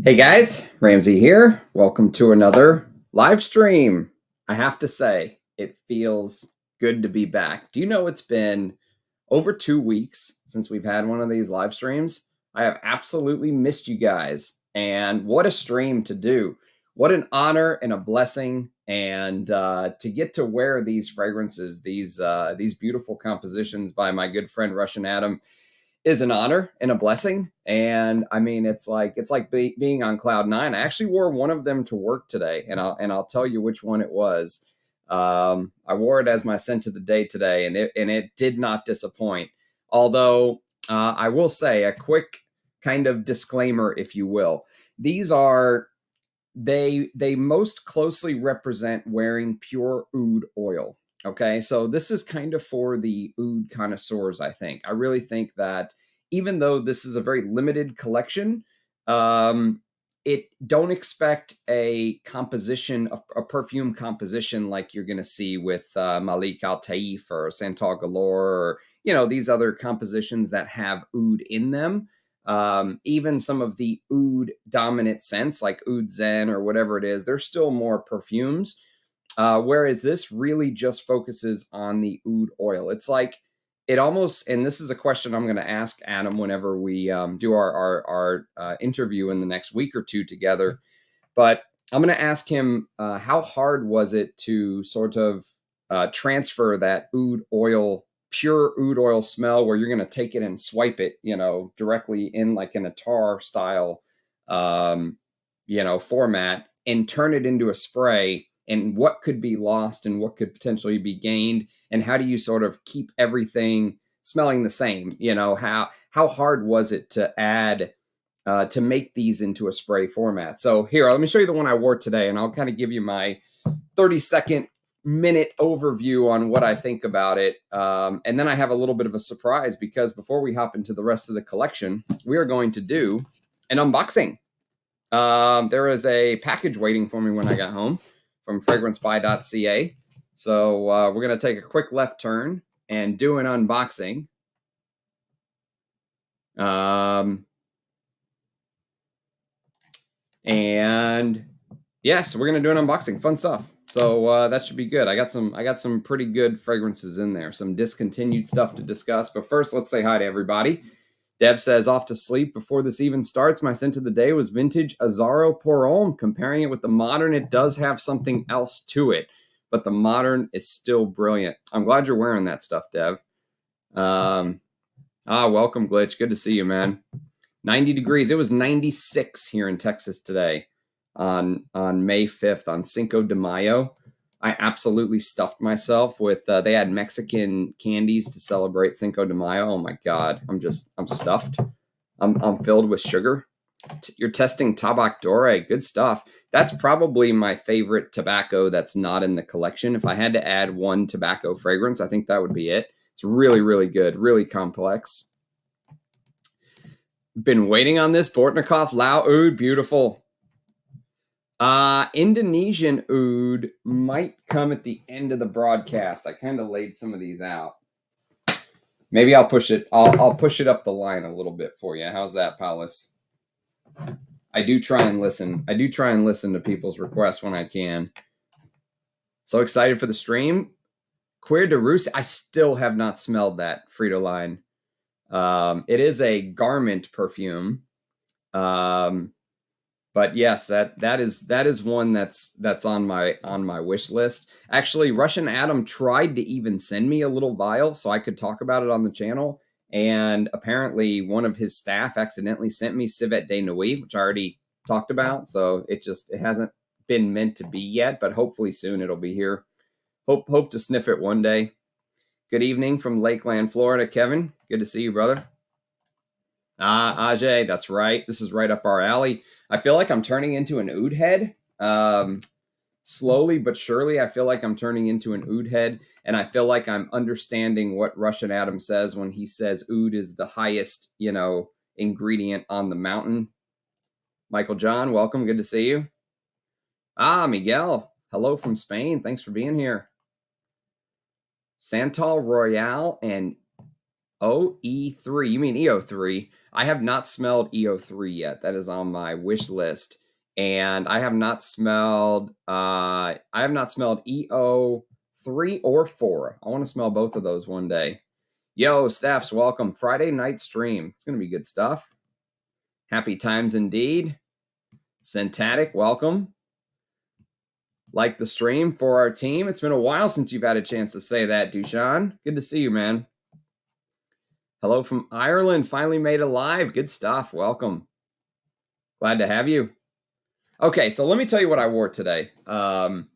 Hey guys, Ramsey here. Welcome to another live stream. I have to say, it feels good to be back. Do you know it's been over 2 weeks since we've had one of these live streams? I have absolutely missed you guys. And what a stream to do. What an honor and a blessing. And to get to wear these fragrances, these beautiful compositions by my good friend Russian Adam is an honor and a blessing. And I mean, it's like being on cloud nine. I actually wore one of them to work today, and I'll tell you which one it was. I wore it as my scent of the day today, and it did not disappoint. Although I will say a quick kind of disclaimer, if you will. These are they most closely represent wearing pure oud oil. Okay, so this is kind of for the oud connoisseurs, I think. I really think that even though this is a very limited collection, it don't expect a composition, a perfume composition like you're going to see with Malik Al Taif or Santal Galore, or these other compositions that have oud in them. Even some of the oud dominant scents like Oud Zen or whatever it is, they're still more perfumes. Whereas this really just focuses on the oud oil. It's like it almost, and this is a question I'm going to ask Adam whenever we do our interview in the next week or two together. But I'm going to ask him how hard was it to sort of transfer that oud oil, pure oud oil smell, where you're going to take it and swipe it, directly in like an attar style, format, and turn it into a spray. And what could be lost and what could potentially be gained, and how do you sort of keep everything smelling the same? How hard was it to add to make these into a spray format? So here, let me show you the one I wore today, and I'll kind of give you my 30-second minute overview on what I think about it. And then I have a little bit of a surprise, because before we hop into the rest of the collection, we are going to do an unboxing. There is a package waiting for me when I got home from fragrancebuy.ca. So we're going to take a quick left turn and do an unboxing. And yes, we're going to do an unboxing. Fun stuff. So that should be good. I got some pretty good fragrances in there. Some discontinued stuff to discuss. But first, let's say hi to everybody. Deb says, off to sleep before this even starts. My scent of the day was vintage Azzaro Pour Homme. Comparing it with the modern, it does have something else to it, but the modern is still brilliant. I'm glad you're wearing that stuff, Dev. Welcome, Glitch. Good to see you, man. 90 degrees. It was 96 here in Texas today on May 5th, on Cinco de Mayo. I absolutely stuffed myself with, they had Mexican candies to celebrate Cinco de Mayo. Oh my God. I'm stuffed. I'm filled with sugar. You're testing Tabac Dore. Good stuff. That's probably my favorite tobacco that's not in the collection. If I had to add one tobacco fragrance, I think that would be it. It's really, really good. Really complex. Been waiting on this. Bortnikov Lao Oud. Beautiful. Indonesian Oud might come at the end of the broadcast. I kind of laid some of these out. Maybe I'll push it. I'll push it up the line a little bit for you. How's that, Paulus? I do try and listen. To people's requests when I can. So excited for the stream. Queer de Rus. I still have not smelled that Frito line. It is a garment perfume. But yes, that is one that's on my wish list. Actually, Russian Adam tried to even send me a little vial so I could talk about it on the channel. And apparently one of his staff accidentally sent me Civet de Nuit, which I already talked about. So it hasn't been meant to be yet, but hopefully soon it'll be here. Hope to sniff it one day. Good evening from Lakeland, Florida, Kevin. Good to see you, brother. Ajay, that's right. This is right up our alley. I feel like I'm turning into an oud head. Slowly but surely, I feel like I'm turning into an oud head, and I feel like I'm understanding what Russian Adam says when he says oud is the highest, ingredient on the mountain. Michael John, welcome. Good to see you. Miguel, hello from Spain. Thanks for being here. Santal Royale and OE3. You mean EO3. I have not smelled EO3 yet. That is on my wish list. And I have not smelled EO3 or 4. I want to smell both of those one day. Yo, staffs, welcome. Friday night stream. It's going to be good stuff. Happy times indeed. Syntatic, welcome. Like the stream for our team. It's been a while since you've had a chance to say that, Dushan. Good to see you, man. Hello from Ireland. Finally made it live. Good stuff. Welcome. Glad to have you. Okay, so let me tell you what I wore today. And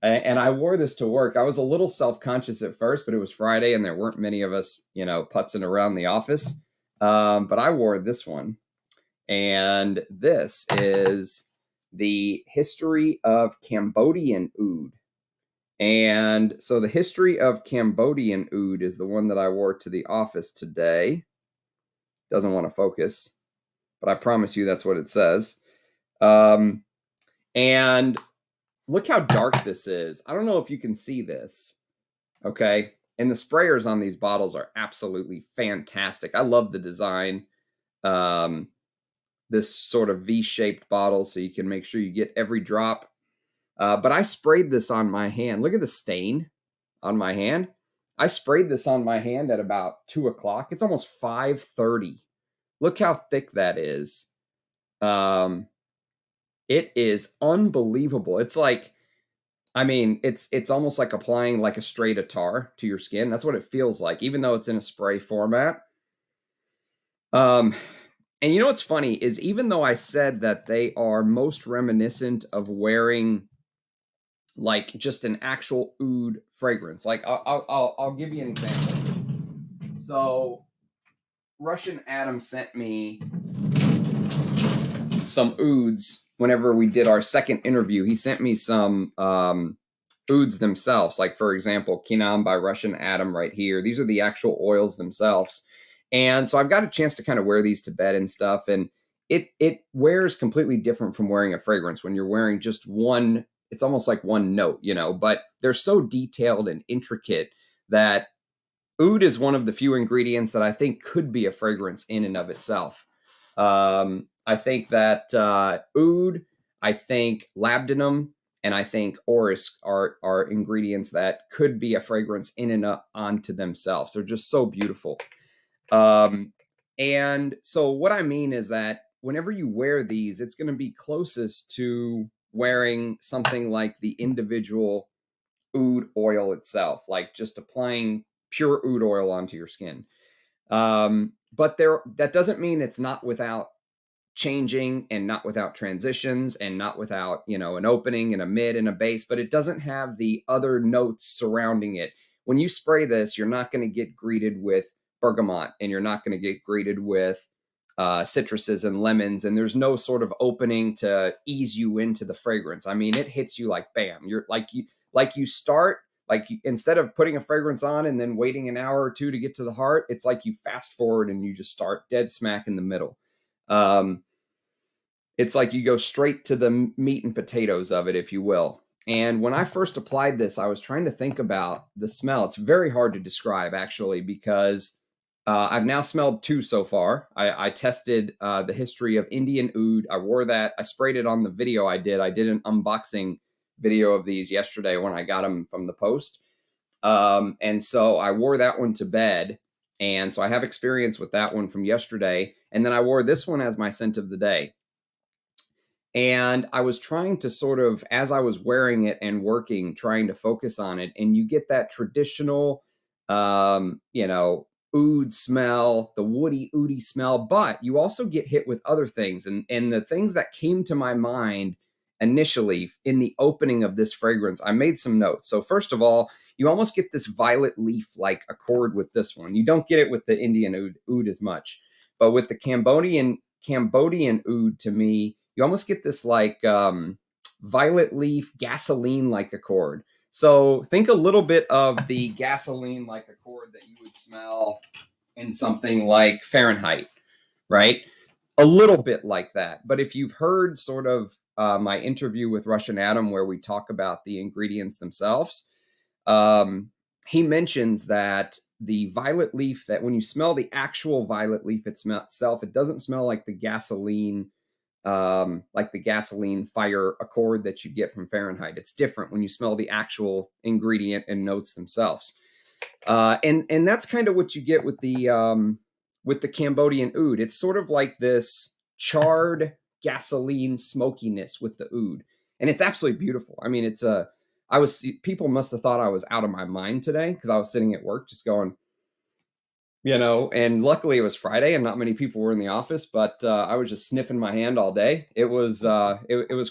I wore this to work. I was a little self-conscious at first, but it was Friday and there weren't many of us, putzing around the office. But I wore this one. And this is the History of Cambodian Oud. And so the History of Cambodian Oud is the one that I wore to the office today. Doesn't want to focus, but I promise you that's what it says. And look how dark this is. I don't know if you can see this, okay? And the sprayers on these bottles are absolutely fantastic. I love the design. This sort of V-shaped bottle so you can make sure you get every drop. But I sprayed this on my hand. Look at the stain on my hand. I sprayed this on my hand at about 2 o'clock. It's almost 5:30. Look how thick that is. It is unbelievable. It's like, it's almost like applying like a straight attar to your skin. That's what it feels like, even though it's in a spray format. And you know what's funny is even though I said that they are most reminiscent of wearing like just an actual oud fragrance, like I'll give you an example. So Russian Adam sent me some ouds whenever we did our second interview. He sent me some ouds themselves, like for example, Kinam by Russian Adam right here. These are the actual oils themselves. And so I've got a chance to kind of wear these to bed and stuff. And it wears completely different from wearing a fragrance. When you're wearing just one, it's almost like one note, but they're so detailed and intricate that oud is one of the few ingredients that I think could be a fragrance in and of itself. I think that oud, I think labdanum, and I think orris are ingredients that could be a fragrance in and onto themselves. They're just so beautiful. And so what I mean is that whenever you wear these, it's going to be closest to wearing something like the individual oud oil itself, like just applying pure oud oil onto your skin. But that doesn't mean it's not without changing and not without transitions and not without, an opening and a mid and a base, but it doesn't have the other notes surrounding it. When you spray this, you're not going to get greeted with bergamot and you're not going to get greeted with citruses and lemons, and there's no sort of opening to ease you into the fragrance. It hits you like bam. You're instead of putting a fragrance on and then waiting an hour or two to get to the heart, it's like you fast forward and you just start dead smack in the middle. It's like you go straight to the meat and potatoes of it, if you will. And when I first applied this, I was trying to think about the smell. It's very hard to describe, actually, because I've now smelled 2 so far. I tested the History of Indian Oud. I wore that. I sprayed it on the video I did. I did an unboxing video of these yesterday when I got them from the post. And so I wore that one to bed. And so I have experience with that one from yesterday. And then I wore this one as my scent of the day. And I was trying to sort of, as I was wearing it and working, trying to focus on it. And you get that traditional, oud smell, the woody, oudy smell, but you also get hit with other things. And the things that came to my mind initially in the opening of this fragrance, I made some notes. So first of all, you almost get this violet leaf-like accord with this one. You don't get it with the Indian oud as much, but with the Cambodian oud, to me, you almost get this like violet leaf, gasoline-like accord. So think a little bit of the gasoline-like accord that you would smell in something like Fahrenheit, right? A little bit like that. But if you've heard sort of my interview with Russian Adam where we talk about the ingredients themselves, he mentions that the violet leaf, that when you smell the actual violet leaf itself, it doesn't smell like the gasoline fire accord that you get from Fahrenheit. It's different when you smell the actual ingredient and notes themselves. And that's kind of what you get with the Cambodian oud. It's sort of like this charred gasoline smokiness with the oud, and it's absolutely beautiful. I mean, people must have thought I was out of my mind today because I was sitting at work just going, and luckily it was Friday and not many people were in the office, but I was just sniffing my hand all day. It was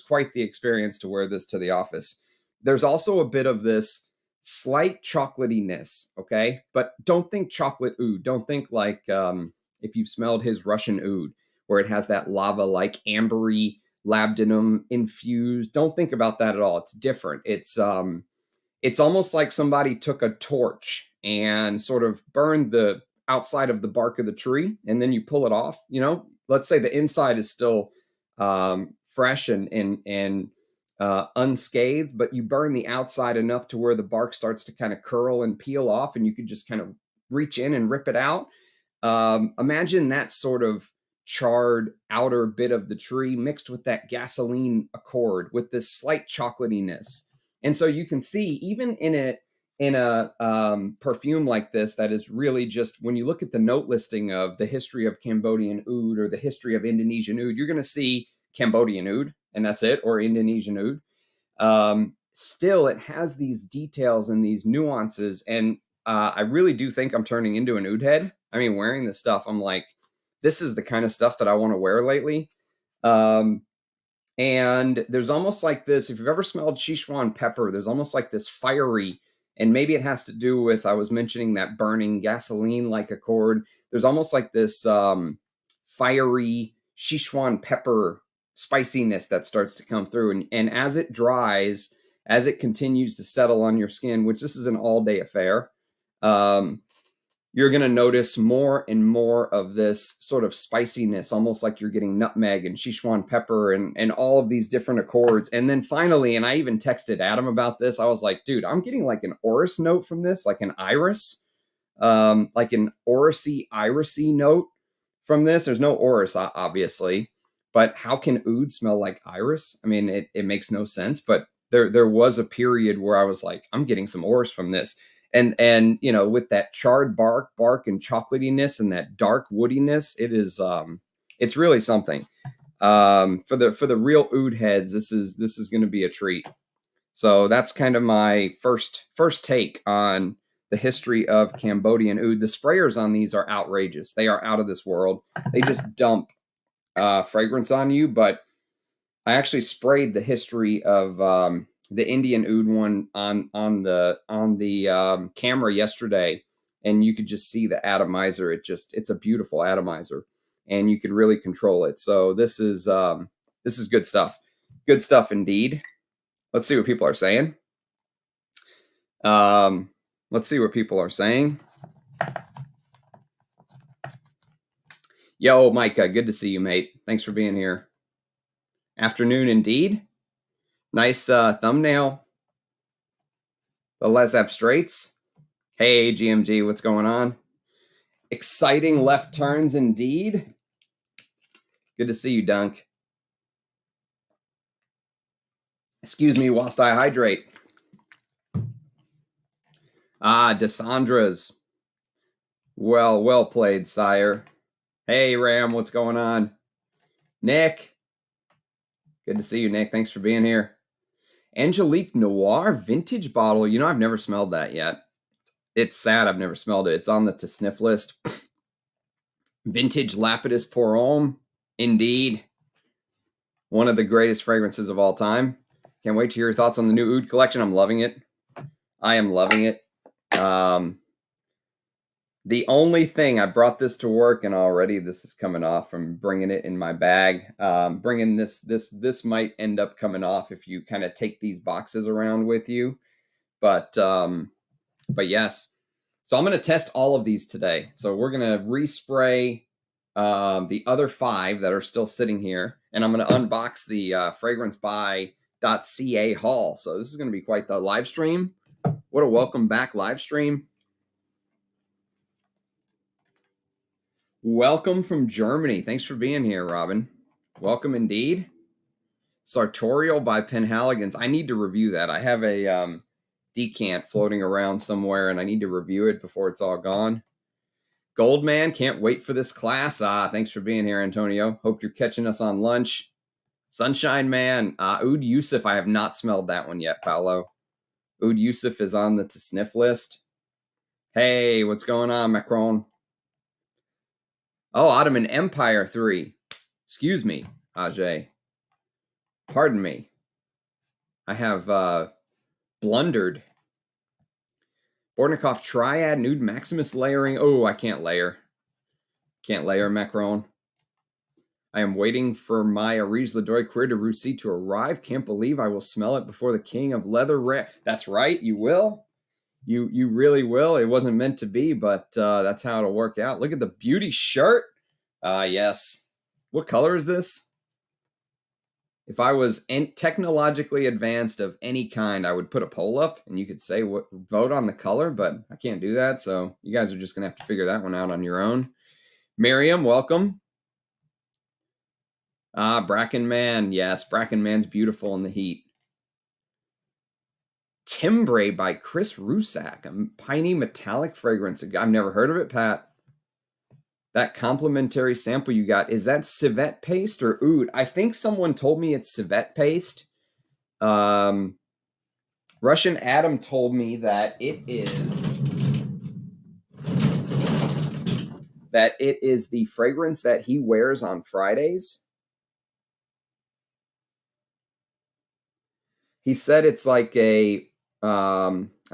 quite the experience to wear this to the office. There's also a bit of this slight chocolatiness, okay? But don't think chocolate oud. Don't think like if you've smelled his Russian oud, where it has that lava-like ambery labdanum infused. Don't think about that at all. It's different. It's almost like somebody took a torch and sort of burned the outside of the bark of the tree, and then you pull it off. Let's say the inside is still fresh and unscathed, but you burn the outside enough to where the bark starts to kind of curl and peel off, and you could just kind of reach in and rip it out. Imagine that sort of charred outer bit of the tree mixed with that gasoline accord with this slight chocolatiness. And so you can see, even in a perfume like this, that is really just, when you look at the note listing of the History of Cambodian Oud or the History of Indonesian Oud, you're going to see Cambodian Oud, and that's it, or Indonesian Oud. Still, it has these details and these nuances, and I really do think I'm turning into an oud head. I mean, wearing this stuff, I'm like, this is the kind of stuff that I want to wear lately. And there's almost like this, if you've ever smelled Sichuan pepper, there's almost like this fiery, and maybe it has to do with, I was mentioning that burning gasoline-like accord. There's almost like this fiery Sichuan pepper spiciness that starts to come through. And as it dries, as it continues to settle on your skin, which this is an all-day affair, you're going to notice more and more of this sort of spiciness, almost like you're getting nutmeg and Sichuan pepper and all of these different accords. And then finally, and I even texted Adam about this, I was like, dude, I'm getting like an orris note from this, like an iris, like an irisy note from this. There's no orris, obviously, but how can oud smell like iris? I mean, it makes no sense, but there was a period where I was like, I'm getting some orris from this. And with that charred bark and chocolatiness and that dark woodiness, it's really something. For the real oud heads, this is going to be a treat. So that's kind of my first take on the history of Cambodian oud. The sprayers on these are outrageous. They are out of this world. They just dump fragrance on you. But I actually sprayed the history of the Indian Oud one on the camera yesterday, and you could just see the atomizer. It's a beautiful atomizer, and you could really control it. So this is good stuff. Good stuff indeed. Let's see what people are saying. Yo, Micah, good to see you, mate. Thanks for being here. Afternoon indeed. Nice thumbnail. The Les Abstraits. Hey, GMG, what's going on? Exciting left turns indeed. Good to see you, Dunk. Excuse me whilst I hydrate. Dessandra's. Well played, sire. Hey, Ram, what's going on? Nick. Good to see you, Nick. Thanks for being here. Angelique Noir vintage bottle. I've never smelled that yet. It's sad I've never smelled it. It's on the to sniff list. Vintage Lapidus Pour Homme. Indeed. One of the greatest fragrances of all time. Can't wait to hear your thoughts on the new Oud collection. I'm loving it. I am loving it. The only thing, I brought this to work, and already this is coming off from bringing it in my bag. Bringing this might end up coming off if you kind of take these boxes around with you. But yes. So I'm going to test all of these today. So we're going to respray the other 5 that are still sitting here, and I'm going to unbox the fragrancebuy.ca haul. So this is going to be quite the live stream. What a welcome back live stream. Welcome from Germany. Thanks for being here, Robin. Welcome indeed. Sartorial by Penhaligon's. I need to review that. I have a decant floating around somewhere, and I need to review it before it's all gone. Goldman, can't wait for this class. Thanks for being here, Antonio. Hope you're catching us on lunch. Sunshine Man, Oud Yusuf. I have not smelled that one yet, Paolo. Oud Yusuf is on the to sniff list. Hey, what's going on, Macron? Oh, Ottoman Empire 3. Excuse me, Ajay. Pardon me. I have blundered. Bornikov Triad, Nude Maximus layering. Oh, I can't layer. Can't layer, Macron. I am waiting for my Areej Le Dore Queer de Russie to arrive. Can't believe I will smell it before the king of leather. That's right, you will. You really will. It wasn't meant to be, but that's how it'll work out. Look at the beauty shirt. Yes. What color is this? If I was technologically advanced of any kind, I would put a poll up and you could say vote on the color, but I can't do that. So you guys are just going to have to figure that one out on your own. Miriam, welcome. Bracken Man. Yes, Bracken Man's beautiful in the heat. Timbre by Chris Rusak, a piney metallic fragrance. I've never heard of it, Pat. That complimentary sample you got, is that civet paste or oud? I think someone told me it's civet paste. Russian Adam told me that it is the fragrance that he wears on Fridays. He said it's like I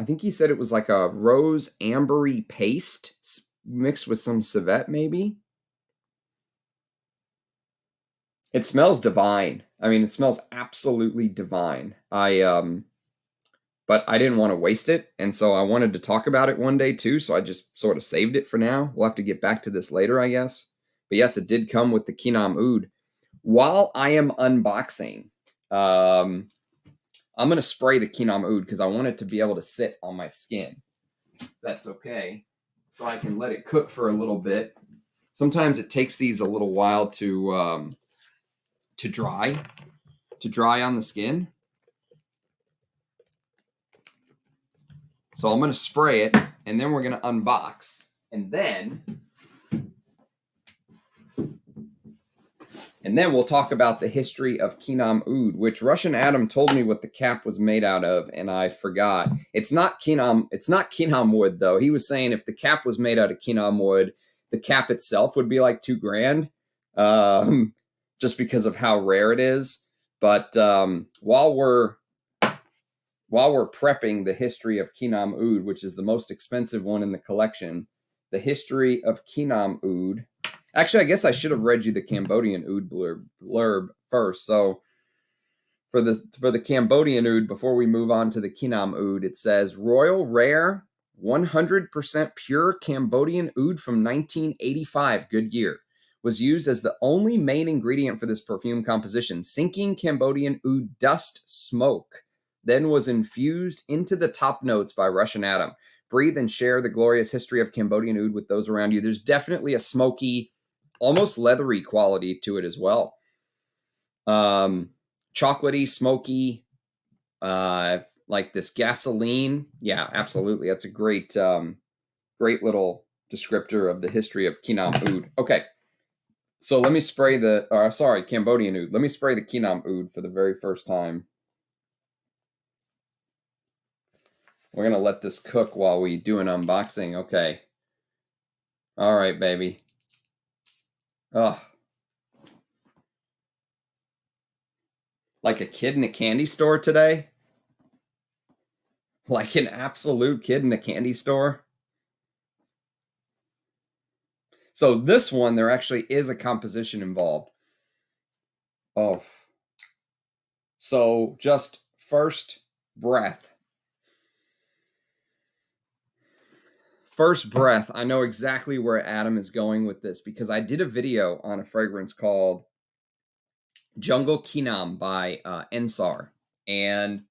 think he said it was like a rose ambery paste mixed with some civet, maybe. It smells divine. I mean, it smells absolutely divine. But I didn't want to waste it, and so I wanted to talk about it one day too, so I just sort of saved it for now. We'll have to get back to this later, I guess. But yes, it did come with the Kinam Oud. While I am unboxing, I'm going to spray the Kinam Oud because I want it to be able to sit on my skin. That's okay. So I can let it cook for a little bit. Sometimes it takes these a little while to dry on the skin. So I'm going to spray it, and then we're going to unbox. And then we'll talk about the history of Kinam Oud, which Russian Adam told me what the cap was made out of, and I forgot. It's not Kinam wood, though. He was saying if the cap was made out of Kinam wood, the cap itself would be like $2,000, just because of how rare it is. But while we're prepping the history of Kinam Oud, which is the most expensive one in the collection, the history of Kinam Oud. Actually, I guess I should have read you the Cambodian Oud blurb first. So for the Cambodian Oud, before we move on to the Kinam Oud, it says Royal Rare 100% pure Cambodian Oud from 1985, good year, was used as the only main ingredient for this perfume composition. Sinking Cambodian Oud dust smoke then was infused into the top notes by Russian Adam. Breathe and share the glorious history of Cambodian Oud with those around you. There's definitely a smoky, almost leathery quality to it as well. Chocolatey, smoky, like this gasoline. Yeah, absolutely. That's a great little descriptor of the history of Kinam Oud. Okay, so let me spray Cambodian Oud. Let me spray the Kinam Oud for the very first time. We're going to let this cook while we do an unboxing. Okay. All right, baby. Oh. Like a kid in a candy store today? Like an absolute kid in a candy store? So this one, there actually is a composition involved. Oh. So just first breath. First breath, I know exactly where Adam is going with this because I did a video on a fragrance called Jungle Kinam by Ensar. And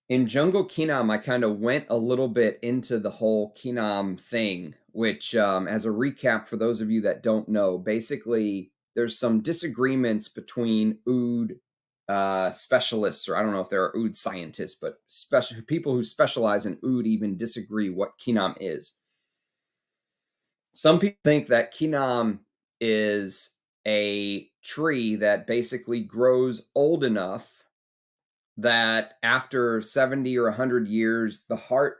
In Jungle Kinam, I kind of went a little bit into the whole Kinam thing, which, as a recap for those of you that don't know, basically there's some disagreements between Oud specialists, or I don't know if there are Oud scientists, but people who specialize in Oud even disagree what Kinam is. Some people think that Kinam is a tree that basically grows old enough that after 70 or 100 years, the heart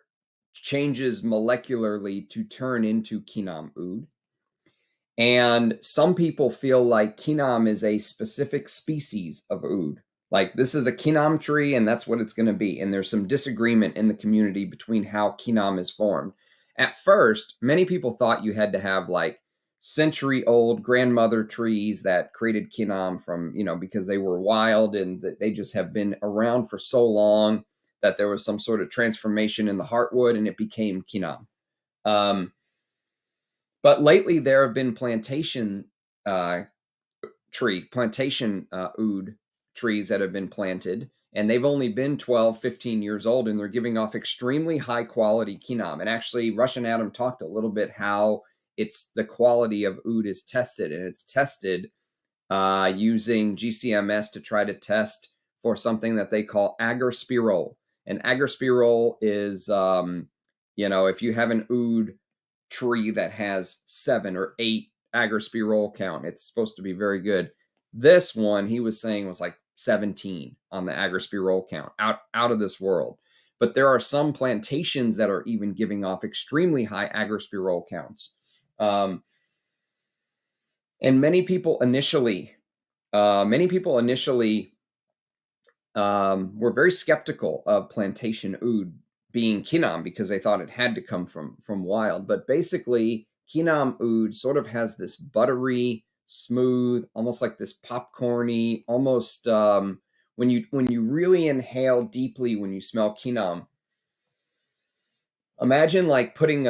changes molecularly to turn into Kinam Oud. And some people feel like Kinam is a specific species of Oud. Like this is a Kinam tree and that's what it's going to be. And there's some disagreement in the community between how Kinam is formed. At first, many people thought you had to have like century-old grandmother trees that created Kinam from, because they were wild and that they just have been around for so long that there was some sort of transformation in the heartwood and it became Kinam. But lately there have been plantation oud trees that have been planted, and they've only been 12, 15 years old, and they're giving off extremely high quality Kinam. And actually, Russian Adam talked a little bit how it's the quality of Oud is tested, and it's tested using GCMS to try to test for something that they call agarspirol. And agarspirol is, if you have an Oud tree that has 7 or 8 agarspirol count, it's supposed to be very good. This one, he was saying, was like 17 on the agarspirol count, out of this world. But there are some plantations that are even giving off extremely high agarspirol counts. And many people initially were very skeptical of plantation Oud being Kinam because they thought it had to come from wild. But basically, Kinam Oud sort of has this buttery, smooth, almost like this popcorny, almost when you really inhale deeply when you smell Kinam. Imagine putting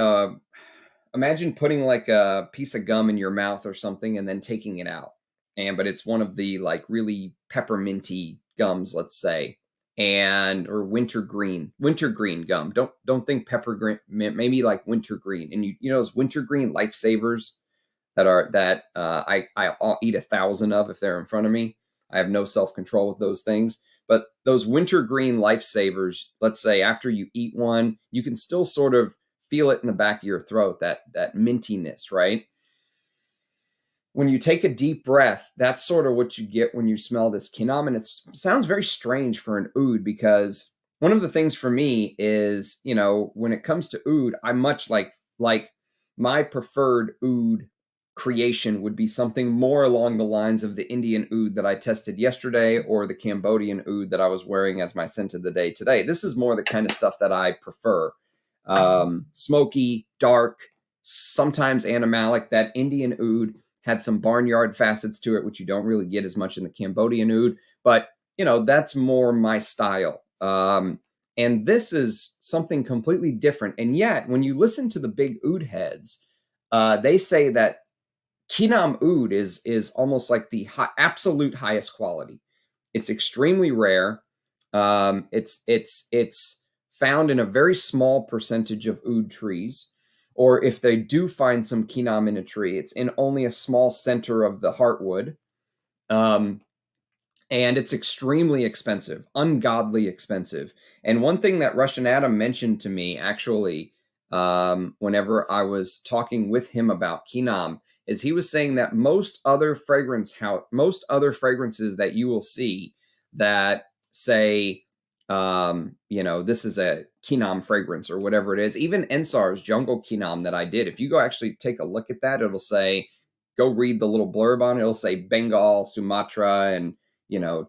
like a piece of gum in your mouth or something and then taking it out. But it's one of the like really pepperminty gums, let's say, or wintergreen gum. Don't think peppermint, maybe like wintergreen. And you know those wintergreen lifesavers that I'll eat 1,000 of if they're in front of me. I have no self-control with those things. But those wintergreen lifesavers, let's say after you eat one, you can still sort of feel it in the back of your throat, that mintiness, right? When you take a deep breath, that's sort of what you get when you smell this Kinam. And it sounds very strange for an Oud because one of the things for me is, when it comes to Oud, I'm much like my preferred Oud creation would be something more along the lines of the Indian Oud that I tested yesterday or the Cambodian Oud that I was wearing as my scent of the day today. This is more the kind of stuff that I prefer. Smoky, dark, sometimes animalic. That Indian Oud had some barnyard facets to it, which you don't really get as much in the Cambodian Oud, but that's more my style. And this is something completely different. And yet, when you listen to the big Oud heads, they say that Kinam Oud is almost like the absolute highest quality. It's extremely rare. It's found in a very small percentage of Oud trees, or if they do find some Kinam in a tree, it's in only a small center of the heartwood. And it's extremely expensive, ungodly expensive. And one thing that Russian Adam mentioned to me, actually, whenever I was talking with him about Kinam, is he was saying that most other fragrances that you will see that say, this is a Kinam fragrance or whatever it is, even Ensar's Jungle Kinam that I did, if you go actually take a look at that, it'll say, go read the little blurb on it, it'll say Bengal, Sumatra, and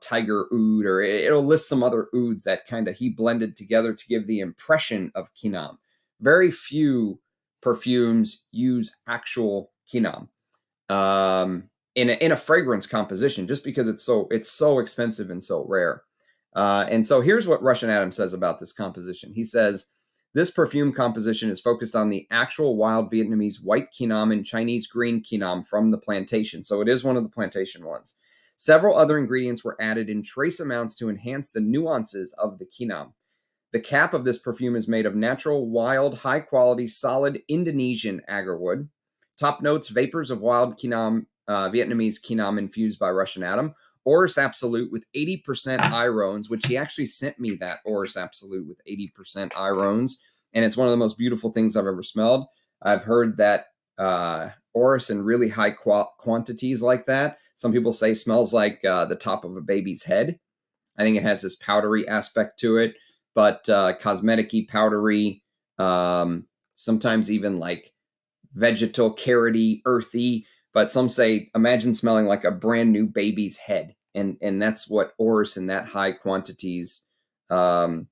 Tiger Oud, or it'll list some other Ouds that kind of he blended together to give the impression of Kinam. Very few perfumes use actual Kinam in a fragrance composition, just because it's so expensive and so rare. And so here's what Russian Adam says about this composition. He says, this perfume composition is focused on the actual wild Vietnamese white Kinam and Chinese green Kinam from the plantation. So it is one of the plantation ones. Several other ingredients were added in trace amounts to enhance the nuances of the Kinam. The cap of this perfume is made of natural, wild, high-quality, solid Indonesian agarwood. Top notes, vapors of wild Kinam, Vietnamese Kinam infused by Russian Atom. Orris Absolute with 80% irones, which he actually sent me that Orris Absolute with 80% irones. And it's one of the most beautiful things I've ever smelled. I've heard that Orris in really high quantities like that, some people say smells like the top of a baby's head. I think it has this powdery aspect to it, but cosmetic-y, powdery, sometimes even like vegetal, carroty, earthy. But some say, imagine smelling like a brand new baby's head. And that's what Orris in that high quantities gives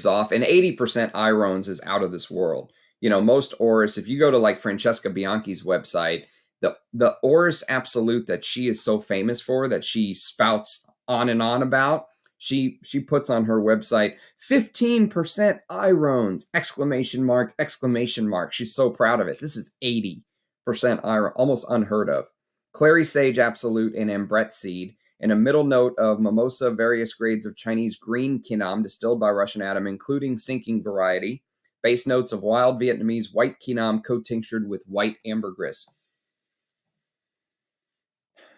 off. And 80% irones is out of this world. You know, most Orris, if you go to like Francesca Bianchi's website, the Orris Absolute that she is so famous for, that she spouts on and on about, she puts on her website 15% irones, exclamation mark, exclamation mark. She's so proud of it. This is 80% iron, almost unheard of. Clary Sage Absolute and Ambrette Seed, and a middle note of mimosa, various grades of Chinese green Kinam distilled by Russian Atom, including sinking variety. Base notes of wild Vietnamese white Kinam co-tinctured with white ambergris.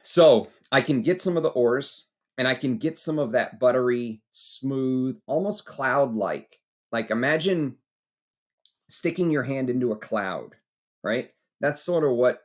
So I can get some of the Orris, and I can get some of that buttery, smooth, almost cloud-like. Like imagine sticking your hand into a cloud, right? That's sort of what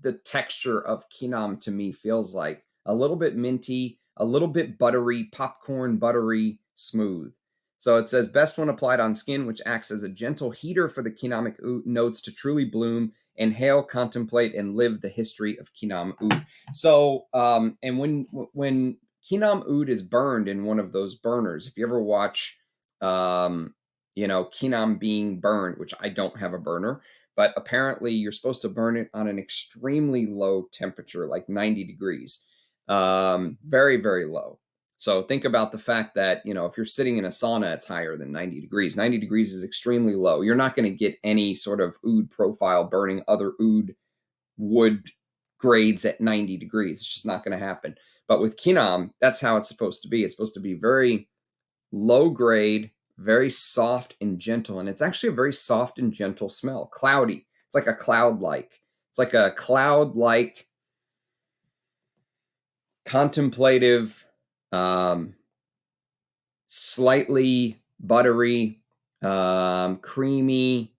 the texture of Kinam to me feels like. A little bit minty, a little bit buttery, popcorn buttery, smooth. So it says best when applied on skin, which acts as a gentle heater for the Kinamic notes to truly bloom, inhale, contemplate, and live the history of Kinam Oud. So, and when Kinam Oud is burned in one of those burners, if you ever watch, you know, Kinam being burned, which I don't have a burner, but apparently you're supposed to burn it on an extremely low temperature, like 90 degrees, very, very low. So think about the fact that, you know, if you're sitting in a sauna, it's higher than 90 degrees. 90 degrees is extremely low. You're not going to get any sort of oud profile burning other oud wood grades at 90 degrees. It's just not going to happen. But with Kinam, that's how it's supposed to be. It's supposed to be very low grade, very soft and gentle. And it's actually a very soft and gentle smell. Cloudy. It's like a cloud-like. It's like a cloud-like, contemplative, slightly buttery, creamy,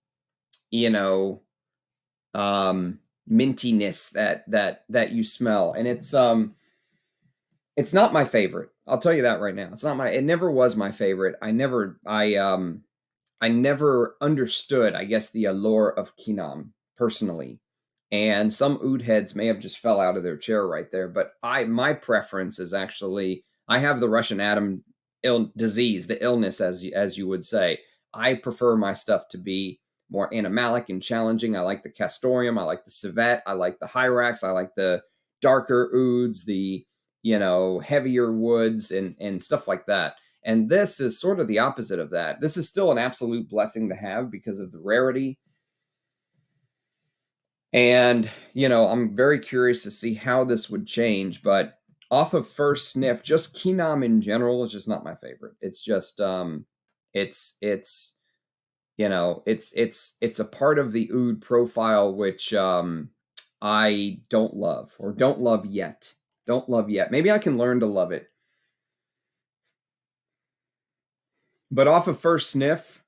you know, mintiness that you smell. And it's not my favorite. I'll tell you that right now. It never was my favorite. I never understood, I guess, the allure of Kinam personally. And some oud heads may have just fell out of their chair right there. But my preference is actually, I have the Russian Atom disease, the illness, as you would say. I prefer my stuff to be more animalic and challenging. I like the castoreum. I like the civet. I like the hyrax. I like the darker ouds, the, you know, heavier woods and stuff like that. And this is sort of the opposite of that. This is still an absolute blessing to have because of the rarity. And, you know, I'm very curious to see how this would change, but off of first sniff, just Kinam in general is just not my favorite. It's just, it's, you know, it's a part of the oud profile, which, I don't love, or don't love yet. Don't love yet. Maybe I can learn to love it. But off of first sniff,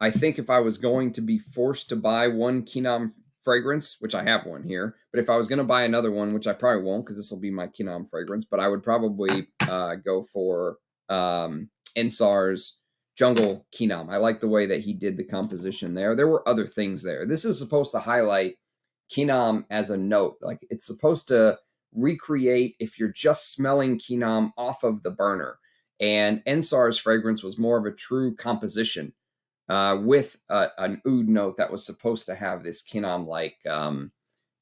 I think if I was going to be forced to buy one Kinam fragrance, which I have one here, but if I was going to buy another one, which I probably won't because this will be my Kinam fragrance, but I would probably go for Ensar's Jungle Kinam. I like the way that he did the composition there. There were other things there. This is supposed to highlight Kinam as a note. Like it's supposed to recreate if you're just smelling Kinam off of the burner. And Ensar's fragrance was more of a true composition with an oud note that was supposed to have this Kinam-like,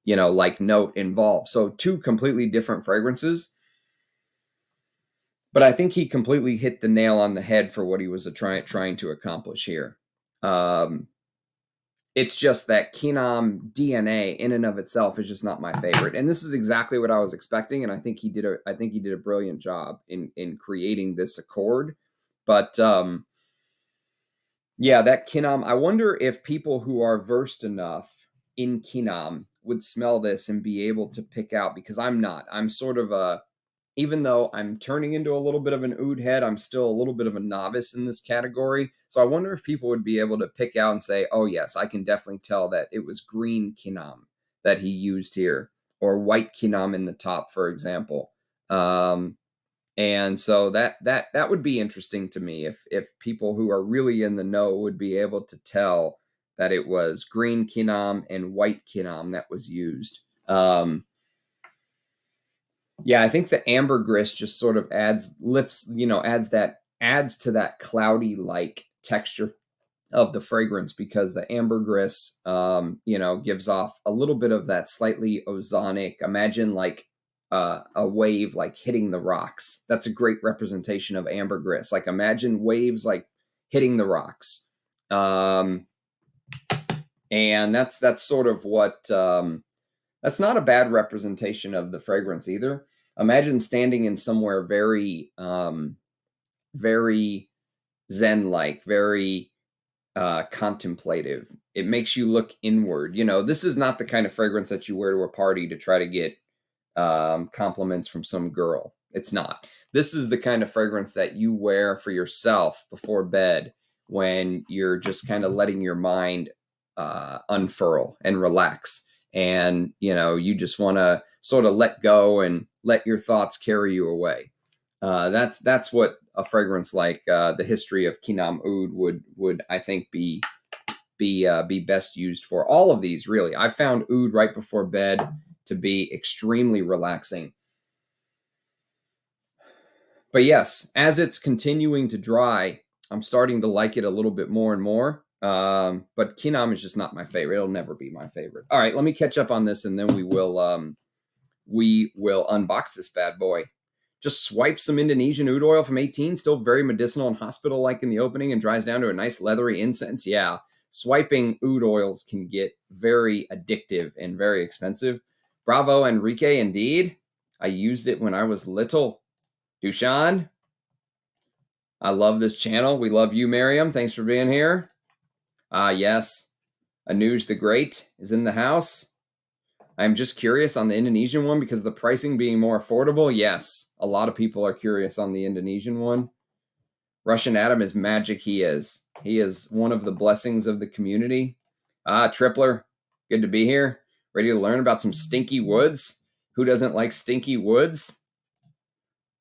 you know, like note involved. So two completely different fragrances. But I think he completely hit the nail on the head for what he was trying to accomplish here. It's just that Kinam DNA in and of itself is just not my favorite. And this is exactly what I was expecting. And I think he did a brilliant job in creating this accord. But yeah, that Kinam, I wonder if people who are versed enough in Kinam would smell this and be able to pick out, because I'm not. I'm sort of even though I'm turning into a little bit of an oud head, I'm still a little bit of a novice in this category. So I wonder if people would be able to pick out and say, oh yes, I can definitely tell that it was green Kinam that he used here, or white Kinam in the top, for example. And so that would be interesting to me if people who are really in the know would be able to tell that it was green Kinam and white Kinam that was used. Yeah, I think the ambergris just sort of adds to that cloudy like texture of the fragrance, because the ambergris gives off a little bit of that slightly ozonic. Imagine like a wave like hitting the rocks. That's a great representation of ambergris. Like imagine waves like hitting the rocks. And that's sort of what that's not a bad representation of the fragrance either. Imagine standing in somewhere very very zen-like, very contemplative. It makes you look inward. This is not the kind of fragrance that you wear to a party to try to get compliments from some girl. It's not. This is the kind of fragrance that you wear for yourself before bed when you're just kind of letting your mind unfurl and relax. And, you just want to sort of let go and let your thoughts carry you away. That's what a fragrance like the History of Kinam Oud would I think be best used for. All of these, really. I found oud right before bed to be extremely relaxing. But yes, as it's continuing to dry, I'm starting to like it a little bit more and more. But Kinam is just not my favorite. It'll never be my favorite. All right, let me catch up on this, and then we will unbox this bad boy. Just swipe some Indonesian oud oil from 18, still very medicinal and hospital-like in the opening, and dries down to a nice leathery incense. Yeah, swiping oud oils can get very addictive and very expensive. Bravo, Enrique, indeed. I used it when I was little. Dushan, I love this channel. We love you, Miriam. Thanks for being here. Yes, Anuj the Great is in the house. I'm just curious on the Indonesian one because the pricing being more affordable. Yes, a lot of people are curious on the Indonesian one. Russian Adam is magic. He is. He is one of the blessings of the community. Tripler, good to be here. Ready to learn about some stinky woods? Who doesn't like stinky woods?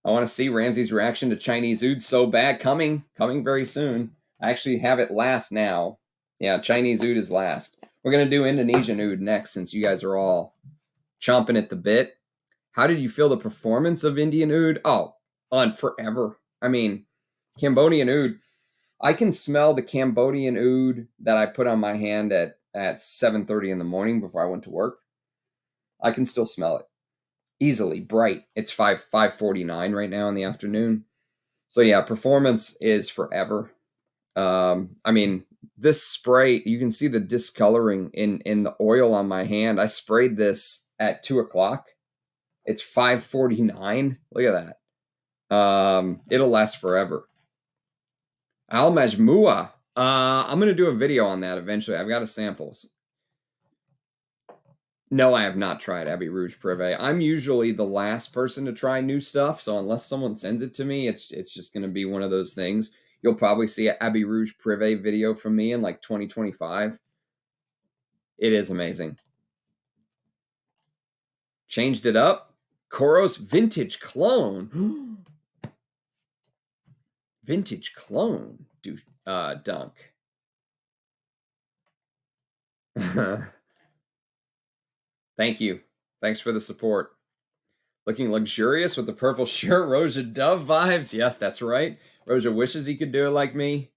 I want to see Ramsey's reaction to Chinese Oud so bad. Coming very soon. I actually have it last now. Yeah, Chinese Oud is last. We're going to do Indonesian Oud next since you guys are all chomping at the bit. How did you feel the performance of Indian Oud? Oh, on forever. I mean, Cambodian Oud. I can smell the Cambodian Oud that I put on my hand at 7:30 in the morning before I went to work. I can still smell it. Easily, bright. It's 5:49 right now in the afternoon. So yeah, performance is forever. I mean, this spray, you can see the discoloring in the oil on my hand. I sprayed this at 2 o'clock. It's 5:49. Look at that. It'll last forever. Al Majmua. I'm going to do a video on that eventually. I've got a samples. No, I have not tried Abbey Rouge Privé. I'm usually the last person to try new stuff, so unless someone sends it to me, it's just going to be one of those things. You'll probably see an Abbey Rouge Privé video from me in like 2025. It is amazing. Changed it up. Koros Vintage Clone. Vintage Clone, Dunk. Thank you. Thanks for the support. Looking luxurious with the purple shirt. Roja Dove vibes. Yes, that's right. Roja wishes he could do it like me.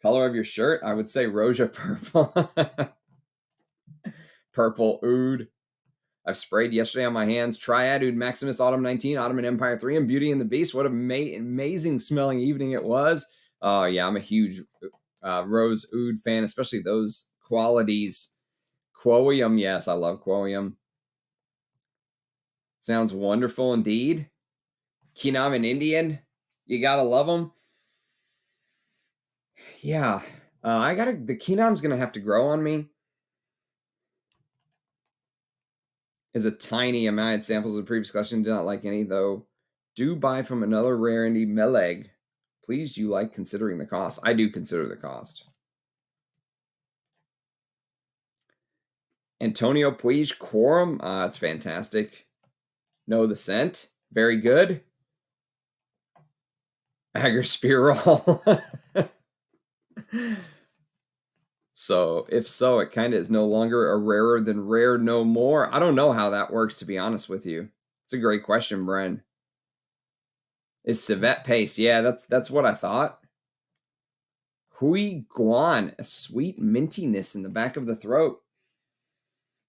Color of your shirt? I would say Roja purple. Purple Oud. I've sprayed yesterday on my hands. Triad Oud Maximus Autumn 19, Ottoman Empire 3, and Beauty and the Beast. What an amazing smelling evening it was. Oh, yeah, I'm a huge Rose Oud fan, especially those qualities. Quoium, yes, I love Quoium. Sounds wonderful indeed. Kinam in Indian, you gotta love them. Yeah, the Kinam's gonna have to grow on me. Is a tiny amount. Samples of the previous collection, do not like any, though. Do buy from another rarity, Meleg. Please, you like considering the cost. I do consider the cost. Antonio Puig Quorum. It's fantastic. Know the scent. Very good. Agar Spiral. So, if so, it kind of is no longer a rarer than rare no more. I don't know how that works, to be honest with you. It's a great question, Bren. Is civet paste? Yeah, that's what I thought. Hui Guan, a sweet mintiness in the back of the throat.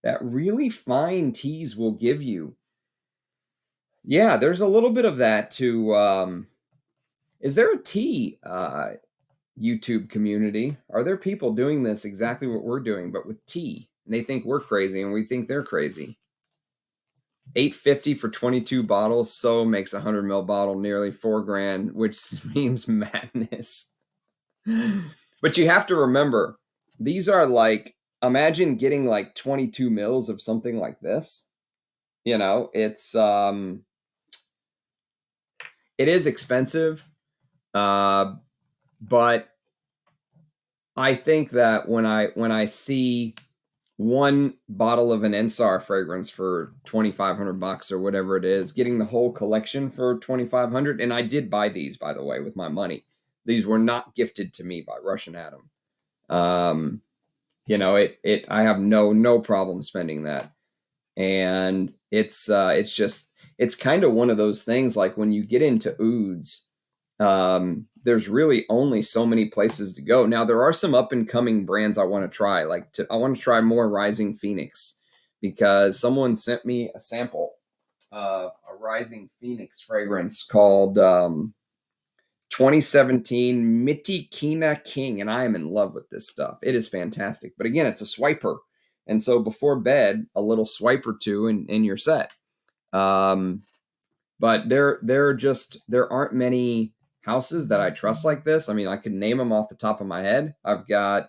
That really fine tease will give you. Yeah, there's a little bit of that to. Is there a tea YouTube community? Are there people doing this exactly what we're doing, but with tea? And they think we're crazy, and we think they're crazy. $8.50 for 22 bottles. So makes a 100 ml bottle nearly $4,000, which seems madness. But you have to remember, these are like, imagine getting like 22 mils of something like this. You know, it is expensive, but I think that when I see one bottle of an Ensar fragrance for $2,500 or whatever it is, getting the whole collection for $2,500, and I did buy these, by the way, with my money. These were not gifted to me by Russian Adam. You know, I have no problem spending that. And it's kind of one of those things, like when you get into ouds, there's really only so many places to go. Now, there are some up and coming brands I want to try. I want to try more Rising Phoenix, because someone sent me a sample of a Rising Phoenix fragrance called 2017 Mitikina King, and I am in love with this stuff. It is fantastic. But again, it's a swiper. And so before bed, a little swipe or two and you're set. But there aren't many houses that I trust like this. I mean, I could name them off the top of my head. I've got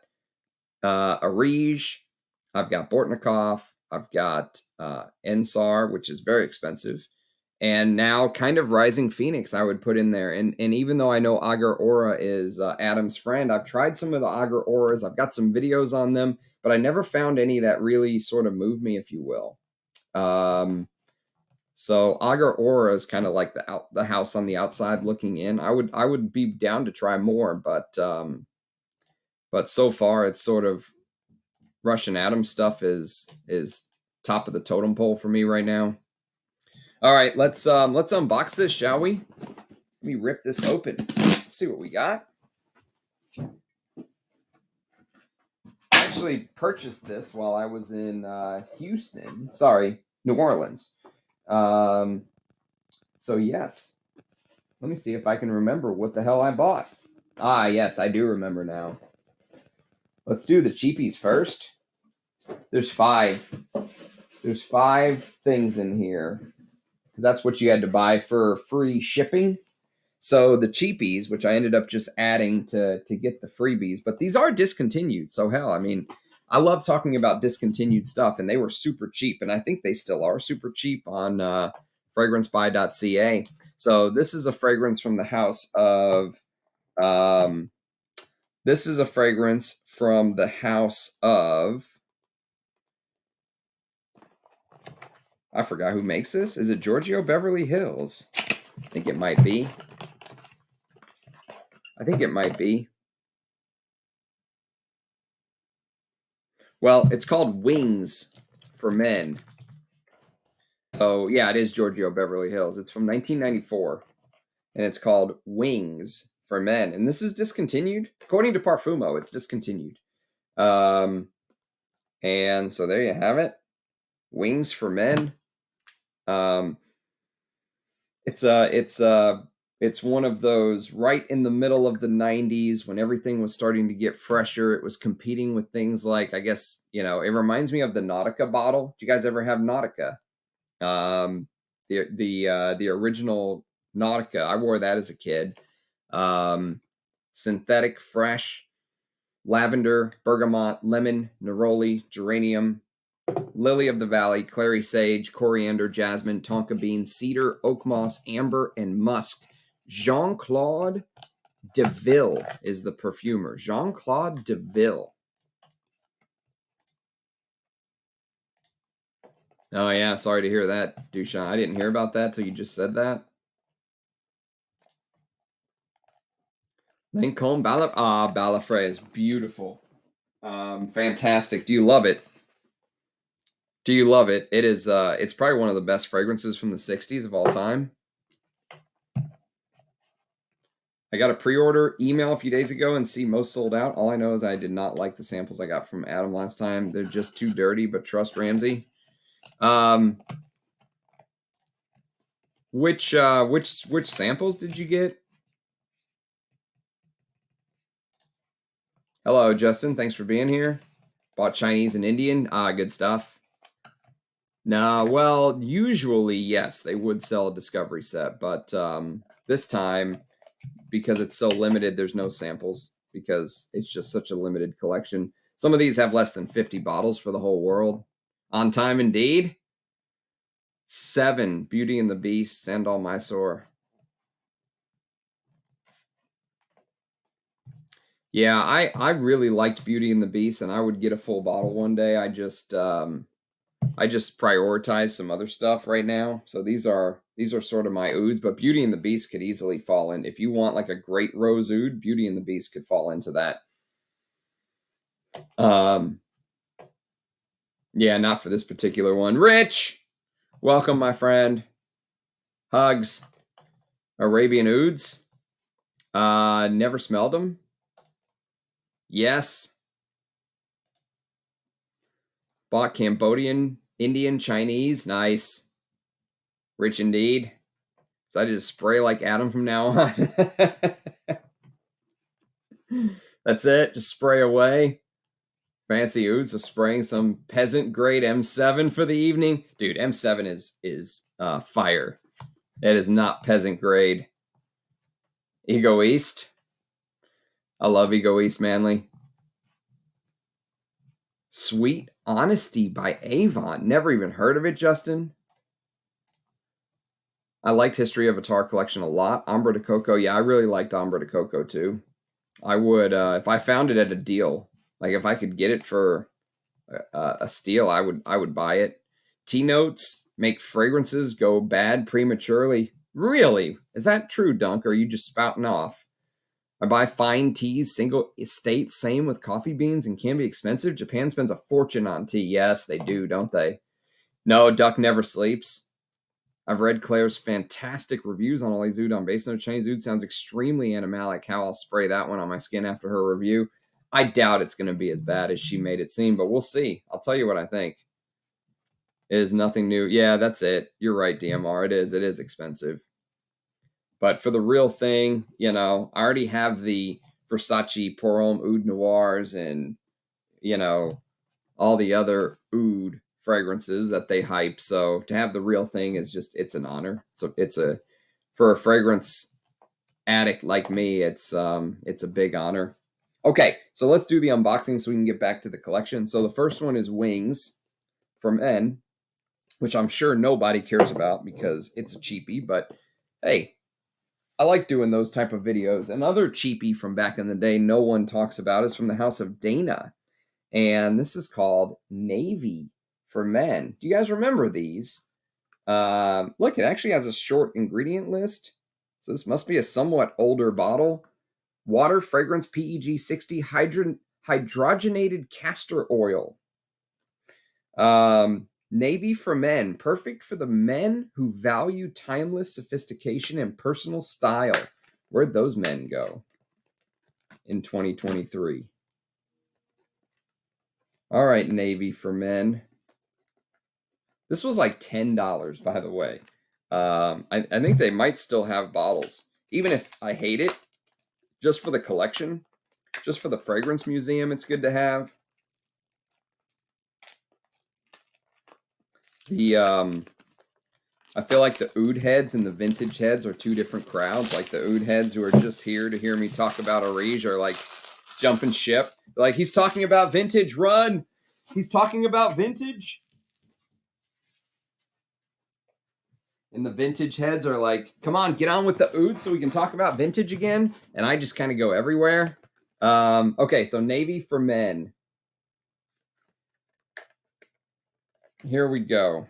Areej, I've got Bortnikov, I've got Ensar, which is very expensive, and now kind of Rising Phoenix I would put in there. And even though I know Agar Aura is Adam's friend, I've tried some of the Agar Auras. I've got some videos on them, but I never found any that really sort of moved me, if you will. So Agar Aura is kind of like the house on the outside looking in. I would be down to try more, but so far it's sort of Russian Adam stuff is top of the totem pole for me right now. All right, let's unbox this, shall we? Let me rip this open. Let's see what we got. I actually purchased this while I was in New Orleans. So yes, let me see if I can remember what the hell I bought. Yes, I do remember now. Let's do the cheapies first. There's 5. There's 5 things in here, because that's what you had to buy for free shipping. So the cheapies, which I ended up just adding to get the freebies, but these are discontinued. So hell, I mean, I love talking about discontinued stuff, and they were super cheap, and I think they still are super cheap on fragrancebuy.ca. So this is a fragrance from the house of this is a fragrance from the house of, I forgot who makes this. Is it Giorgio Beverly Hills? I think it might be. Well, it's called Wings for Men. So yeah, it is Giorgio Beverly Hills. It's from 1994, and it's called Wings for Men. And this is discontinued. According to Parfumo, it's discontinued. And so there you have it. Wings for Men. It's a It's one of those right in the middle of the 90s when everything was starting to get fresher. It was competing with things like, I guess, it reminds me of the Nautica bottle. Do you guys ever have Nautica? The original Nautica. I wore that as a kid. Synthetic, fresh, lavender, bergamot, lemon, neroli, geranium, lily of the valley, clary sage, coriander, jasmine, tonka bean, cedar, oak moss, amber, and musk. Jean-Claude Deville is the perfumer. Jean-Claude Deville. Oh, yeah. Sorry to hear that, Duchamp. I didn't hear about that till you just said that. Lancome Balafre. Ah, Balafre is beautiful. Fantastic. Do you love it? Do you love it? It is. It's probably one of the best fragrances from the 60s of all time. I got a pre-order email a few days ago and see most sold out. All I know is I did not like the samples I got from Adam last time. They're just too dirty, but trust Ramsey. Which samples did you get? Hello, Justin. Thanks for being here. Bought Chinese and Indian. Good stuff. Nah, well, usually, yes, they would sell a discovery set, but this time, because it's so limited, there's no samples because it's just such a limited collection. Some of these have less than 50 bottles for the whole world. On time, indeed. 7, Beauty and the Beast, and all Mysore. Yeah, I really liked Beauty and the Beast, and I would get a full bottle one day. I just prioritize some other stuff right now. So these are sort of my ouds, but Beauty and the Beast could easily fall in. If you want like a great rose oud, Beauty and the Beast could fall into that. Yeah, not for this particular one. Rich, welcome, my friend. Hugs. Arabian ouds. Never smelled them. Yes. Bought Cambodian, Indian, Chinese. Nice. Rich indeed. Decided to spray like Adam from now on. That's it. Just spray away. Fancy ouds of spraying some peasant grade M7 for the evening. Dude, M7 is fire. It is not peasant grade. Ego East. I love Ego East, Manly. Sweet Honesty by Avon. Never even heard of it, Justin. I liked History of a Tar collection a lot. Ombre de Coco. Yeah, I really liked Ombre de Coco too. I would, if I found it at a deal, like if I could get it for a steal, I would buy it. Tea notes make fragrances go bad prematurely. Really? Is that true, Dunk? Or are you just spouting off? I buy fine teas, single estate, same with coffee beans, and can be expensive. Japan spends a fortune on tea. Yes, they do, don't they? No, Duck never sleeps. I've read Claire's fantastic reviews on all these oud on base note. Chinese oud sounds extremely animalic. How I'll spray that one on my skin after her review. I doubt it's going to be as bad as she made it seem, but we'll see. I'll tell you what I think. It is nothing new. Yeah, that's it. You're right, DMR. It is. It is expensive. But for the real thing, I already have the Versace Pour Homme Oud Noirs and, all the other oud fragrances that they hype. So to have the real thing is just, it's an honor. So for a fragrance addict like me, it's a big honor. Okay, so let's do the unboxing so we can get back to the collection. So the first one is Wings from N, which I'm sure nobody cares about because it's a cheapie, but hey, I like doing those type of videos. Another cheapie from back in the day no one talks about is from the House of Dana. And this is called Navy for Men. Do you guys remember these? Look, it actually has a short ingredient list. So this must be a somewhat older bottle. Water, fragrance, PEG 60, hydrogenated castor oil. Navy for Men, perfect for the men who value timeless sophistication and personal style. Where'd those men go in 2023? All right, Navy for Men. This was like $10, by the way. I think they might still have bottles. even if I hate it, just for the collection, just for the fragrance museum, it's good to have. I feel like the Oud heads and the vintage heads are two different crowds. Like the Oud heads who are just here to hear me talk about Areej are like jumping ship. Like, he's talking about vintage, run! He's talking about vintage. And the vintage heads are like, come on, get on with the Oud so we can talk about vintage again. And I just kind of go everywhere. Okay, so navy for men. Here we go.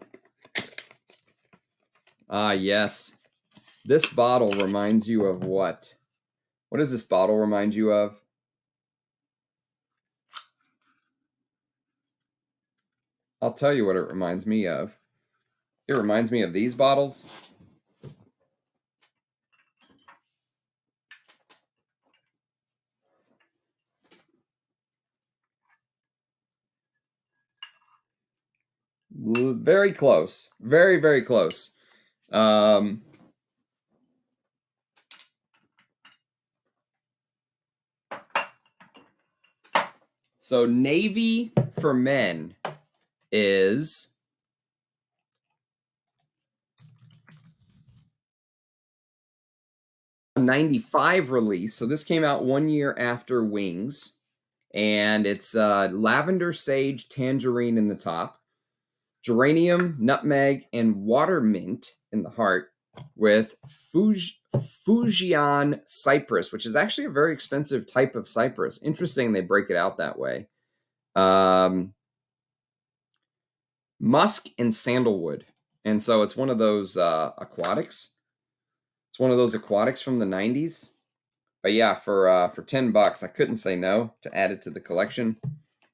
Ah, yes. This bottle reminds you of what? What does this bottle remind you of? I'll tell you what it reminds me of. It reminds me of these bottles. Very close. Very, very close. So navy for men is a 95 release. So this came out 1 year after Wings. And it's lavender, sage, tangerine in the top, geranium, nutmeg, and water mint in the heart, with Fujian cypress, which is actually a very expensive type of cypress. Interesting they break it out that way. Musk and sandalwood. And so it's one of those aquatics. It's one of those aquatics from the 90s. But yeah, for $10, I couldn't say no to add it to the collection.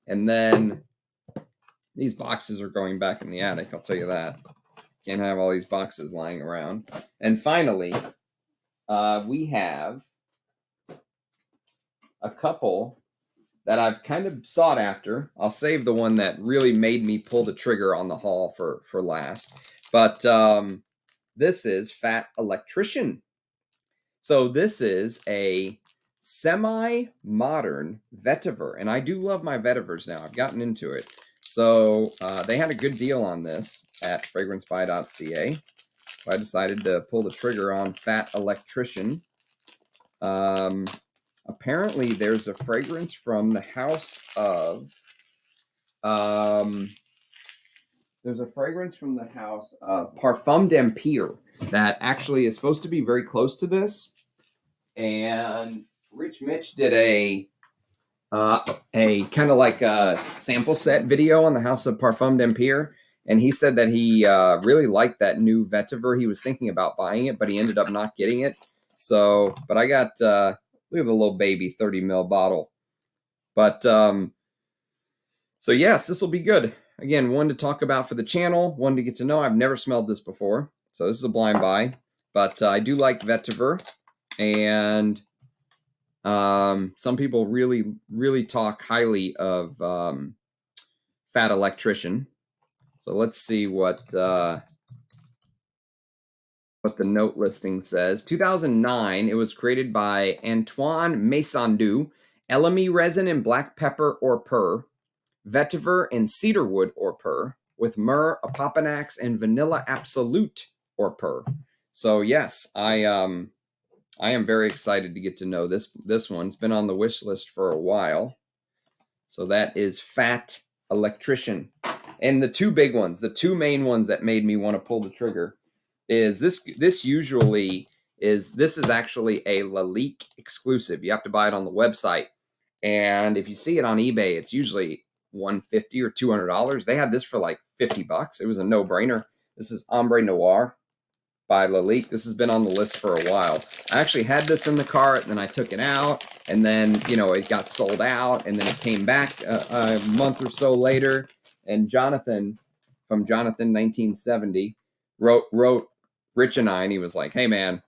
And then these boxes are going back in the attic, I'll tell you that. Can't have all these boxes lying around. And finally, we have a couple that I've kind of sought after. I'll save the one that really made me pull the trigger on the haul for last. But this is Fat Electrician. So this is a semi-modern vetiver. And I do love my vetivers now. I've gotten into it. So they had a good deal on this at fragrancebuy.ca. So I decided to pull the trigger on Fat Electrician. Apparently, there's a fragrance from the house of... there's a fragrance from the house of Parfum d'Empire that actually is supposed to be very close to this. And Rich Mitch did a kind of like a sample set video on the house of Parfum d'Empire. And he said that he really liked that new vetiver. He was thinking about buying it, but he ended up not getting it. So, but I got, look at the little baby 30 ml bottle. But, so yes, this will be good. Again, one to talk about for the channel, one to get to know. I've never smelled this before. So this is a blind buy. But I do like vetiver. And some people really, really talk highly of Fat Electrician. So let's see what the note listing says. 2009, it was created by Antoine Maisondu, elemi resin and black pepper or purr, vetiver and cedarwood or purr, with myrrh, opopanax, and vanilla absolute or purr. So yes, I am very excited to get to know this one. It's been on the wish list for a while. So that is Fat Electrician. And the two big ones, the two main ones that made me want to pull the trigger is this. This is actually a Lalique exclusive. You have to buy it on the website. And if you see it on eBay, it's usually $150 or $200. They had this for like $50. It was a no-brainer. This is Ombre Noir by Lalique. This has been on the list for a while. I actually had this in the cart, and then I took it out, and then, you know, it got sold out, and then it came back a month or so later, and Jonathan, from Jonathan 1970, wrote Rich and I, and he was like, hey, man,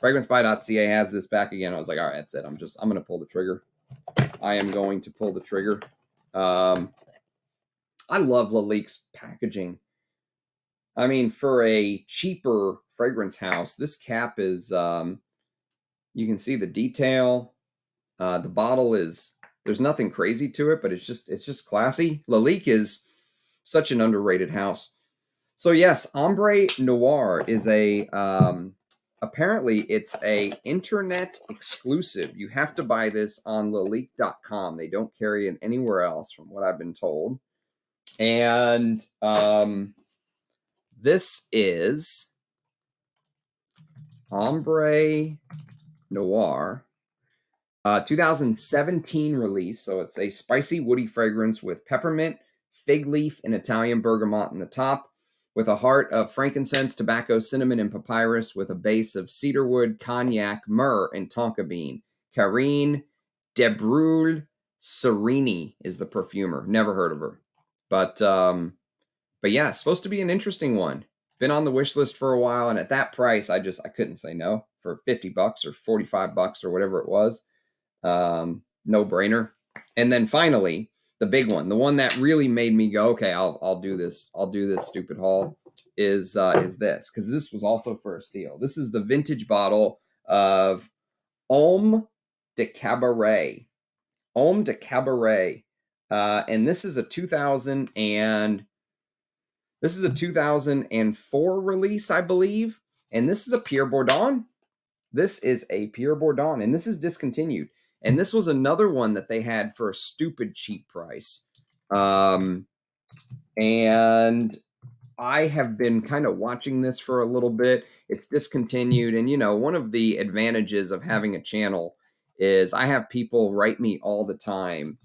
fragrancebuy.ca has this back again. I was like, all right, that's it. I'm going to pull the trigger. I am going to pull the trigger. I love Lalique's packaging. I mean, for a cheaper fragrance house, this cap is You can see the detail. The bottle is, there's nothing crazy to it, but it's just classy. Lalique is such an underrated house. So yes, Ombre Noir is a apparently it's a internet exclusive. You have to buy this on Lalique.com. They don't carry it anywhere else, from what I've been told. And this is Ombre Noir, 2017 release. So it's a spicy, woody fragrance with peppermint, fig leaf, and Italian bergamot in the top, with a heart of frankincense, tobacco, cinnamon, and papyrus, with a base of cedarwood, cognac, myrrh, and tonka bean. Karine Debrul Serini is the perfumer. Never heard of her. But yeah, it's supposed to be an interesting one. Been on the wish list for a while, and at that price, I couldn't say no. For $50 or $45 or whatever it was. No brainer. And then finally, the big one, the one that really made me go, okay, I'll do this. I'll do this stupid haul is this, because this was also for a steal. This is the vintage bottle of Homme de Cabaret. Homme de Cabaret. And this is a 2004 release, I believe. And this is a Pure Bourdon. This is a Pure Bourdon, and this is discontinued. And this was another one that they had for a stupid cheap price. And I have been kind of watching this for a little bit. It's discontinued. And, you know, one of the advantages of having a channel is I have people write me all the time,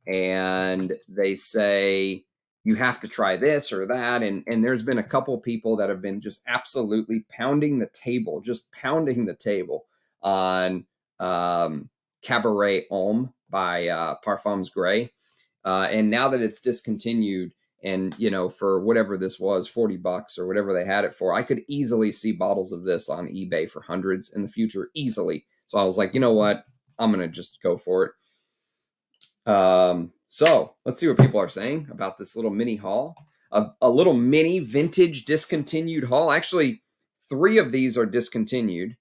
and they say, you have to try this or that. And there's been a couple people that have been just absolutely pounding the table on Cabaret Homme by Parfums Gres. And now that it's discontinued, and, you know, for whatever this was, $40 or whatever they had it for, I could easily see bottles of this on eBay for hundreds in the future, easily. So I was like, you know what? I'm going to just go for it. So let's see what people are saying about this little mini haul. A little mini vintage discontinued haul. Actually, 3 of these are discontinued.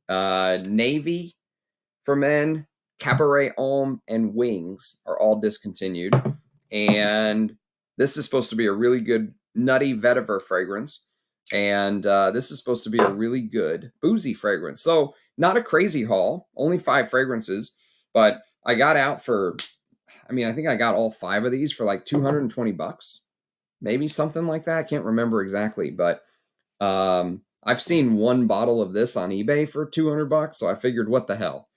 Navy for men, Cabaret Homme, and Wings are all discontinued. And this is supposed to be a really good nutty vetiver fragrance. And this is supposed to be a really good boozy fragrance. So not a crazy haul, only 5 fragrances, but I got out for, I mean, I think I got all 5 of these for like $220, maybe something like that. I can't remember exactly, but I've seen one bottle of this on eBay for $200, so I figured, what the hell?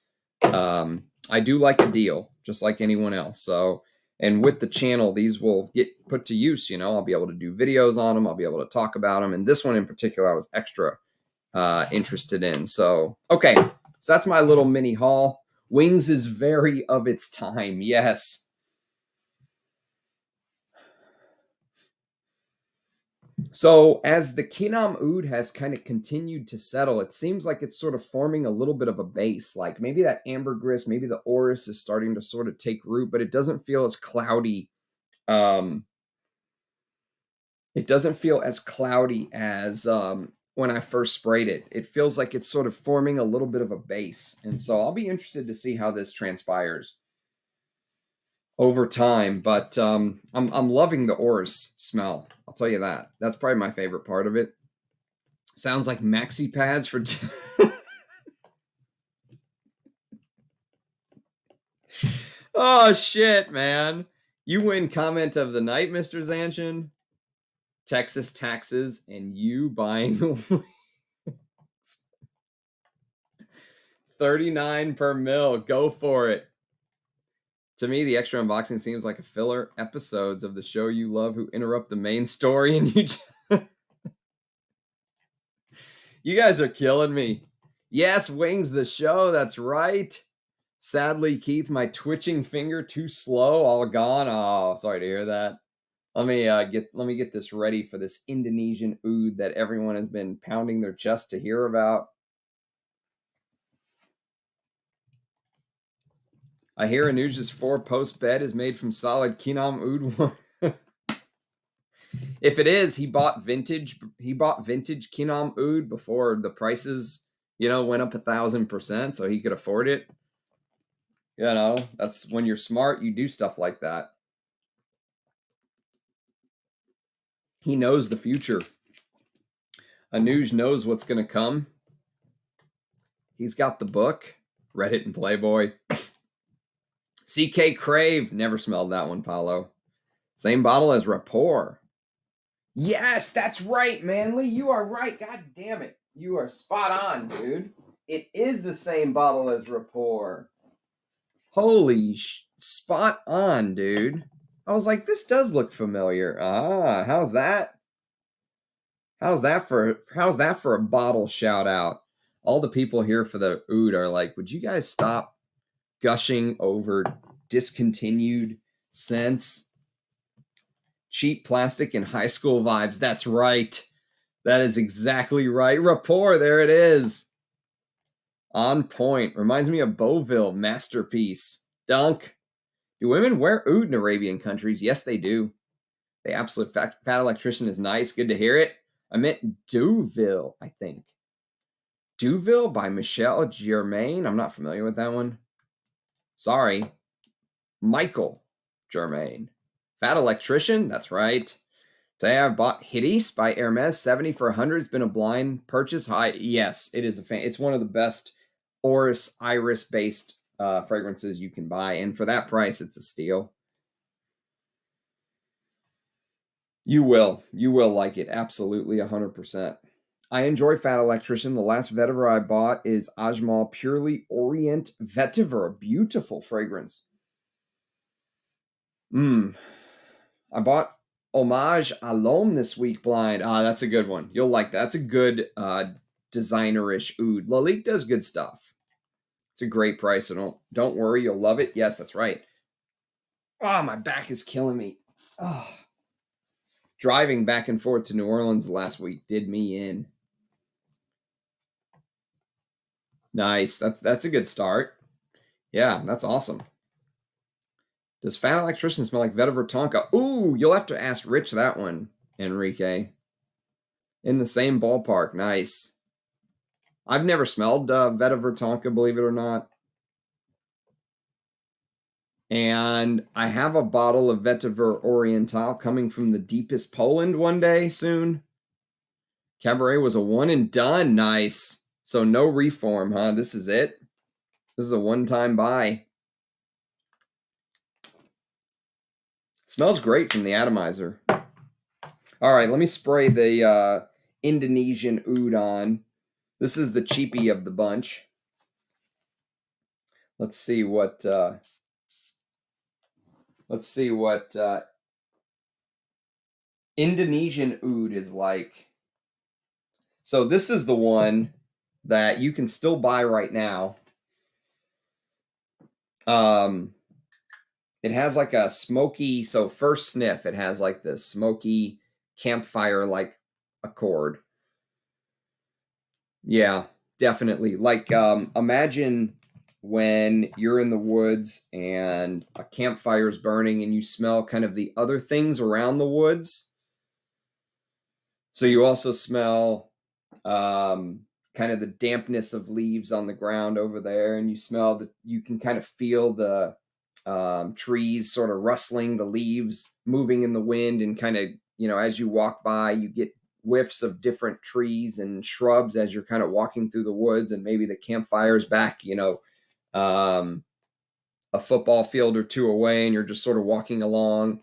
I do like a deal, just like anyone else. So, and with the channel, these will get put to use. You know, I'll be able to do videos on them. I'll be able to talk about them. And this one in particular, I was extra interested in. So, okay, so that's my little mini haul. Wings is very of its time. Yes. So as the Kinam Oud has kind of continued to settle, it seems like it's sort of forming a little bit of a base. Like maybe that ambergris, maybe the orris is starting to sort of take root, but it doesn't feel as cloudy. It doesn't feel as cloudy as when I first sprayed it. It feels like it's sort of forming a little bit of a base. And so I'll be interested to see how this transpires over time, but I'm loving the orris smell. I'll tell you that. That's probably my favorite part of it. Sounds like maxi pads for. Oh shit, man! You win comment of the night, Mr. Zanchin. Texas taxes and you buying. 39 per mil. Go for it. To me, the extra unboxing seems like a filler episodes of the show you love who interrupt the main story, and you you guys are killing me. Yes, Wings the show, that's right. Sadly, Keith, my twitching finger too slow, all gone. Oh, sorry to hear that. Let me get this ready for this Indonesian oud that everyone has been pounding their chest to hear about. I hear Anuja's 4-post bed is made from solid Kinam Oud. If it is, he bought vintage Kinam Oud before the prices you know, went up 1,000% so he could afford it. You know, that's when you're smart, you do stuff like that. He knows the future. Anuj knows what's going to come. He's got the book, read it in Playboy. CK Crave, never smelled that one, Paulo. Same bottle as Rapport. Yes, that's right, Manly. You are right. God damn it. You are spot on, dude. It is the same bottle as Rapport. Holy spot on, dude. I was like, this does look familiar. Ah, how's that? How's that for a bottle shout out? All the people here for the Oud are like, would you guys stop gushing over discontinued scents? Cheap plastic and high school vibes. That's right. That is exactly right. Rapport, there it is. On point. Reminds me of Beauville, masterpiece. Dunk. Do women wear Oud in Arabian countries? Yes, they do. The absolute fat electrician is nice. Good to hear it. I meant Deauville, I think. Deauville by Michel Germain. I'm not familiar with that one. Sorry. Michael Germain. Fat electrician? That's right. Today I've bought Hiris by Hermes. 70 for 100. It's been a blind purchase. Yes, it is a fan. It's one of the best Oris Iris based fragrances you can buy. And for that price, it's a steal. You will like it. Absolutely 100%. I enjoy Fat Electrician. The last vetiver I bought is Ajmal Purely Orient Vetiver. Beautiful fragrance. I bought Hommage à l'Homme this week blind. That's a good one. You'll like that. That's a good designer-ish oud. Lalique does good stuff. It's a great price, so don't worry. You'll love it. Yes, that's right. Oh, my back is killing me. Oh. Driving back and forth to New Orleans last week did me in. Nice. That's a good start. Yeah, that's awesome. Does Fat Electrician smell like Vetiver Tonka? Ooh, you'll have to ask Rich that one, Enrique. In the same ballpark. Nice. I've never smelled Vetiver Tonka, believe it or not. And I have a bottle of Vetiver Oriental coming from the deepest Poland one day soon. Cabaret was a one and done. Nice. So no reform, huh? This is it. This is a one-time buy. Smells great from the atomizer. All right, let me spray the Indonesian Oud on. This is the cheapie of the bunch. Let's see what Indonesian Oud is like. So this is the one that you can still buy right now. It has like a smoky, so first sniff, it has like this smoky campfire like accord. Yeah, definitely. Like imagine when you're in the woods and a campfire is burning and you smell kind of the other things around the woods. So you also smell kind of the dampness of leaves on the ground over there, and you smell that you can kind of feel the trees sort of rustling, the leaves moving in the wind, and kind of, you know, as you walk by, you get whiffs of different trees and shrubs as you're kind of walking through the woods, and maybe the campfire's back, you know, a football field or two away, and you're just sort of walking along.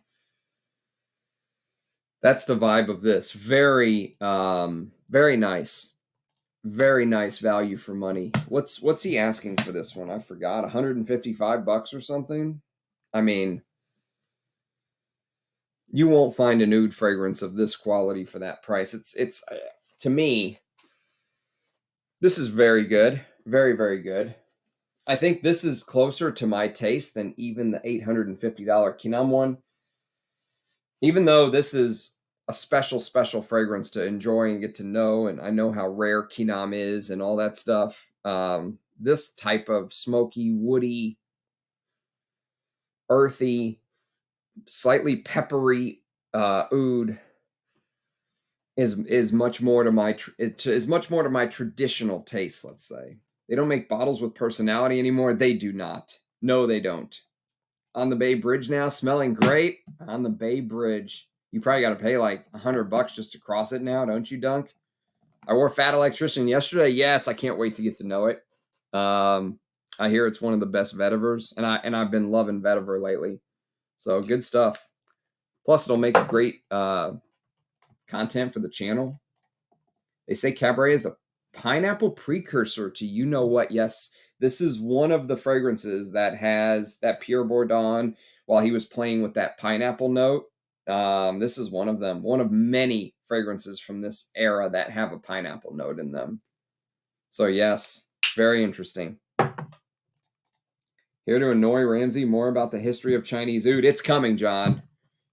That's the vibe of this. Very, very nice. Very nice value for money. What's he asking for this one? I forgot. $155 or something. I mean, you won't find an oud fragrance of this quality for that price. It's to me, this is very good. Very, very good. I think this is closer to my taste than even the $850 Kinam one. Even though this is a special fragrance to enjoy and get to know, and I know how rare Kinam is and all that stuff. This type of smoky, woody, earthy, slightly peppery oud is much more to my is much more to my traditional taste, let's say. They don't make bottles with personality anymore. They do not. No, they don't. On the Bay Bridge now, smelling great. On the Bay Bridge. You probably got to pay like $100 just to cross it now, don't you, Dunk? I wore Fat Electrician yesterday. Yes, I can't wait to get to know it. I hear it's one of the best vetivers, and I've been loving vetiver lately. So good stuff. Plus, it'll make a great content for the channel. They say Cabaret is the pineapple precursor to you know what. Yes, this is one of the fragrances that has that Pierre Bourdon while he was playing with that pineapple note. This is one of them, one of many fragrances from this era that have a pineapple note in them. So yes, very interesting. Here to annoy Ramsey more about the history of Chinese Oud. It's coming, John.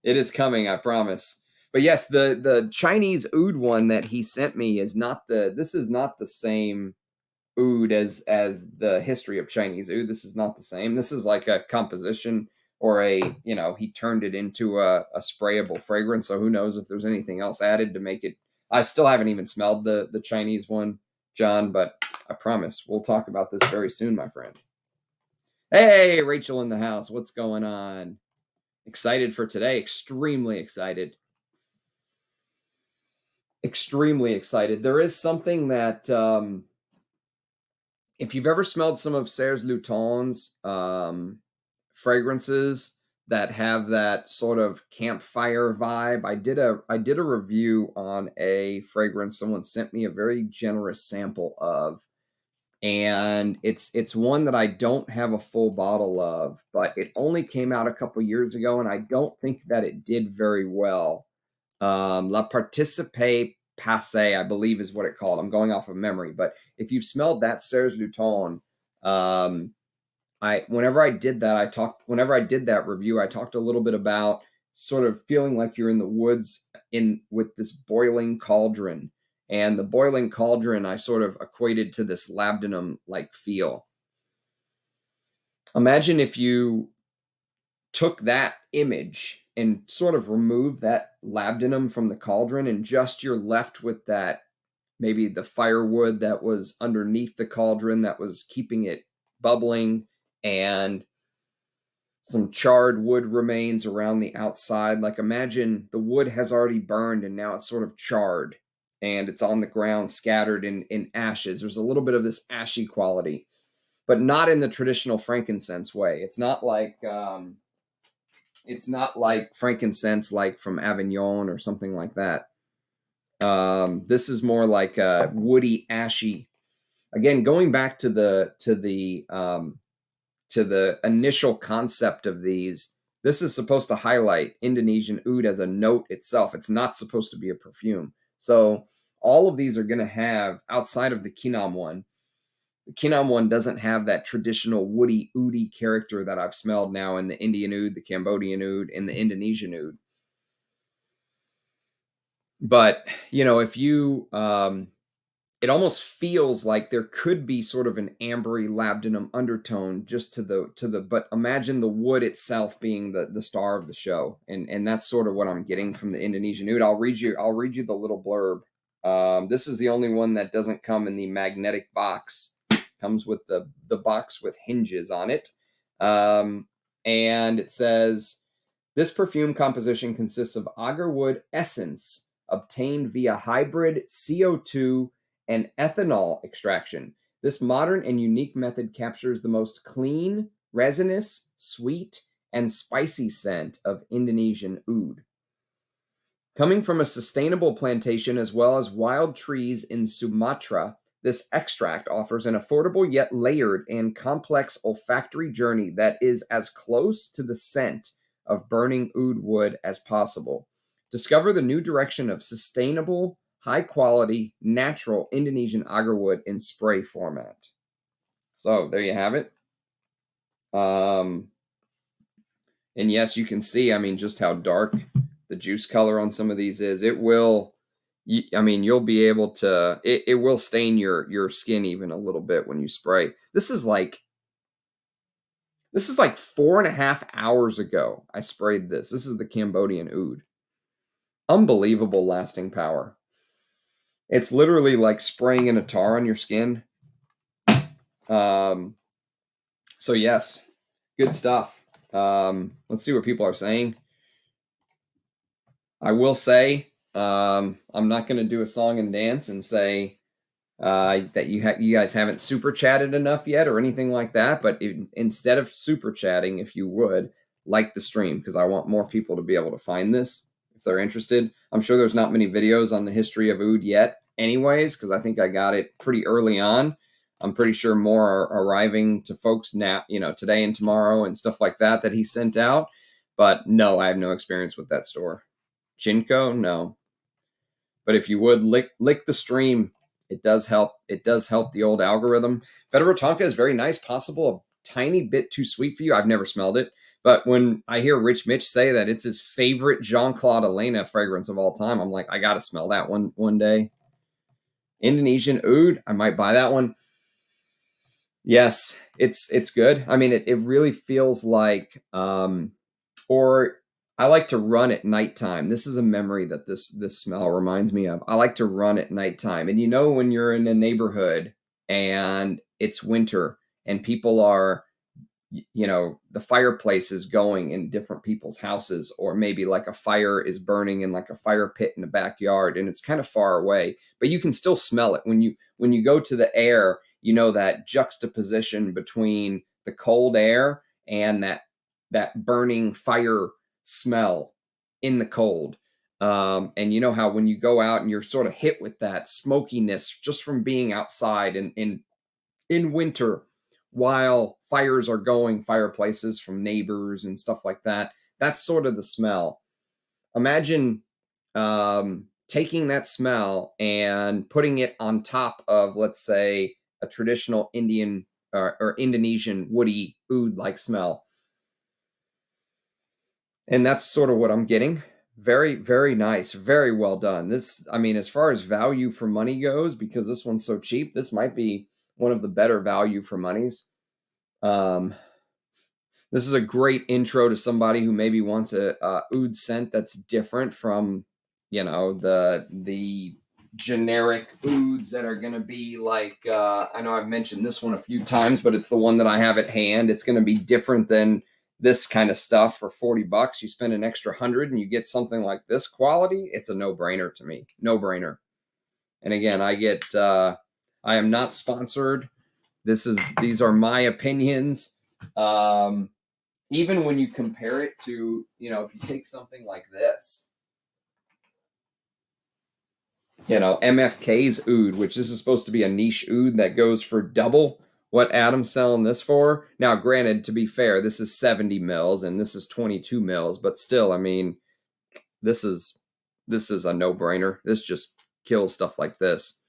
It is coming, I promise. But yes, the Chinese Oud one that he sent me is not this is not the same Oud as the history of Chinese Oud. This is not the same. This is like a composition or he turned it into a sprayable fragrance. So who knows if there's anything else added to make it. I still haven't even smelled the Chinese one, John, but I promise we'll talk about this very soon, my friend. Hey, Rachel in the house. What's going on? Excited for today. Extremely excited. Extremely excited. There is something that if you've ever smelled some of Serge Luton's fragrances that have that sort of campfire vibe, I did a review on a fragrance someone sent me a very generous sample of, and it's one that I don't have a full bottle of, but it only came out a couple years ago, and I don't think that it did very well. La Participe Passé, I believe is what it called. I'm going off of memory, but if you've smelled that Serge Luton, whenever I did that review, I talked a little bit about sort of feeling like you're in the woods with this boiling cauldron. And the boiling cauldron, I sort of equated to this labdanum-like feel. Imagine if you took that image and sort of removed that labdanum from the cauldron, and just you're left with that, maybe the firewood that was underneath the cauldron that was keeping it bubbling, and some charred wood remains around the outside. Like imagine the wood has already burned and now it's sort of charred and it's on the ground scattered in ashes. There's a little bit of this ashy quality, but not in the traditional frankincense way. It's not like frankincense like from Avignon or something like that. This is more like a woody, ashy. Again, going back to the initial concept of these, this is supposed to highlight Indonesian Oud as a note itself. It's not supposed to be a perfume. So all of these are going to have, outside of the Kinam one, the Kinam one doesn't have that traditional woody, oudy character that I've smelled now in the Indian Oud, the Cambodian Oud, and the Indonesian Oud. But, if you, it almost feels like there could be sort of an ambery labdanum undertone just but imagine the wood itself being the star of the show. And that's sort of what I'm getting from the Indonesian Oud. I'll read you the little blurb. This is the only one that doesn't come in the magnetic box. Comes with the box with hinges on it. And it says, this perfume composition consists of agarwood essence obtained via hybrid CO2 and ethanol extraction. This modern and unique method captures the most clean, resinous, sweet, and spicy scent of Indonesian Oud. Coming from a sustainable plantation as well as wild trees in Sumatra, this extract offers an affordable yet layered and complex olfactory journey that is as close to the scent of burning oud wood as possible. Discover the new direction of sustainable, high-quality, natural Indonesian agarwood in spray format. So there you have it. And yes, you can see, just how dark the juice color on some of these is. It will, you'll be able to, it will stain your skin even a little bit when you spray. This is like 4.5 hours ago I sprayed this. This is the Cambodian Oud. Unbelievable lasting power. It's literally like spraying an tar on your skin. So yes, good stuff. Let's see what people are saying. I will say, I'm not going to do a song and dance and say that you guys haven't super chatted enough yet or anything like that. But instead of super chatting, if you would like the stream, because I want more people to be able to find this if they're interested. I'm sure there's not many videos on the history of Oud yet, anyways, because I think I got it pretty early on. I'm pretty sure more are arriving to folks now, today and tomorrow and stuff like that he sent out. But no, I have no experience with that store. Chinko, no. But if you would lick the stream, it does help. It does help the old algorithm. Federal Tonka is very nice, possible a tiny bit too sweet for you. I've never smelled it. But when I hear Rich Mitch say that it's his favorite Jean-Claude Elena fragrance of all time, I'm like, I got to smell that one day. Indonesian Oud, I might buy that one. Yes, it's good. I mean, it really feels like, or I like to run at nighttime. This is a memory that this smell reminds me of. I like to run at nighttime. And when you're in a neighborhood and it's winter and people are, the fireplace is going in different people's houses, or maybe like a fire is burning in like a fire pit in the backyard and it's kind of far away, but you can still smell it when you go to the air, that juxtaposition between the cold air and that burning fire smell in the cold. And you know how when you go out and you're sort of hit with that smokiness just from being outside in winter while fires are going, fireplaces from neighbors and stuff like that. That's sort of the smell. Imagine taking that smell and putting it on top of, let's say, a traditional Indian or Indonesian woody oud-like smell. And that's sort of what I'm getting. Very, very nice. Very well done. This, I mean, as far as value for money goes, because this one's so cheap, this might be one of the better value for monies. This is a great intro to somebody who maybe wants a oud scent that's different from, the generic ouds that are going to be like, I know I've mentioned this one a few times, but it's the one that I have at hand. It's going to be different than this kind of stuff for $40. You spend an extra 100 and you get something like this quality. It's a no-brainer to me. No-brainer. And again, I am not sponsored. These are my opinions. Even when you compare it to, if you take something like this, MFK's Oud, which this is supposed to be a niche oud that goes for double what Adam's selling this for. Now, granted, to be fair, this is 70 mils and this is 22 mils, but still, I mean, this is a no-brainer. This just kills stuff like this.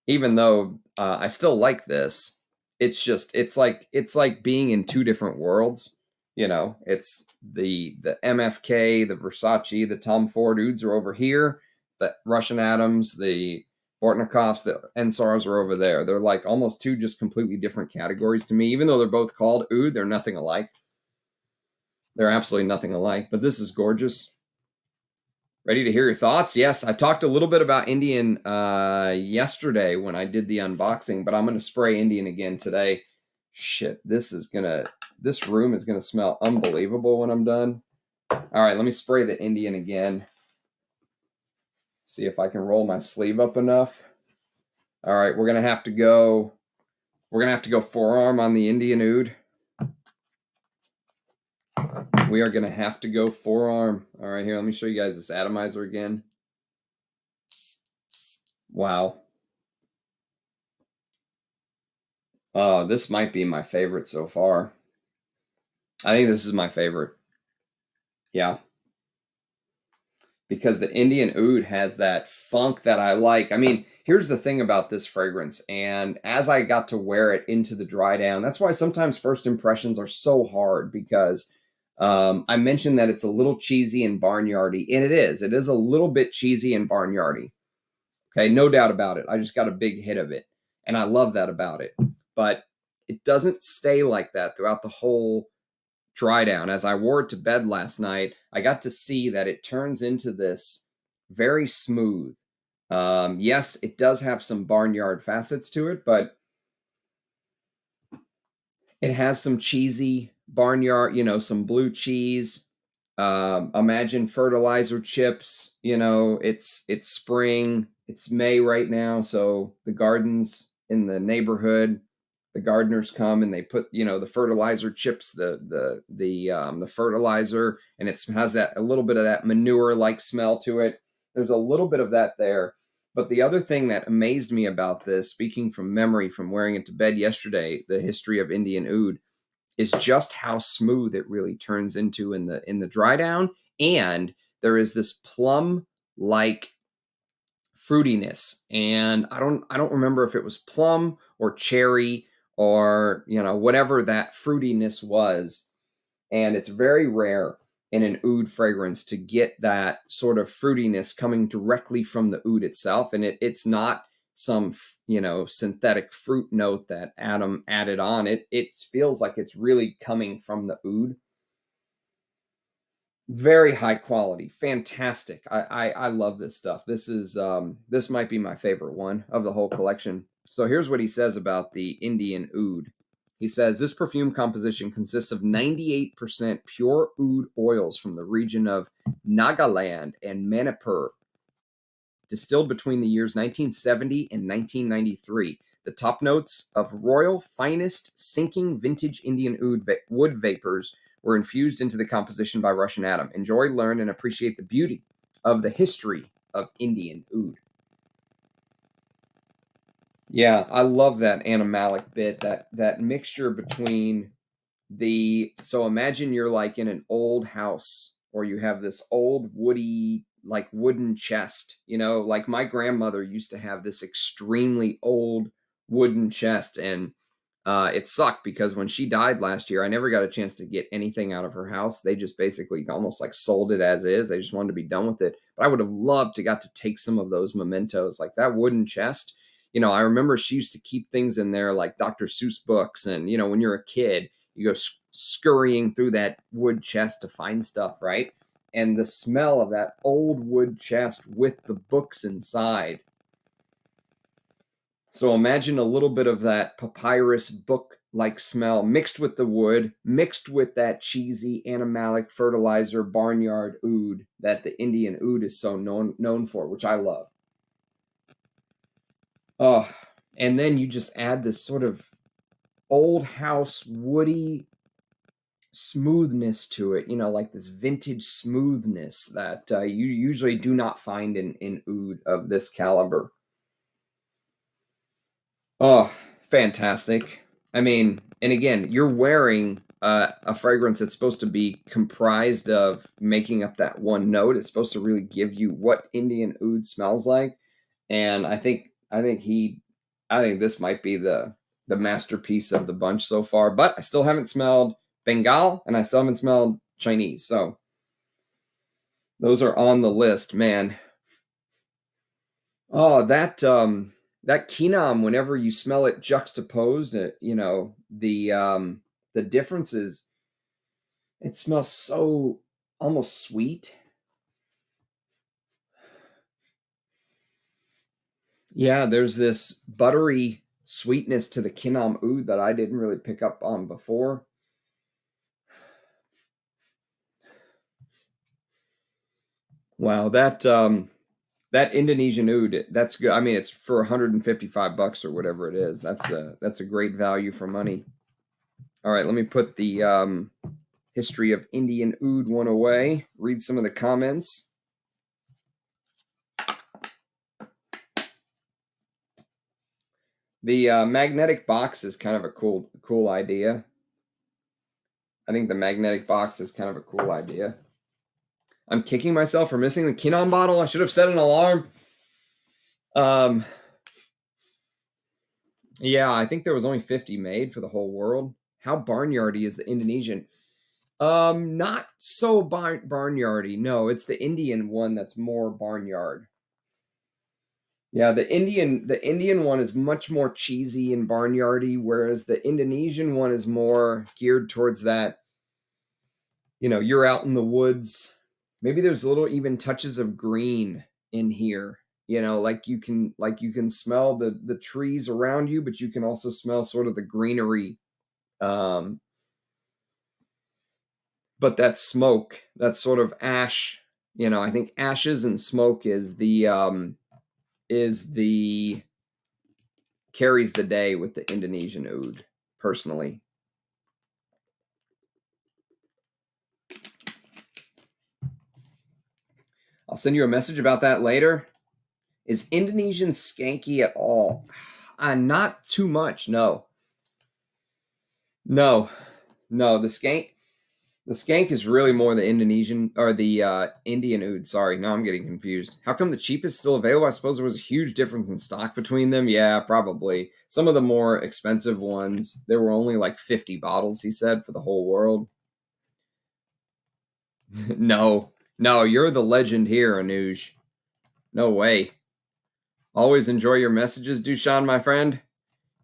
Even though I still like this, it's like being in two different worlds. It's the MFK, the Versace, the Tom Ford ouds are over here. The Russian Adams, the Bortnikovs, the Ensars are over there. They're like almost two just completely different categories to me. Even though they're both called oud, they're nothing alike. They're absolutely nothing alike. But this is gorgeous. Ready to hear your thoughts? Yes, I talked a little bit about Indian yesterday when I did the unboxing, but I'm going to spray Indian again today. Shit, this room is going to smell unbelievable when I'm done. All right, let me spray the Indian again. See if I can roll my sleeve up enough. All right, we're going to have to go forearm on the Indian Oud. We are going to have to go forearm. All right, here, let me show you guys this atomizer again. Wow. Oh, this might be my favorite so far. I think this is my favorite. Yeah. Because the Indian Oud has that funk that I like. I mean, here's the thing about this fragrance. And as I got to wear it into the dry down, that's why sometimes first impressions are so hard, because I mentioned that it's a little cheesy and barnyardy, and it is. It is a little bit cheesy and barnyardy. Okay, no doubt about it. I just got a big hit of it, and I love that about it. But it doesn't stay like that throughout the whole dry down. As I wore it to bed last night, I got to see that it turns into this very smooth, Yes, it does have some barnyard facets to it, but it has some cheesy barnyard, some blue cheese. Imagine fertilizer chips. It's spring. It's May right now, so the gardens in the neighborhood, the gardeners come and they put the fertilizer chips, the fertilizer, and it has that a little bit of that manure like smell to it. There's a little bit of that there. But the other thing that amazed me about this, speaking from memory from wearing it to bed yesterday, the History of Indian Oud, is just how smooth it really turns into in the dry down. And there is this plum like fruitiness, and I don't remember if it was plum or cherry or whatever that fruitiness was. And it's very rare in an oud fragrance to get that sort of fruitiness coming directly from the oud itself. And it's not some synthetic fruit note that Adam added on. It feels like it's really coming from the oud. Very high quality, fantastic. I love this stuff. This might be my favorite one of the whole collection. So here's what he says about the Indian Oud. He says this perfume composition consists of 98% pure oud oils from the region of Nagaland and Manipur, distilled between the years 1970 and 1993. The top notes of royal finest sinking vintage Indian oud wood vapors were infused into the composition by Russian Adam. Enjoy, learn, and appreciate the beauty of the history of Indian oud. Yeah, I love that animalic bit, that mixture between so imagine you're like in an old house, or you have this old woody, like wooden chest, like my grandmother used to have this extremely old wooden chest. And it sucked because when she died last year, I never got a chance to get anything out of her house. They just basically almost like sold it as is. They just wanted to be done with it. But I would have loved to got to take some of those mementos, like that wooden chest. I remember she used to keep things in there like Dr. Seuss books. And, when you're a kid, you go scurrying through that wood chest to find stuff, right? And the smell of that old wood chest with the books inside. So imagine a little bit of that papyrus book like smell mixed with the wood, mixed with that cheesy animalic fertilizer barnyard oud that the Indian oud is so known for, which I love. Oh, and then you just add this sort of old house woody smoothness to it, like this vintage smoothness that you usually do not find in oud of this caliber. Oh, fantastic. I mean, and again, you're wearing a fragrance that's supposed to be comprised of making up that one note. It's supposed to really give you what Indian oud smells like. And I think this might be the masterpiece of the bunch so far, but I still haven't smelled Bengal and I still haven't smelled Chinese. So those are on the list, man. Oh, that Kinam, whenever you smell it juxtaposed, the differences, it smells so almost sweet. Yeah, there's this buttery sweetness to the Kinam Oud that I didn't really pick up on before. Wow, that Indonesian Oud, that's good. I mean, it's for $155 or whatever it is. That's a great value for money. All right, let me put the History of Indian Oud one away. Read some of the comments. The magnetic box is kind of a cool idea. I think the magnetic box is kind of a cool idea. I'm kicking myself for missing the Kinam bottle. I should have set an alarm. Yeah, I think there was only 50 made for the whole world. How barnyardy is the Indonesian? Not so barnyardy. No, it's the Indian one that's more barnyard. Yeah, the Indian one is much more cheesy and barnyardy, whereas the Indonesian one is more geared towards that. You're out in the woods. Maybe there's little even touches of green in here. You know, like you can smell the trees around you, but you can also smell sort of the greenery. But that smoke, that sort of ash, you know, I think ashes and smoke is the carries the day with the Indonesian Oud, personally. I'll send you a message about that later. Is Indonesian skanky at all? Not too much, no. No. The skank is really more the Indonesian or the Indian Oud. Sorry, now I'm getting confused. How come the cheap is still available? I suppose there was a huge difference in stock between them. Yeah, probably. Some of the more expensive ones, there were only like 50 bottles, he said, for the whole world. No, you're the legend here, Anuj. No way. Always enjoy your messages, Dushan, my friend.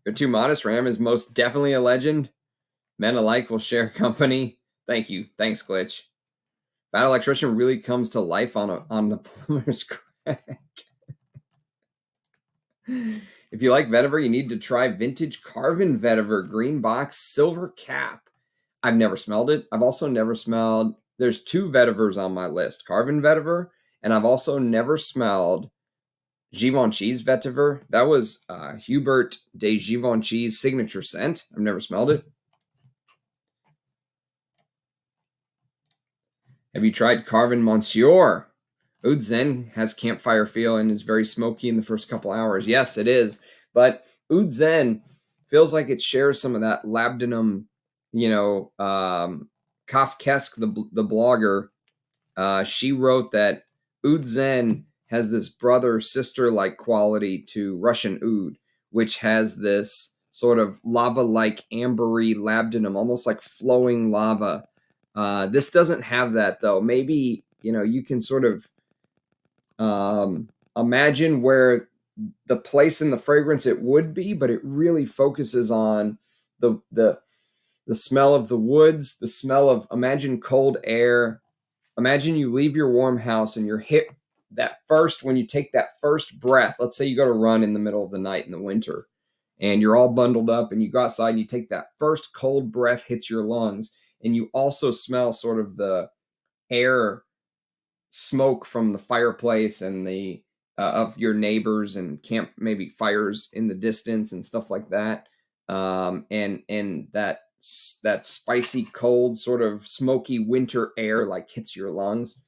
You're too modest. Ram is most definitely a legend. Men alike will share company. Thank you. Thanks, Glitch. Fat Electrician really comes to life on the plumber's crack. If you like vetiver, you need to try vintage Carven vetiver, green box, silver cap. I've never smelled it. I've also never smelled. There's 2 vetivers on my list, Carven vetiver, and I've also never smelled Givenchy's vetiver. That was Hubert de Givenchy's signature scent. I've never smelled it. Have you tried Carven Monsieur? Oud Zen has campfire feel and is very smoky in the first couple hours. Yes, it is. But Oud Zen feels like it shares some of that labdanum, you know, Kafkaesque, the blogger. She wrote that Oud Zen has this brother-sister-like quality to Russian Oud, which has this sort of lava-like ambery labdanum, almost like flowing lava. This doesn't have that, though. Maybe, you know, you can sort of imagine where the place in the fragrance it would be, but it really focuses on the smell of the woods, the smell of, imagine cold air. Imagine you leave your warm house and you're hit that first, when you take that first breath. Let's say you go to run in the middle of the night in the winter and you're all bundled up and you go outside and you take that first cold breath, hits your lungs, and you also smell sort of the air smoke from the fireplace and the of your neighbors and camp, maybe fires in the distance and stuff like that. And that spicy cold sort of smoky winter air like hits your lungs.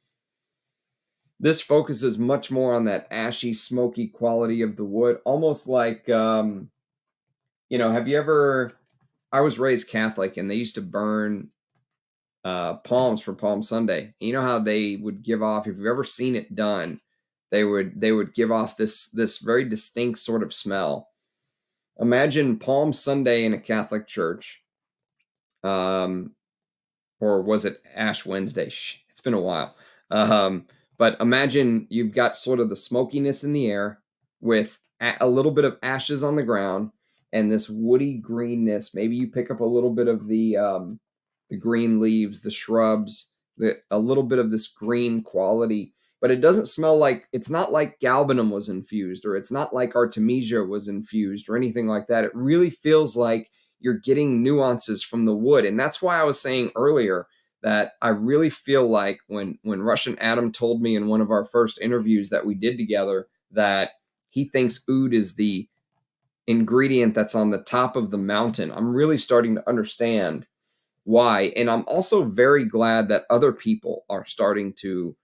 This focuses much more on that ashy, smoky quality of the wood, almost like you know, have you ever, I was raised Catholic and they used to burn palms for Palm Sunday. You know how they would give off, if you've ever seen it done, they would give off this very distinct sort of smell. Imagine Palm Sunday in a Catholic church, or was it Ash Wednesday? It's been a while. But imagine you've got sort of the smokiness in the air with a little bit of ashes on the ground and this woody greenness. Maybe you pick up a little bit of the green leaves, the shrubs, a little bit of this green quality, but it doesn't smell like, it's not like galbanum was infused, or it's not like artemisia was infused or anything like that. It really feels like you're getting nuances from the wood. And that's why I was saying earlier that I really feel like when Russian Adam told me in one of our first interviews that we did together that he thinks oud is the ingredient that's on the top of the mountain, I'm really starting to understand why. And I'm also very glad that other people are starting to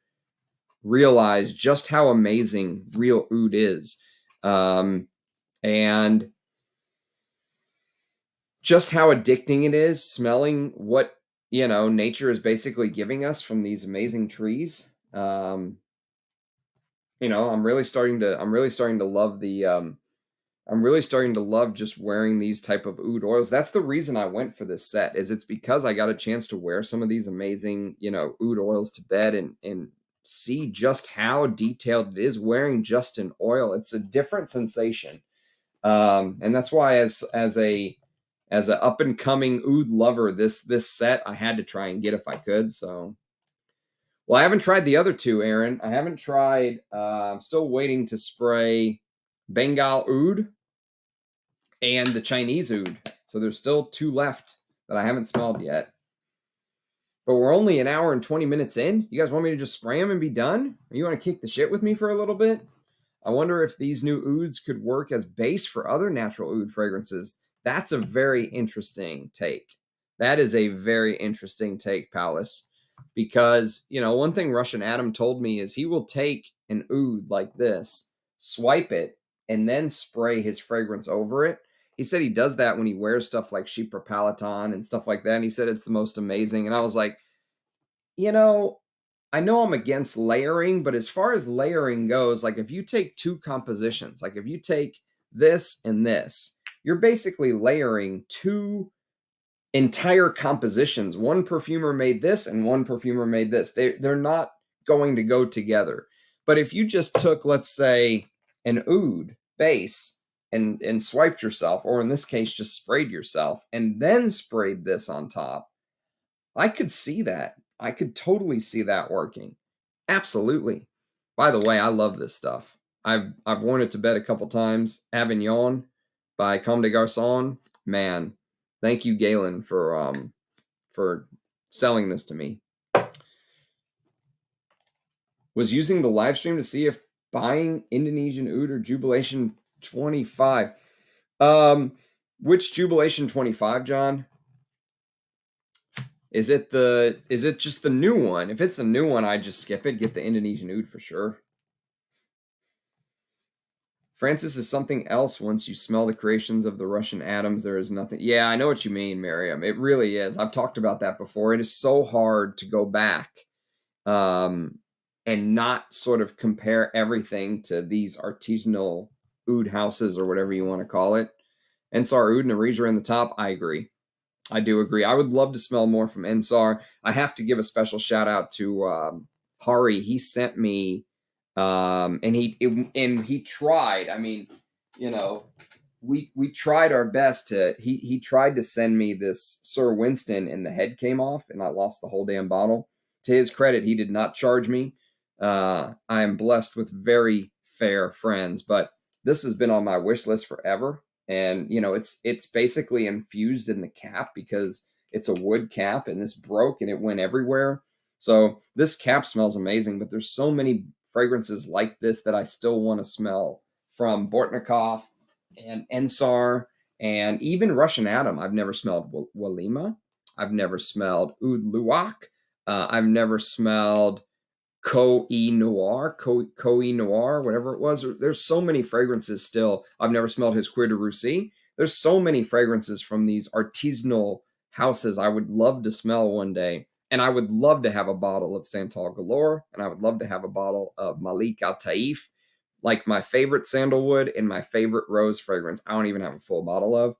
realize just how amazing real oud is, and just how addicting it is smelling what, you know, nature is basically giving us from these amazing trees. You know, I'm really starting to love the I'm really starting to love just wearing these type of oud oils. That's the reason I went for this set, is it's because I got a chance to wear some of these amazing, you know, oud oils to bed and see just how detailed it is wearing just an oil. It's a different sensation. And that's why as a up and coming oud lover, this set I had to try and get if I could. So, Well, I haven't tried the other two, Aaron. I haven't tried, I'm still waiting to spray Bengal Oud and the Chinese Oud. So there's still 2 left that I haven't smelled yet. But we're only an hour and 20 minutes in. You guys want me to just spray them and be done? Or you want to kick the shit with me for a little bit? I wonder if these new ouds could work as base for other natural oud fragrances. That's a very interesting take. That is a very interesting take, Palace. Because, you know, one thing Russian Adam told me is he will take an oud like this, swipe it, and then spray his fragrance over it. He said he does that when he wears stuff like Chypre Palaton and stuff like that. And he said it's the most amazing. And I was like, you know I'm against layering, but as far as layering goes, like if you take 2 compositions, like if you take this and this, you're basically layering 2 entire compositions. One perfumer made this and one perfumer made this. They're not going to go together. But if you just took, let's say, an oud base and swiped yourself, or in this case, just sprayed yourself, and then sprayed this on top, I could see that. I could totally see that working. Absolutely. By the way, I love this stuff. I've worn it to bed a couple times. Avignon by Comme des Garcons. Man, thank you, Galen, for selling this to me. Was using the live stream to see if buying Indonesian Oud or Jubilation 25. Which Jubilation 25, John? Is it just the new one? If it's the new one, I'd just skip it. Get the Indonesian Oud for sure. Francis is something else. Once you smell the creations of the Russian atoms, there is nothing. Yeah, I know what you mean, Miriam. It really is. I've talked about that before. It is so hard to go back and not sort of compare everything to these artisanal oud houses or whatever you want to call it. Ensar Oud and Areej are in the top. I agree. I do agree. I would love to smell more from Ensar. I have to give a special shout out to Hari. He sent me, and he tried. I mean, you know, we tried our best to. He tried to send me this Sir Winston, and the head came off, and I lost the whole damn bottle. To his credit, he did not charge me. I am blessed with very fair friends, but this has been on my wish list forever. And, you know, it's basically infused in the cap because it's a wood cap, and this broke and it went everywhere. So this cap smells amazing, but there's so many fragrances like this that I still want to smell, from Bortnikov and Ensar and even Russian Adam. I've never smelled Walima. I've never smelled Oud Luwak. I've never smelled Noir, whatever it was. There's so many fragrances still. I've never smelled his Cuir de Russie. There's so many fragrances from these artisanal houses I would love to smell one day. And I would love to have a bottle of Santal Galore, and I would love to have a bottle of Malik Al Taif, like my favorite sandalwood and my favorite rose fragrance. I don't even have a full bottle of.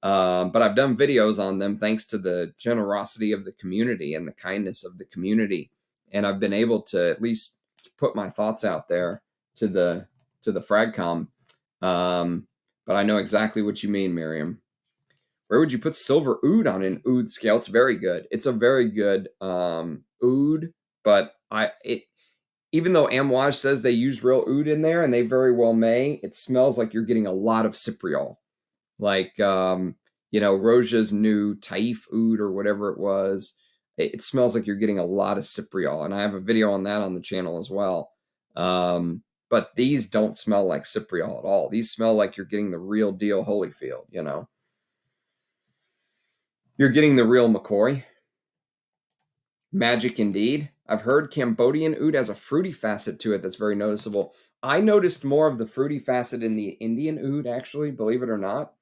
But I've done videos on them thanks to the generosity of the community and the kindness of the community. And I've been able to at least put my thoughts out there to the Fragcom. But I know exactly what you mean, Miriam. Where would you put Silver Oud on an Oud scale? It's very good. It's a very good Oud, but even though Amouage says they use real Oud in there, and they very well may, it smells like you're getting a lot of Cypriol. Like, you know, Roja's new Taif Oud or whatever it was. It smells like you're getting a lot of Cypriol, and I have a video on that on the channel as well. But these don't smell like Cypriol at all. These smell like you're getting the real deal Holyfield, you know. You're getting the real McCoy. Magic indeed. I've heard Cambodian Oud has a fruity facet to it that's very noticeable. I noticed more of the fruity facet in the Indian Oud, actually, believe it or not.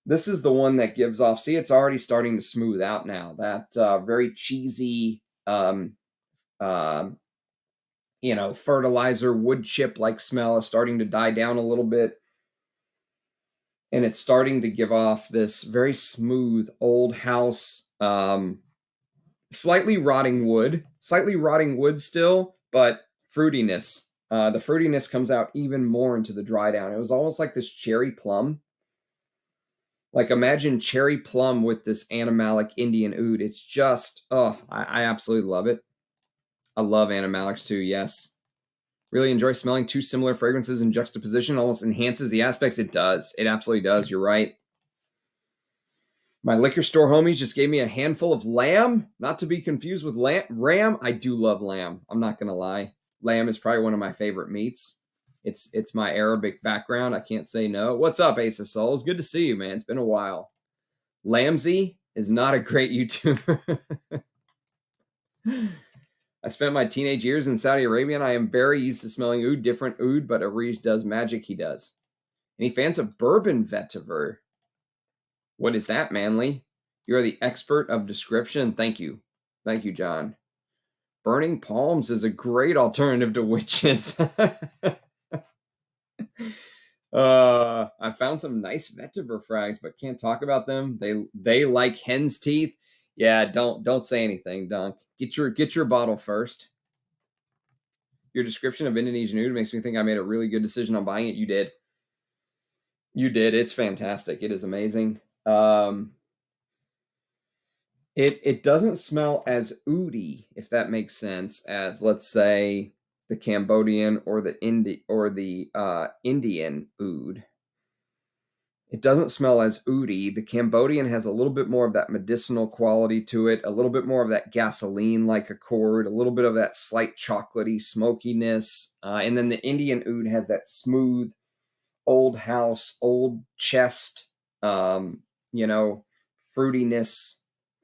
This is the one that gives off, see, it's already starting to smooth out now. That very cheesy, you know, fertilizer, wood chip-like smell is starting to die down a little bit. And it's starting to give off this very smooth, old house, slightly rotting wood still, but fruitiness. The fruitiness comes out even more into the dry down. It was almost like this cherry plum. Like, imagine cherry plum with this animalic Indian Oud. It's just, oh, I absolutely love it. I love animalics too, yes. Really enjoy smelling two similar fragrances in juxtaposition. Almost enhances the aspects. It does. It absolutely does. You're right. My liquor store homies just gave me a handful of lamb, not to be confused with ram. I do love lamb. I'm not going to lie. Lamb is probably one of my favorite meats. It's my Arabic background. I can't say no. What's up, Ace of Souls? Good to see you, man. It's been a while. Lamsey is not a great YouTuber. I spent my teenage years in Saudi Arabia, and I am very used to smelling oud, different oud, but Areej does magic. He does. Any fans of bourbon vetiver? What is that, Manly? You are the expert of description. Thank you. Thank you, John. Burning palms is a great alternative to witches. I found some nice vetiver frags, but can't talk about them. They like hen's teeth. Yeah, don't say anything, Dunk. Get your bottle first. Your description of Indonesian Oud makes me think I made a really good decision on buying it. You did. You did. It's fantastic. It is amazing. It doesn't smell as oudy, if that makes sense, as, let's say, the Cambodian or the Indian oud. It doesn't smell as oudy. The Cambodian has a little bit more of that medicinal quality to it, a little bit more of that gasoline-like accord, a little bit of that slight chocolatey smokiness, and then the Indian oud has that smooth, old house, old chest, fruitiness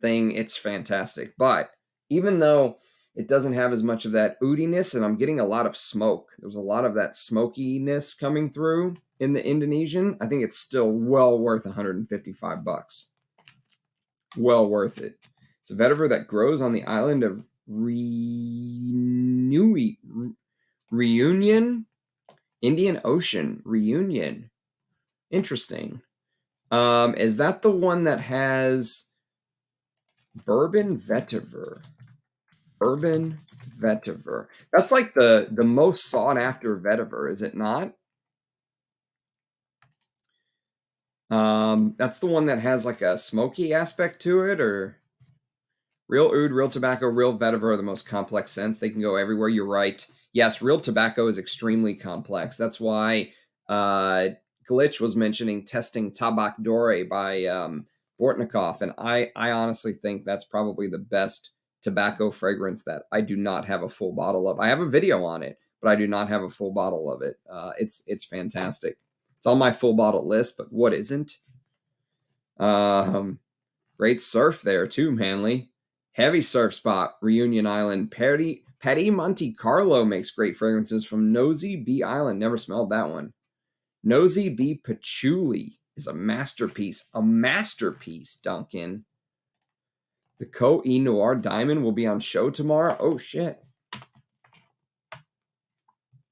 thing. It's fantastic. But even though it doesn't have as much of that oudiness, and I'm getting a lot of smoke, there's a lot of that smokiness coming through in the Indonesian, I think it's still well worth $155. Well worth it. It's a vetiver that grows on the island of Reunion, Indian Ocean. Reunion. Interesting. Is that the one that has bourbon vetiver? Bourbon vetiver. That's like the most sought after vetiver, is it not? That's the one that has like a smoky aspect to it, or real oud, real tobacco, real vetiver are the most complex scents. They can go everywhere. You're right. Yes, real tobacco is extremely complex. That's why Glitch was mentioning testing Tabak Dore by Bortnikov, and I honestly think that's probably the best tobacco fragrance that I do not have a full bottle of. I have a video on it, but I do not have a full bottle of it. It's fantastic. It's on my full bottle list, but what isn't? Great surf there too, Manly. Heavy surf spot, Reunion Island. Patty Monte Carlo makes great fragrances from Nosy B Island. Never smelled that one. Nosy B Patchouli is a masterpiece. A masterpiece, Duncan. The Co E Noir Diamond will be on show tomorrow. Oh, shit.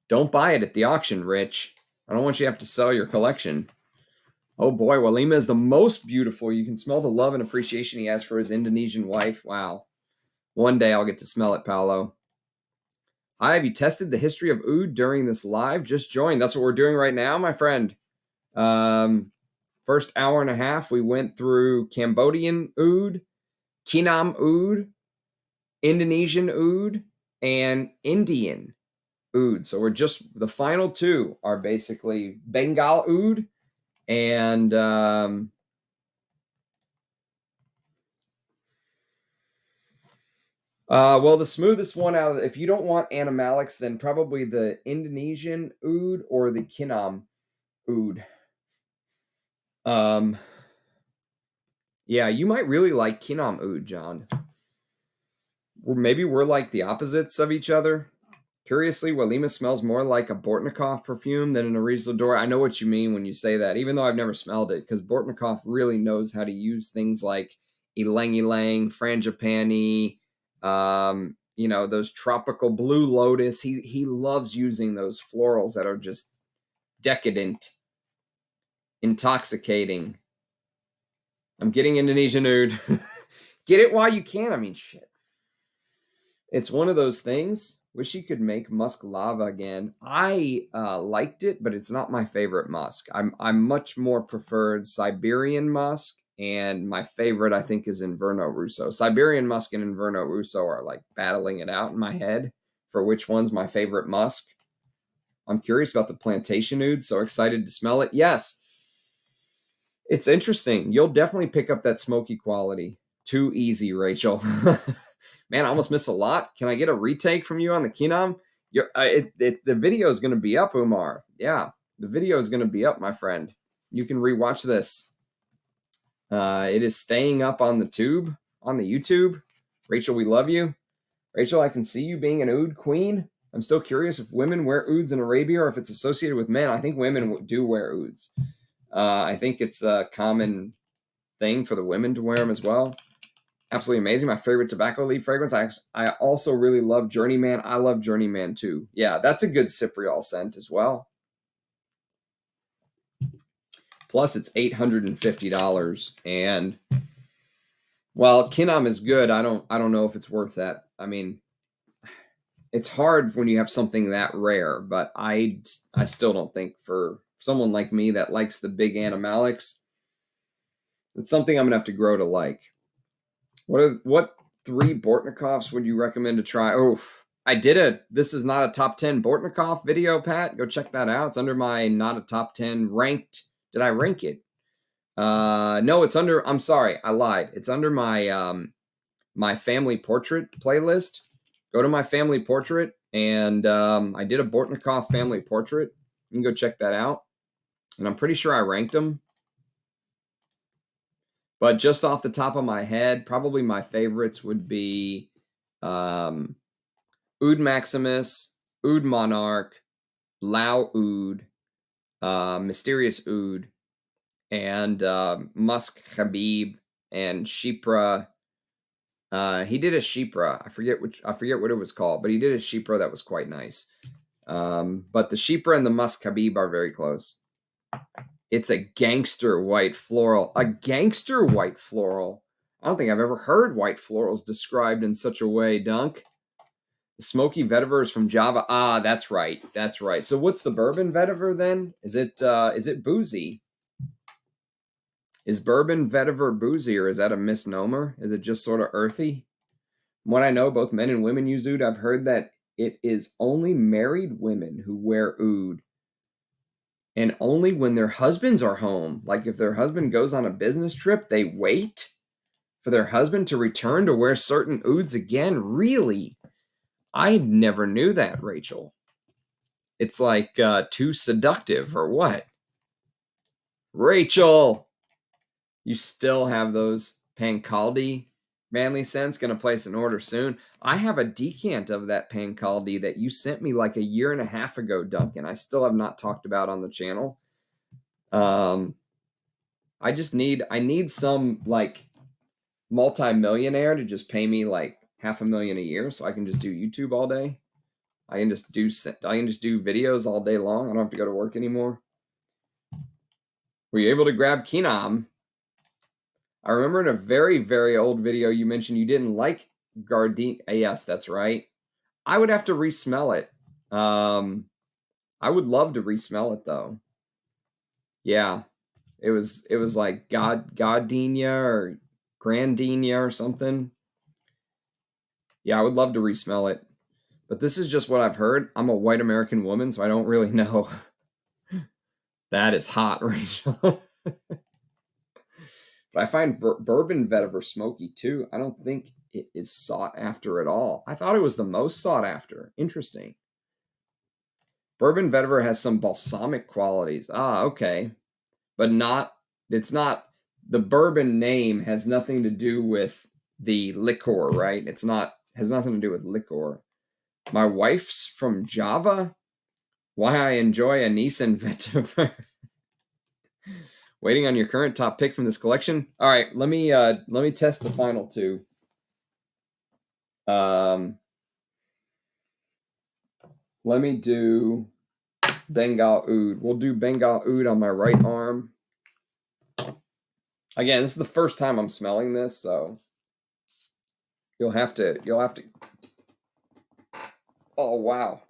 Don't buy it at the auction, Rich. I don't want you to have to sell your collection. Oh, boy. Walima is the most beautiful. You can smell the love and appreciation he has for his Indonesian wife. Wow. One day I'll get to smell it, Paolo. Hi, have you tested the history of Oud during this live? Just joined. That's what we're doing right now, my friend. First hour and a half, we went through Cambodian Oud, Kinam Oud, Indonesian Oud, and Indian Oud. So we're just, the final two are basically Bengal Oud and well, the smoothest one out of, if you don't want animalics, then probably the Indonesian Oud or the Kinam Oud. Yeah, you might really like Kinam Oud, John. Or maybe we're like the opposites of each other. Curiously, Walima smells more like a Bortnikov perfume than an Areej Le Dore. I know what you mean when you say that, even though I've never smelled it, because Bortnikov really knows how to use things like ylang ylang, frangipani, those tropical blue lotus. He loves using those florals that are just decadent, intoxicating. I'm getting Indonesian Oud. Get it while you can. I mean, shit. It's one of those things. Wish you could make musk lava again. I liked it, but it's not my favorite musk. I'm much more preferred Siberian musk and my favorite, I think, is Inverno Russo. Siberian Musk and Inverno Russo are like battling it out in my head for which one's my favorite musk. I'm curious about the Plantation Oud, so excited to smell it. Yes, it's interesting. You'll definitely pick up that smoky quality. Too easy, Rachel. Man, I almost missed a lot. Can I get a retake from you on the Kinam? The video is going to be up, Umar. Yeah, the video is going to be up, my friend. You can rewatch this. It is staying up on the tube, on the YouTube. Rachel, we love you. Rachel, I can see you being an Oud queen. I'm still curious if women wear Ouds in Arabia or if it's associated with men. I think women do wear Ouds. I think it's a common thing for the women to wear them as well. Absolutely amazing. My favorite tobacco leaf fragrance. I also really love Journeyman. I love Journeyman too. Yeah, that's a good Cypriol scent as well. Plus, it's $850, and while Kinam is good, I don't know if it's worth that. I mean, it's hard when you have something that rare, but I still don't think for someone like me that likes the big animalics, it's something I'm gonna have to grow to like. What 3 Bortnikovs would you recommend to try? Oof. This is not a top 10 Bortnikov video, Pat. Go check that out. It's under my not a top 10 ranked. Did I rank it? No, it's under, I'm sorry, I lied. It's under my my family portrait playlist. Go to my family portrait, and I did a Bortnikov family portrait. You can go check that out. And I'm pretty sure I ranked them. But just off the top of my head, probably my favorites would be Oud Maximus, Oud Monarch, Lao Oud, Mysterious Oud, and Musk Habib and Shipra. He did a Shipra. I forget what it was called, but he did a Shipra that was quite nice. But the Shipra and the Musk Habib are very close. It's a gangster white floral. A gangster white floral. I don't think I've ever heard white florals described in such a way, Dunk. The smoky vetiver is from Java. Ah, that's right. That's right. So what's the bourbon vetiver then? Is it boozy? Is bourbon vetiver boozy, or is that a misnomer? Is it just sort of earthy? From what I know, both men and women use oud. I've heard that it is only married women who wear oud. And only when their husbands are home. Like if their husband goes on a business trip, they wait for their husband to return to wear certain ouds again. Really? I never knew that, Rachel. It's like too seductive or what? Rachel, you still have those Pancaldi manly scents. Going to place an order soon. I have a decant of that Pancaldi that you sent me like a year and a half ago, Duncan. I still have not talked about on the channel. I need some like multi-millionaire to just pay me like $500,000 a year so I can just do YouTube all day. I can just do videos all day long. I don't have to go to work anymore. Were you able to grab Kinam? I remember in a very, very old video you mentioned you didn't like Gardenia. Yes, that's right. I would have to resmell it. I would love to resmell it though. Yeah. It was like Gardenia or Grandenia or something. Yeah, I would love to resmell it. But this is just what I've heard. I'm a white American woman, so I don't really know. That is hot, Rachel. But I find bourbon vetiver smoky too. I don't think it is sought after at all. I thought it was the most sought after. Interesting. Bourbon vetiver has some balsamic qualities. Ah, okay. But it's not, the bourbon name has nothing to do with the liquor, right? Has nothing to do with liquor. My wife's from Java. Why I enjoy a Nissan vetiver. Waiting on your current top pick from this collection. All right, let me test the final two. Let me do Bengal Oud. We'll do Bengal Oud on my right arm. Again, this is the first time I'm smelling this, so you'll have to. Oh wow,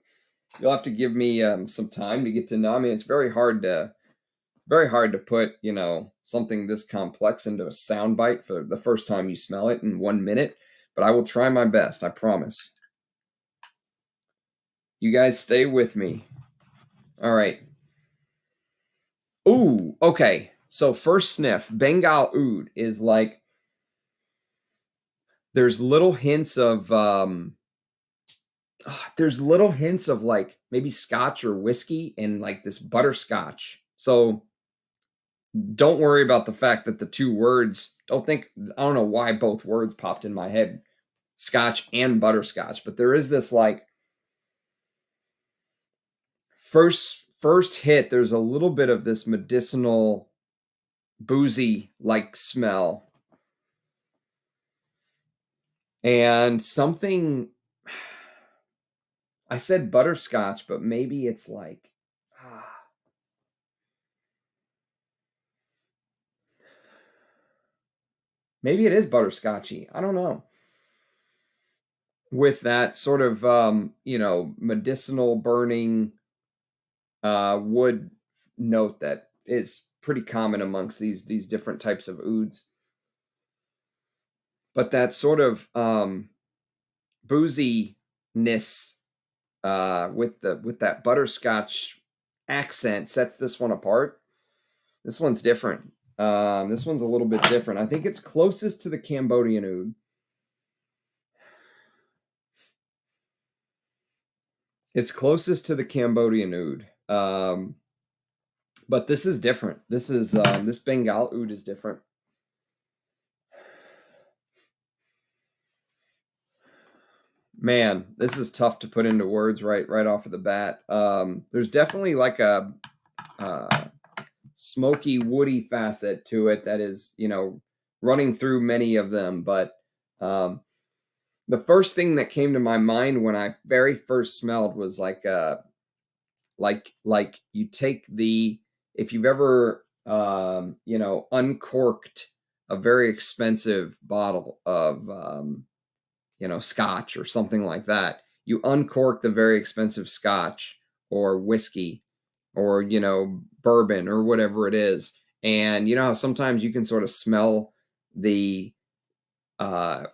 you'll have to give me some time to get to know. I mean, it's very hard to very hard to put, you know, something this complex into a soundbite for the first time you smell it in 1 minute, but I will try my best, I promise. You guys stay with me. All right. Ooh, okay. So first sniff, Bengal Oud is like, there's little hints of like maybe scotch or whiskey and like this butterscotch. So don't worry about the fact that the two words, I don't know why both words popped in my head, scotch and butterscotch, but there is this like first hit, there's a little bit of this medicinal boozy like smell. And something, I said butterscotch, but maybe it's like, maybe it is butterscotchy. I don't know. With that sort of, you know, medicinal burning wood note that is pretty common amongst these different types of ouds. But that sort of booziness with that butterscotch accent sets this one apart. This one's different. This one's a little bit different. I think it's closest to the Cambodian Oud. It's closest to the Cambodian Oud. But this is different. This is this Bengal Oud is different. Man, this is tough to put into words right off of the bat. There's definitely like a smoky, woody facet to it that is, you know, running through many of them. But the first thing that came to my mind when I very first smelled was like you take if you've ever you know, uncorked a very expensive bottle of you know, scotch or something like that. You uncork the very expensive scotch or whiskey or, you know, bourbon or whatever it is. And you know how sometimes you can sort of smell the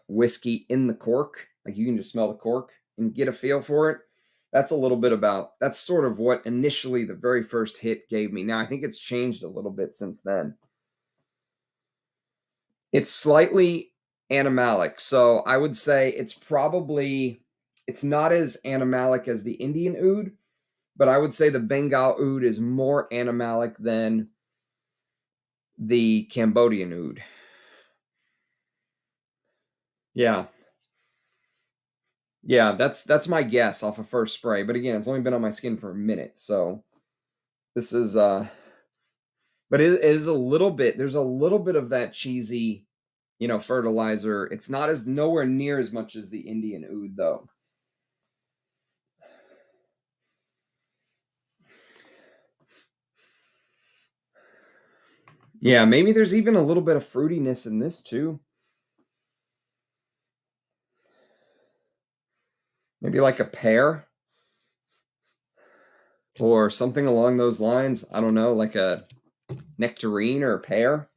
whiskey in the cork? Like you can just smell the cork and get a feel for it. That's sort of what initially the very first hit gave me. Now, I think it's changed a little bit since then. It's slightly animalic. So I would say it's not as animalic as the Indian Oud, but I would say the Bengal Oud is more animalic than the Cambodian Oud. Yeah. Yeah, that's my guess off of first spray. But again, it's only been on my skin for a minute. So this is but it is a little bit, there's a little bit of that cheesy, you know, fertilizer. It's not as nowhere near as much as the Indian Oud though. Yeah, maybe there's even a little bit of fruitiness in this too. Maybe like a pear or something along those lines. I don't know, like a nectarine or a pear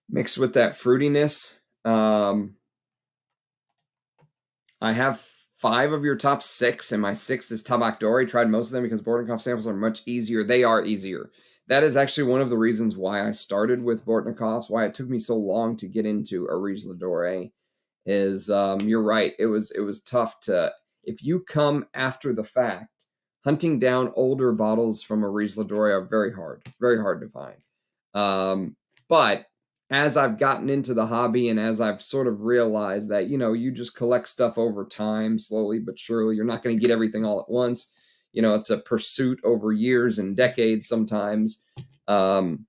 mixed with that fruitiness. I have 5 of your top 6, and my 6th is Tabak Dore. Tried most of them because Bortnikov samples are much easier. They are easier. That is actually one of the reasons why I started with Bortnikovs, why it took me so long to get into Areej Le Dore. Is you're right. It was tough to, if you come after the fact, hunting down older bottles from Areej Le Dore are very hard to find. But as I've gotten into the hobby and as I've sort of realized that, you know, you just collect stuff over time, slowly but surely, you're not going to get everything all at once. You know, it's a pursuit over years and decades sometimes. And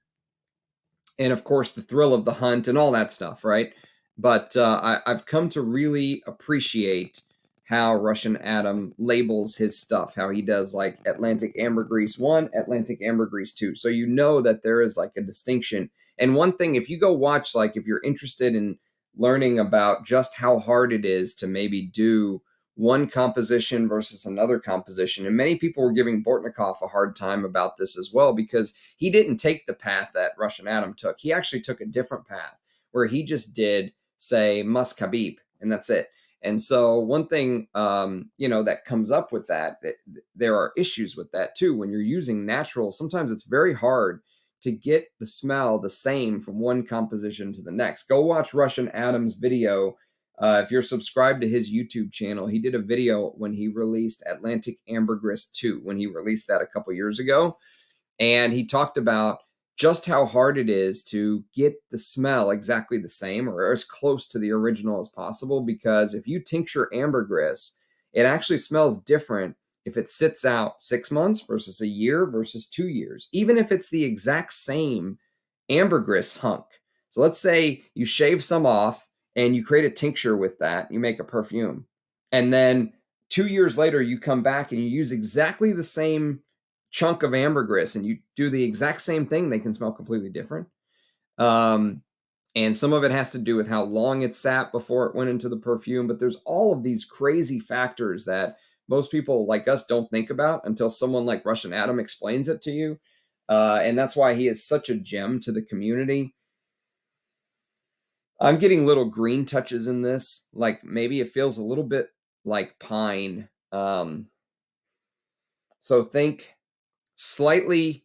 of course, the thrill of the hunt and all that stuff, right? But I've come to really appreciate how Russian Adam labels his stuff, how he does like Atlantic Ambergris 1, Atlantic Ambergris 2. So you know that there is like a distinction. And one thing, if you go watch, like if you're interested in learning about just how hard it is to maybe do one composition versus another composition. And many people were giving Bortnikov a hard time about this as well, because he didn't take the path that Russian Adam took. He actually took a different path where he just did, say, Muscabib, and that's it. And so one thing, that comes up with that, there are issues with that too. When you're using natural, sometimes it's very hard to get the smell the same from one composition to the next. Go watch Russian Adam's video. If you're subscribed to his YouTube channel, he did a video when he released Atlantic Ambergris 2, when he released that a couple years ago. And he talked about just how hard it is to get the smell exactly the same or as close to the original as possible, because if you tincture ambergris, it actually smells different if it sits out 6 months versus a year versus 2 years, even if it's the exact same ambergris hunk. So let's say you shave some off and you create a tincture with that, you make a perfume, and then 2 years later you come back and you use exactly the same chunk of ambergris and you do the exact same thing, they can smell completely different. And some of it has to do with how long it sat before it went into the perfume. But there's all of these crazy factors that most people like us don't think about until someone like Russian Adam explains it to you. And that's why he is such a gem to the community. I'm getting little green touches in this. Like maybe it feels a little bit like pine. So think slightly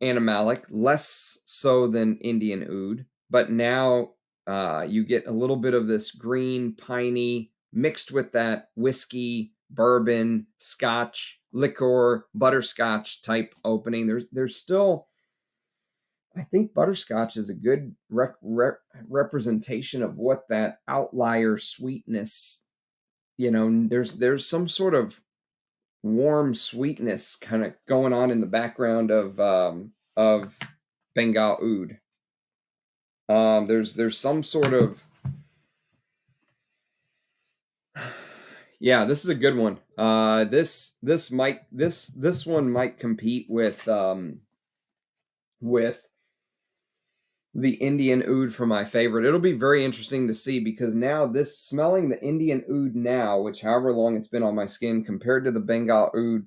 animalic, less so than Indian Oud, but now you get a little bit of this green, piney, mixed with that whiskey, bourbon, scotch, liqueur, butterscotch type opening. There's still, I think butterscotch is a good representation of what that outlier sweetness, there's some sort of warm sweetness kind of going on in the background of Bengal Oud. There's some sort of, yeah, this is a good one. This one might compete with the Indian Oud for my favorite. It'll be very interesting to see, because now this smelling the Indian Oud now, which however long it's been on my skin, compared to the Bengal Oud,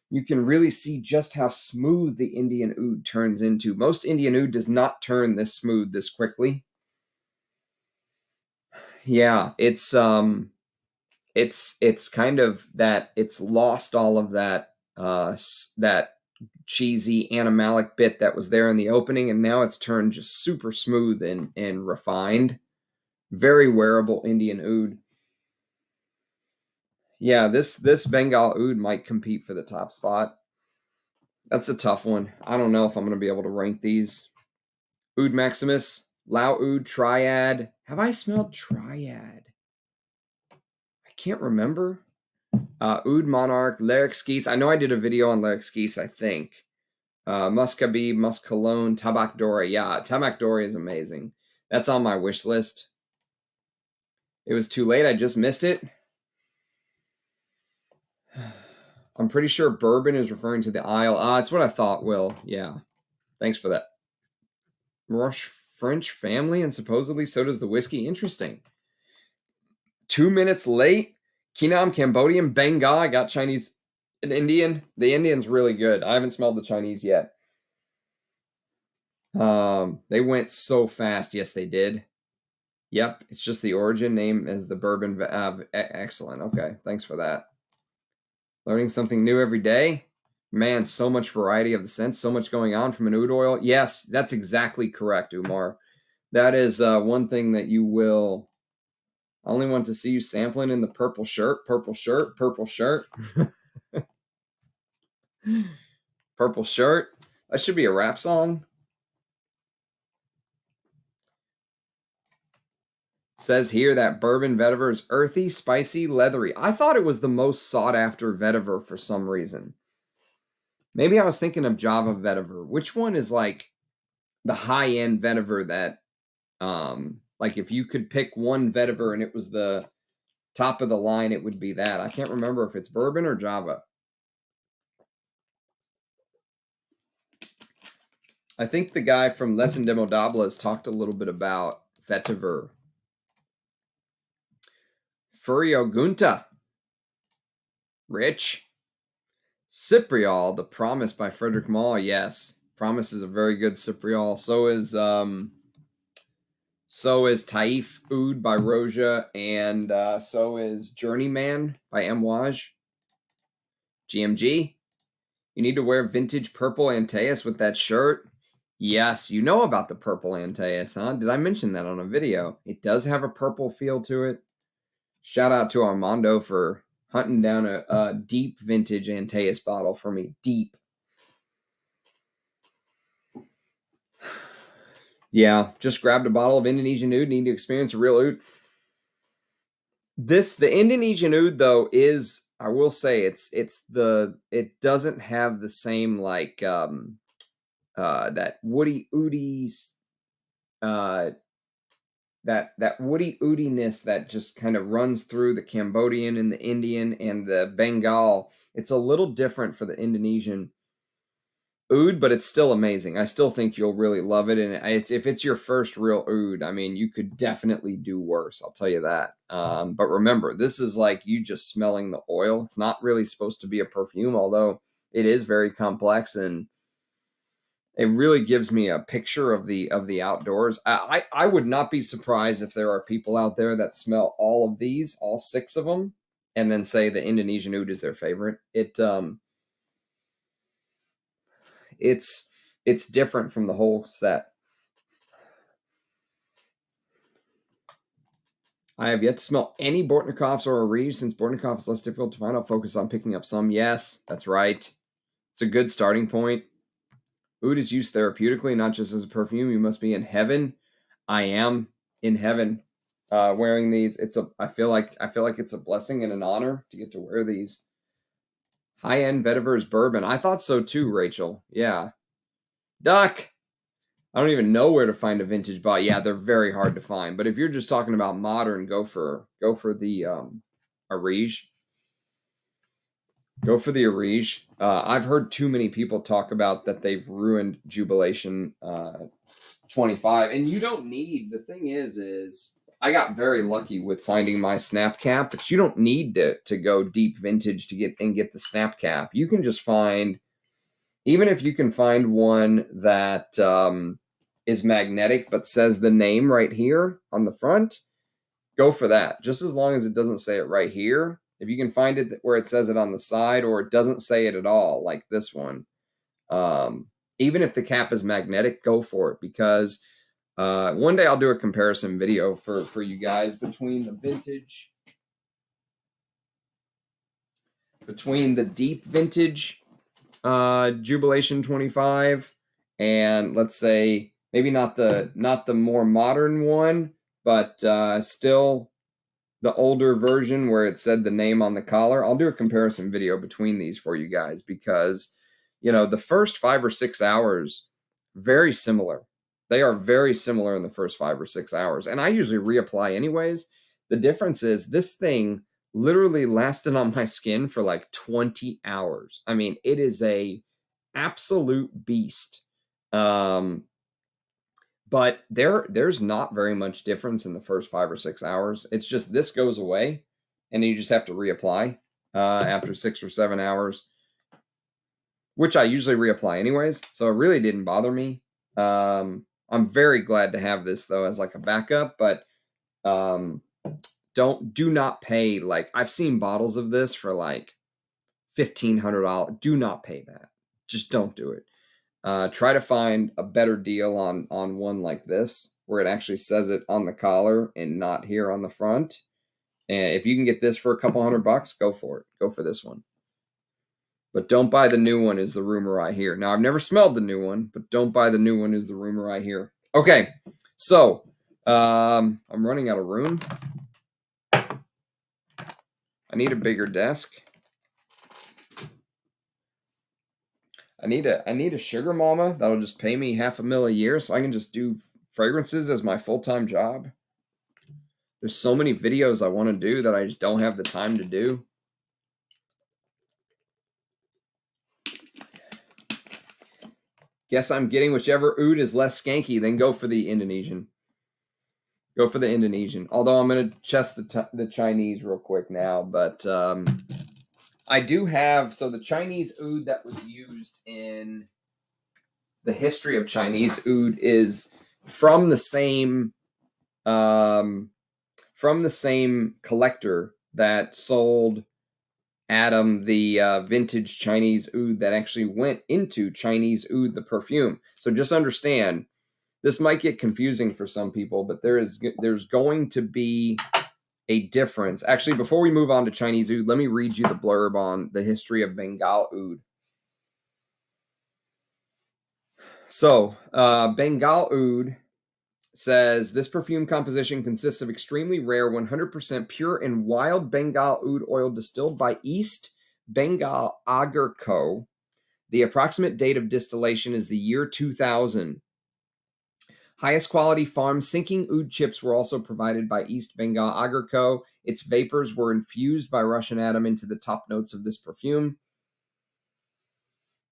you can really see just how smooth the Indian Oud turns into. Most Indian Oud does not turn this smooth this quickly. Yeah, it's kind of that, it's lost all of that that cheesy animalic bit that was there in the opening, and now it's turned just super smooth and refined. Very wearable Indian Oud. Yeah, this Bengal Oud might compete for the top spot. That's a tough one. I don't know if I'm going to be able to rank these. Oud Maximus, Lao Oud, Triad. Have I smelled Triad? I can't remember. Oud Monarch, Lalique. I know I did a video on Lalique, I think. Muscabib, Muscalone, Tabak Dore. Yeah, Tabak Dore is amazing. That's on my wish list. It was too late. I just missed it. I'm pretty sure bourbon is referring to the Isle. It's what I thought, Will. Yeah. Thanks for that. Rush French family, and supposedly so does the whiskey. Interesting. 2 minutes late. Kinam, Cambodian, Bengal. I got Chinese and Indian. The Indian's really good. I haven't smelled the Chinese yet. They went so fast. Yes, they did. Yep, it's just the origin name as the bourbon. Excellent. Okay, thanks for that. Learning something new every day. Man, so much variety of the scents, so much going on from an oud oil. Yes, that's exactly correct, Umar. That is one thing that you will. I only want to see you sampling in the purple shirt, purple shirt, purple shirt. Purple shirt. That should be a rap song. It says here that bourbon vetiver is earthy, spicy, leathery. I thought it was the most sought after vetiver for some reason. Maybe I was thinking of Java vetiver. Which one is like the high-end vetiver that, like if you could pick one vetiver and it was the top of the line, it would be that. I can't remember if it's bourbon or Java. I think the guy from Lesson Demodables talked a little bit about vetiver. Furio Gunta. Rich. Cypriol, The Promise by Frederick Mahl. Yes. Promise is a very good Cypriol. So is Taif Oud by Roja, and so is Journeyman by Amouage. GMG. You need to wear vintage purple Antaeus with that shirt. Yes, you know about the purple Antaeus, huh? Did I mention that on a video? It does have a purple feel to it. Shout out to Armando for hunting down a deep vintage Antaeus bottle for me. Deep. Yeah, just grabbed a bottle of Indonesian Oud. Need to experience a real Oud. The Indonesian Oud, though, is, I will say, it doesn't have the same, like, that woody oudiness that woody oudiness that just kind of runs through the Cambodian and the Indian and the Bengal. It's a little different for the Indonesian Oud, but it's still amazing. I still think you'll really love it. And if it's your first real Oud, I mean, you could definitely do worse. I'll tell you that. But remember, this is like you just smelling the oil. It's not really supposed to be a perfume, although it is very complex, and it really gives me a picture of the outdoors. I would not be surprised if there are people out there that smell all of these, all 6 of them, and then say the Indonesian Oud is their favorite. It's different from the whole set. I have yet to smell any Bortnikovs or Areej. Since Bortnikov is less difficult to find, I'll focus on picking up some. Yes, that's right. It's a good starting point. Oud is used therapeutically, not just as a perfume. You must be in heaven. I am in heaven wearing these. I feel like it's a blessing and an honor to get to wear these. High-end Vetiver's bourbon. I thought so too, Rachel. Yeah. Duck. I don't even know where to find a vintage bottle. Yeah, they're very hard to find. But if you're just talking about modern, go for the Areej. Go for the Areej. I've heard too many people talk about that they've ruined Jubilation 25, and you don't need. The thing is I got very lucky with finding my snap cap, but you don't need to go deep vintage to get the snap cap. You can just find, even if you can find one that is magnetic but says the name right here on the front, go for that. Just as long as it doesn't say it right here. If you can find it where it says it on the side, or it doesn't say it at all, like this one, even if the cap is magnetic, go for it, because one day I'll do a comparison video for you guys between the vintage, between the deep vintage Jubilation 25 and, let's say, maybe not the more modern one, but still the older version where it said the name on the collar. I'll do a comparison video between these for you guys, because, the first 5 or 6 hours, very similar. They are very similar in the first 5 or 6 hours. And I usually reapply anyways. The difference is this thing literally lasted on my skin for like 20 hours. I mean, it is a absolute beast. But there's not very much difference in the first 5 or 6 hours. It's just this goes away, and you just have to reapply after 6 or 7 hours, which I usually reapply anyways. So it really didn't bother me. I'm very glad to have this, though, as like a backup. But do not pay, like, I've seen bottles of this for like $1,500. Do not pay that. Just don't do it. Try to find a better deal on one like this, where it actually says it on the collar and not here on the front. And if you can get this for a couple $100, go for it. Go for this one. But don't buy the new one, is the rumor I hear. Now, I've never smelled the new one, but don't buy the new one, is the rumor I hear. Okay, so I'm running out of room. I need a bigger desk. I need a sugar mama that'll just pay me $500,000 a year so I can just do fragrances as my full-time job. There's so many videos I want to do that I just don't have the time to do. Guess I'm getting whichever Oud is less skanky, then go for the Indonesian. Go for the Indonesian. Although I'm going to test the Chinese real quick now, but I do have, so the Chinese Oud that was used in the History of Chinese Oud is from the same collector that sold Adam the vintage Chinese Oud that actually went into Chinese Oud the perfume. So just understand, this might get confusing for some people, but there's going to be a difference. Actually, before we move on to Chinese Oud, let me read you the blurb on the History of Bengal Oud. So, Bengal Oud says this perfume composition consists of extremely rare 100% pure and wild Bengal Oud oil distilled by East Bengal Agar Co. The approximate date of distillation is the year 2000. Highest quality farm sinking oud chips were also provided by East Bengal Agar Co. Its vapors were infused by Russian Adam into the top notes of this perfume.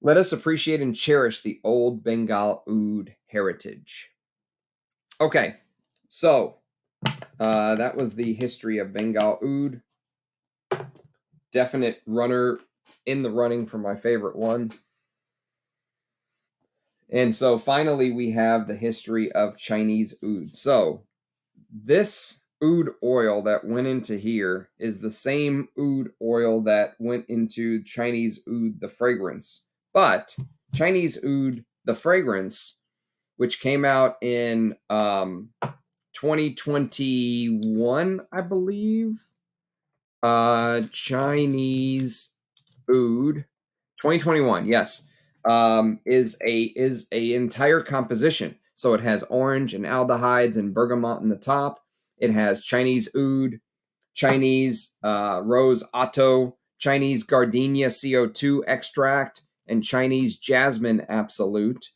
Let us appreciate and cherish the old Bengal Oud heritage. Okay, so that was the History of Bengal Oud. Definite runner in the running for my favorite one. And so finally, we have the History of Chinese Oud. So this oud oil that went into here is the same oud oil that went into Chinese Oud, the fragrance. But Chinese Oud, the fragrance, which came out in 2021, I believe. Chinese Oud, 2021, yes, is a entire composition. So it has orange and aldehydes and bergamot in the top. It has Chinese Oud, Chinese Rose Otto, Chinese Gardenia CO2 extract, and Chinese Jasmine Absolute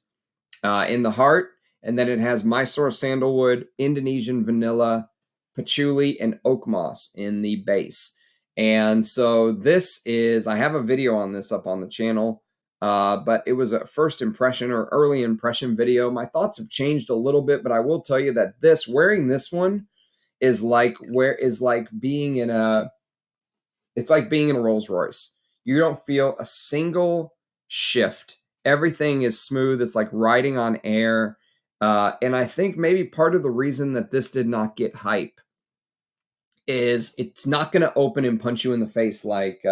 in the heart. And then it has Mysore sandalwood, Indonesian vanilla, patchouli, and oak moss in the base. And so this is, I have a video on this up on the channel, but it was a first impression or early impression video. My thoughts have changed a little bit, but I will tell you that wearing this one is like being in a Rolls Royce. You don't feel a single shift. Everything is smooth. It's like riding on air. And I think maybe part of the reason that this did not get hype is it's not going to open and punch you in the face like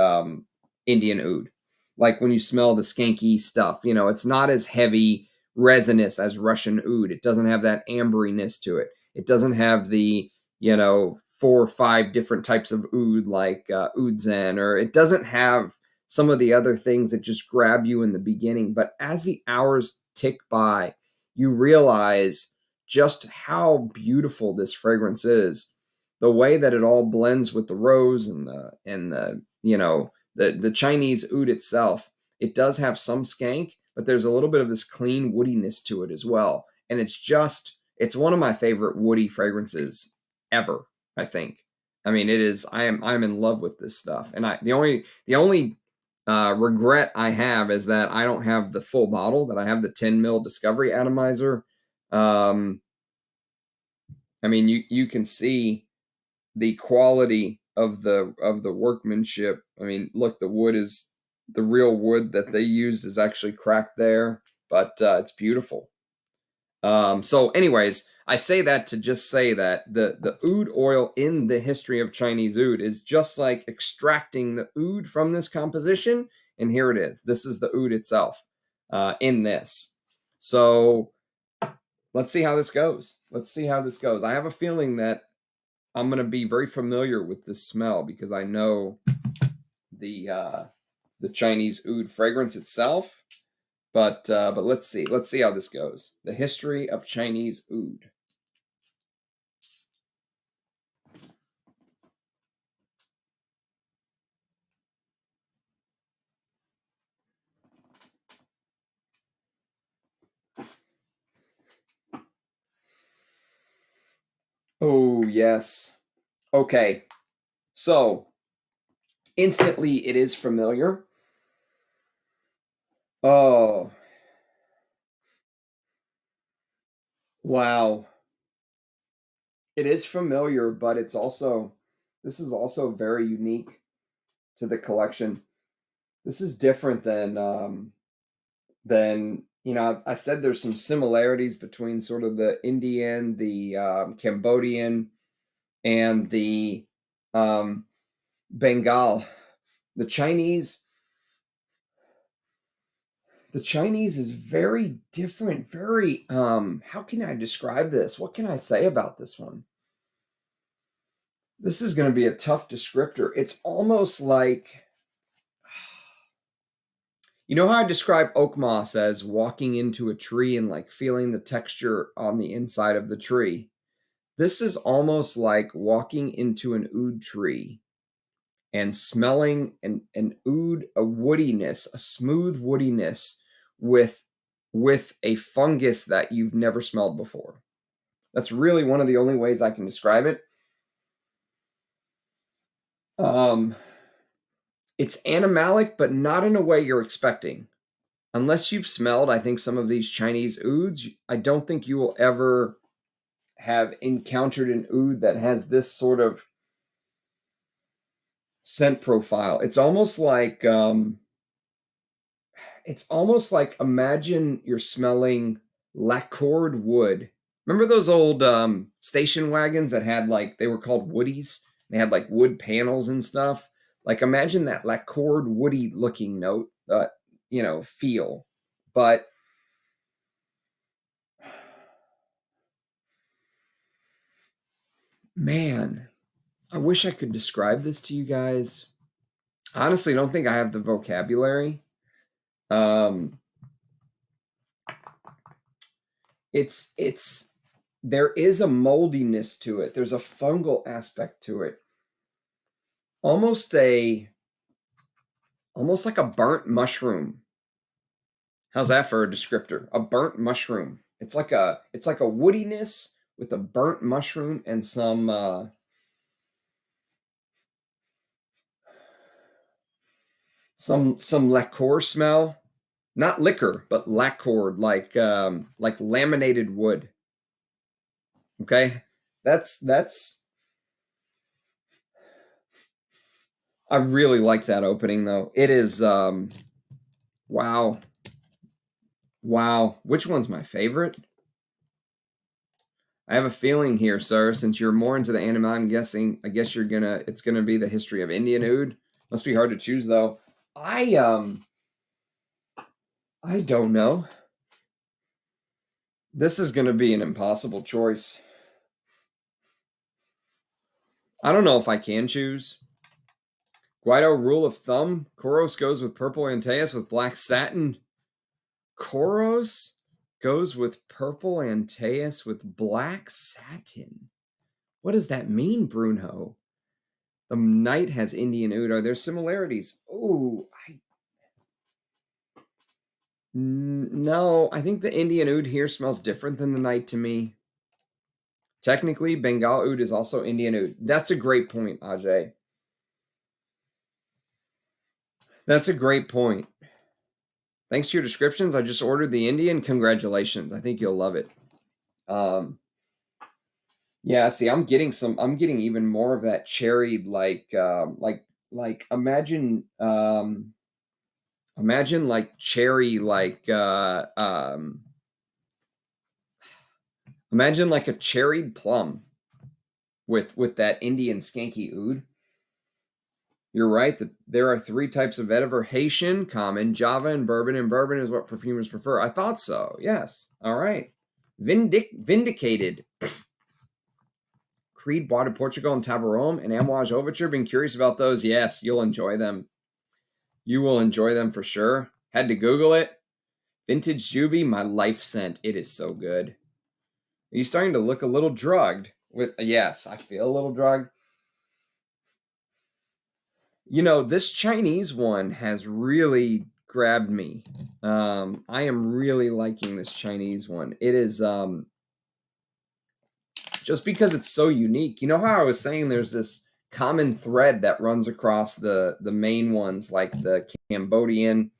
Indian Oud. Like when you smell the skanky stuff, it's not as heavy resinous as Russian Oud. It doesn't have that amberiness to it. It doesn't have the, 4 or 5 different types of oud like Oud Zen, or it doesn't have some of the other things that just grab you in the beginning. But as the hours tick by, you realize just how beautiful this fragrance is. The way that it all blends with the rose and the Chinese Oud itself. It does have some skank, but there's a little bit of this clean woodiness to it as well. And it's one of my favorite woody fragrances ever, I think. I mean, it is. I'm in love with this stuff, and the only regret I have is that I don't have the full bottle. That I have the 10 ml Discovery Atomizer. I mean, you can see the quality of the workmanship. I mean, look, the real wood that they used is actually cracked there, but it's beautiful. So anyways, I say that to just say that the oud oil in the History of Chinese Oud is just like extracting the oud from this composition, and here it is. This is the oud itself in this. So let's see how this goes. I have a feeling that I'm going to be very familiar with this smell because I know the Chinese Oud fragrance itself. But let's see how this goes. The History of Chinese Oud. Oh, yes. Okay. So, instantly it is familiar. Oh. Wow. It is familiar, but this is also very unique to the collection. This is different than I said there's some similarities between sort of the Indian, the Cambodian, and the um, Bengal. The Chinese, the Chinese is very different. Very how can I describe this? What can I say about this one? This is going to be a tough descriptor. It's almost like, you know how I describe oak moss as walking into a tree and like feeling the texture on the inside of the tree. This is almost like walking into an oud tree and smelling an oud, a woodiness, a smooth woodiness with a fungus that you've never smelled before. That's really one of the only ways I can describe it. It's animalic, but not in a way you're expecting. Unless you've smelled, I think, some of these Chinese ouds, I don't think you will ever have encountered an oud that has this sort of scent profile. It's almost like imagine you're smelling lacquered wood. Remember those old station wagons that had like, they were called woodies? They had like wood panels and stuff. Like imagine that lacquered woody looking note, feel. But man, I wish I could describe this to you guys. I honestly don't think I have the vocabulary. It's there is a moldiness to it. There's a fungal aspect to it. Almost like a burnt mushroom. How's that for a descriptor? A burnt mushroom. It's like a woodiness with a burnt mushroom and some liqueur smell. Not liquor, but lacquered, like laminated wood. Okay? That's I really like that opening though. It is wow. Wow. Which one's my favorite? I have a feeling here, sir, since you're more into the anime, I guess it's gonna be the History of Indian Oud. Must be hard to choose though. I don't know. This is gonna be an impossible choice. I don't know if I can choose. Guido rule of thumb. Koros goes with purple Antaeus with black satin. Koros goes with purple Antaeus with black satin. What does that mean, Bruno? The knight has Indian Oud. Are there similarities? Oh, no. I think the Indian Oud here smells different than the knight to me. Technically, Bengal Oud is also Indian Oud. That's a great point, Ajay. That's a great point. Thanks to your descriptions, I just ordered the Indian. Congratulations. I think you'll love it. Yeah, see, I'm getting even more of that cherry, imagine like cherry, imagine like a cherried plum with that Indian skanky oud. You're right that there are 3 types of vetiver: Haitian, common, Java, and bourbon is what perfumers prefer. I thought so. Yes. All right. Vindicated. Creed, Bois de Portugal, and Tabarome, and Amouage Overture. Been curious about those? Yes, you'll enjoy them. You will enjoy them for sure. Had to Google it. Vintage Juby, my life scent. It is so good. Are you starting to look a little drugged? Yes, I feel a little drugged. This Chinese one has really grabbed me. I am really liking this Chinese one. It is just because it's so unique. You know how I was saying there's this common thread that runs across the main ones, like the Cambodian,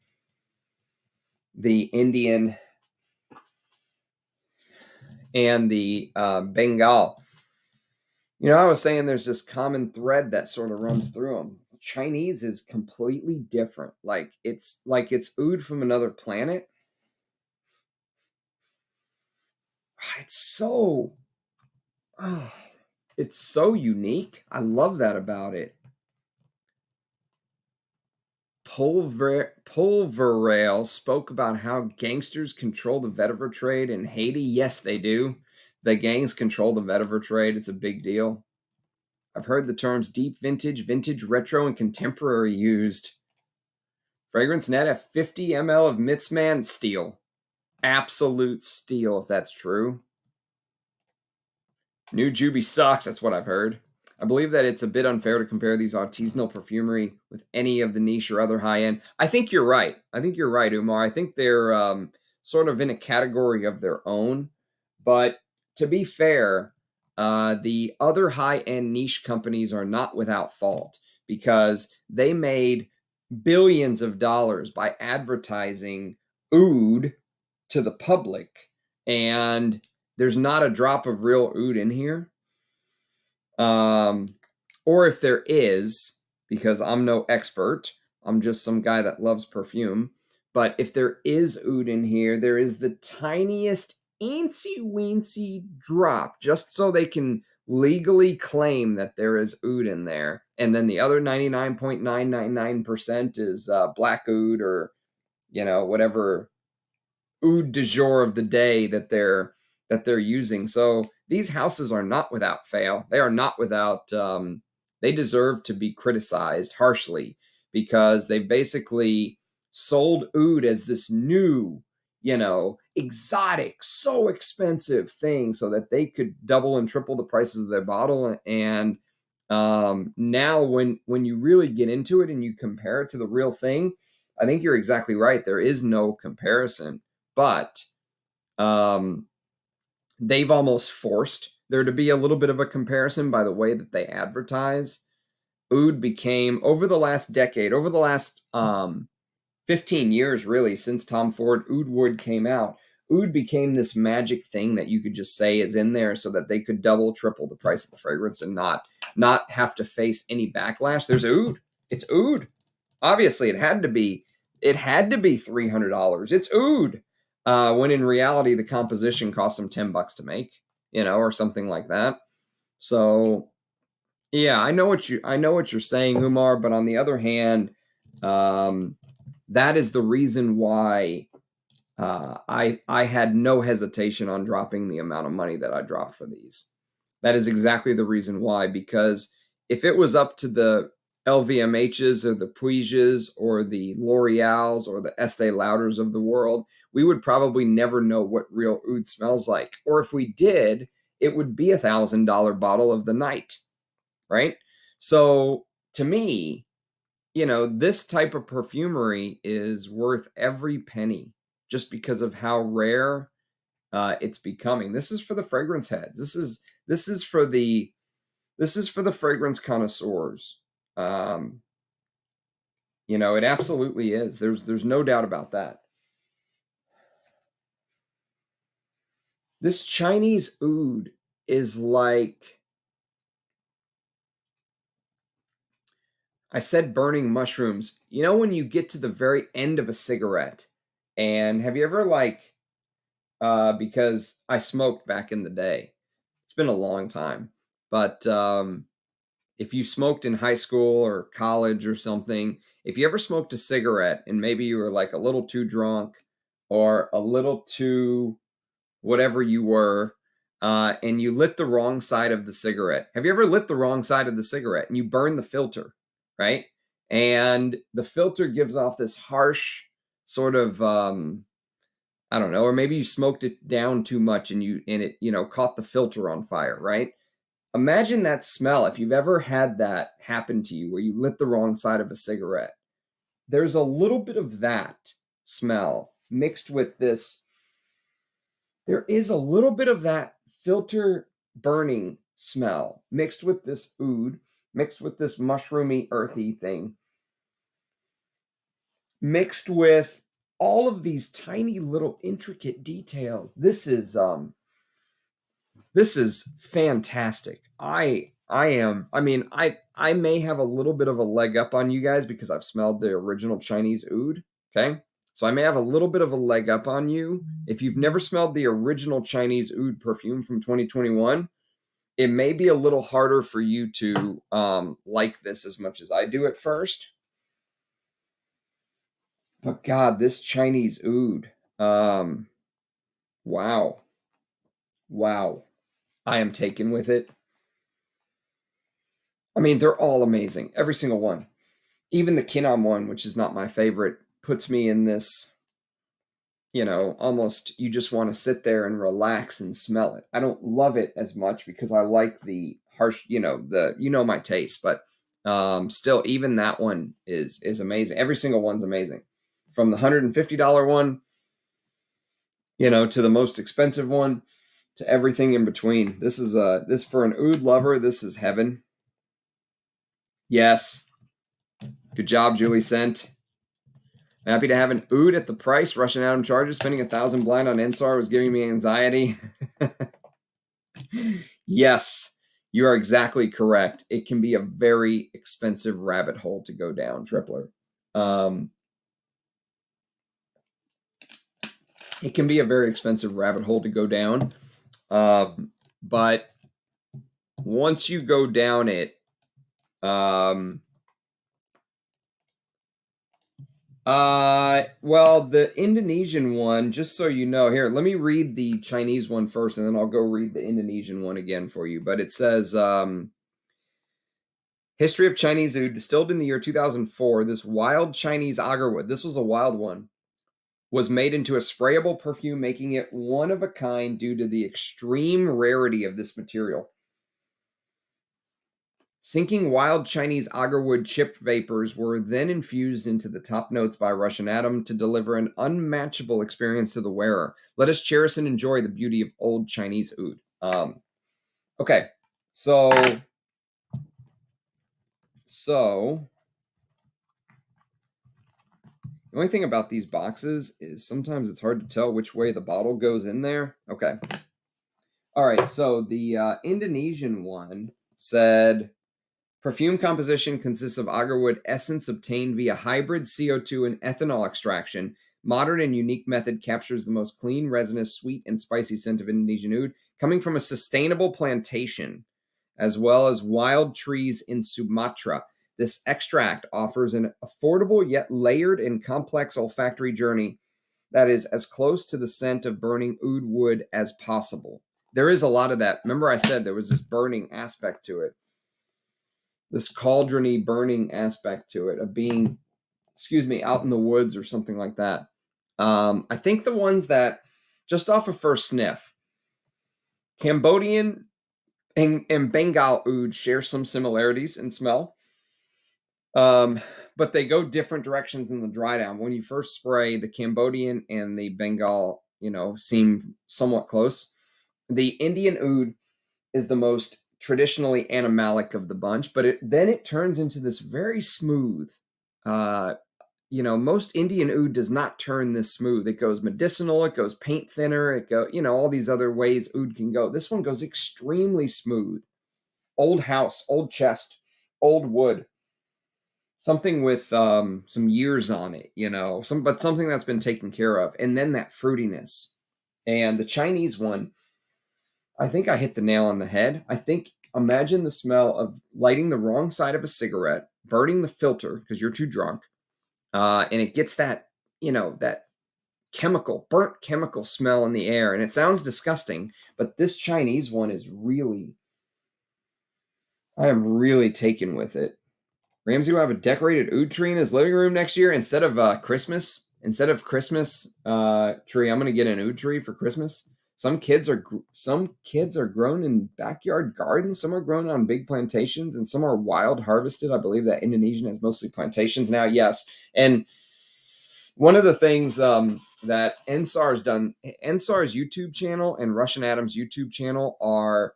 the Indian, and the Bengal. I was saying there's this common thread that sort of runs through them. Chinese is completely different. Like it's oud from another planet. It's so oh, it's so unique. I love that about it. Pulverale spoke about how gangsters control the vetiver trade in Haiti. Yes, they do. The gangs control the vetiver trade. It's a big deal. I've heard the terms deep vintage, vintage, retro, and contemporary used. Fragrance net at 50 ml of Mitzman steel. Absolute steel, if that's true. New Juby sucks, that's what I've heard. I believe that it's a bit unfair to compare these artisanal perfumery with any of the niche or other high-end. I think you're right. Umar. I think they're sort of in a category of their own. But to be fair, the other high-end niche companies are not without fault because they made billions of dollars by advertising oud to the public, and there's not a drop of real oud in here. Or if there is, because I'm no expert, I'm just some guy that loves perfume. But if there is oud in here, there is the tiniest eensy weensy drop, just so they can legally claim that there is oud in there. And then the other 99.999% is black oud, or whatever oud du jour of the day that they're using. So these houses are not without fail. They are not without they deserve to be criticized harshly because they basically sold oud as this new, exotic, so expensive thing so that they could double and triple the prices of their bottle. And now when you really get into it and you compare it to the real thing, I think you're exactly right. There is no comparison. But they've almost forced there to be a little bit of a comparison by the way that they advertise. Oud became, over the last decade, over the last 15 years, really, since Tom Ford Oud Wood came out, oud became this magic thing that you could just say is in there so that they could double, triple the price of the fragrance and not have to face any backlash. There's oud. It's oud. Obviously, it had to be $300. It's oud. When in reality, the composition cost them $10 to make, or something like that. So, yeah, I know what you're saying, Umar. But on the other hand, that is the reason why I had no hesitation on dropping the amount of money that I dropped for these. That is exactly the reason why. Because if it was up to the LVMHs or the Puiges or the L'Oreals or the Estee Lauders of the world, we would probably never know what real oud smells like. Or if we did, it would be $1,000 bottle of the night, right? So to me, this type of perfumery is worth every penny just because of how rare it's becoming. This is for the fragrance heads. This is for the fragrance connoisseurs. It absolutely is. There's no doubt about that. This Chinese oud is like, I said burning mushrooms. When you get to the very end of a cigarette, and have you ever because I smoked back in the day. It's been a long time. But if you smoked in high school or college or something, if you ever smoked a cigarette and maybe you were like a little too drunk or a little too whatever you were, and you lit the wrong side of the cigarette. Have you ever lit the wrong side of the cigarette and you burn the filter, right? And the filter gives off this harsh sort of, I don't know, or maybe you smoked it down too much and it, caught the filter on fire, right? Imagine that smell if you've ever had that happen to you where you lit the wrong side of a cigarette. There's a little bit of that smell mixed with this. There is a little bit of that filter burning smell mixed with this oud, mixed with this mushroomy, earthy thing, mixed with all of these tiny little intricate details. This is fantastic. I I mean, I may have a little bit of a leg up on you guys because I've smelled the original Chinese Oud, okay? So I may have a little bit of a leg up on you. If you've never smelled the original Chinese Oud perfume from 2021, it may be a little harder for you to like this as much as I do at first. But God, this Chinese Oud, wow. Wow. I am taken with it. I mean, they're all amazing. Every single one. Even the Kinam one, which is not my favorite, puts me in this, almost you just want to sit there and relax and smell it. I don't love it as much because I like the harsh, my taste, but still, even that one is amazing. Every single one's amazing. From the $150 one, to the most expensive one, to everything in between. This is this for an oud lover, this is heaven. Yes. Good job, Julie Sent. Happy to have an oud at the price. Russian Adam charges. Spending 1,000 blind on Ensar was giving me anxiety. Yes, you are exactly correct. It can be a very expensive rabbit hole to go down, Tripler. It can be a very expensive rabbit hole to go down. But once you go down it, well, the Indonesian one, just so you know, here, let me read the Chinese one first, and then I'll go read the Indonesian one again for you. But it says, History of Chinese Oud, distilled in the year 2004, this wild Chinese agarwood, this was a wild one, was made into a sprayable perfume, making it one of a kind due to the extreme rarity of this material. Sinking wild Chinese agarwood chip vapors were then infused into the top notes by Russian Adam to deliver an unmatchable experience to the wearer. Let us cherish and enjoy the beauty of old Chinese oud. Okay, so the only thing about these boxes is sometimes it's hard to tell which way the bottle goes in there. Okay. All right, so the Indonesian one said, perfume composition consists of agarwood essence obtained via hybrid CO2 and ethanol extraction. Modern and unique method captures the most clean, resinous, sweet, and spicy scent of Indonesian oud, coming from a sustainable plantation, as well as wild trees in Sumatra. This extract offers an affordable yet layered and complex olfactory journey that is as close to the scent of burning oud wood as possible. There is a lot of that. Remember I said there was this burning aspect to it. This cauldrony burning aspect to it of being, out in the woods or something like that. I think the ones that, just off of first sniff, Cambodian and Bengal Oud share some similarities in smell. But they go different directions in the dry down. When you first spray, the Cambodian and the Bengal, seem somewhat close. The Indian Oud is the most traditionally animalic of the bunch, but then it turns into this very smooth. Most Indian oud does not turn this smooth. It goes medicinal, it goes paint thinner, it go, all these other ways oud can go. This one goes extremely smooth. Old house, old chest, old wood. Something with some years on it, but something that's been taken care of. And then that fruitiness. And the Chinese one, I think I hit the nail on the head. Imagine the smell of lighting the wrong side of a cigarette, burning the filter because you're too drunk, and it gets that, that burnt chemical smell in the air. And it sounds disgusting, but this Chinese one is I am really taken with it. Ramsey will have a decorated oud tree in his living room next year instead of Christmas. Instead of Christmas tree, I'm going to get an oud tree for Christmas. Some kids are grown in backyard gardens. Some are grown on big plantations, and some are wild harvested. I believe that Indonesian has mostly plantations now. Yes, and one of the things that Ensar's done, Ensar's YouTube channel and Russian Adam's YouTube channel are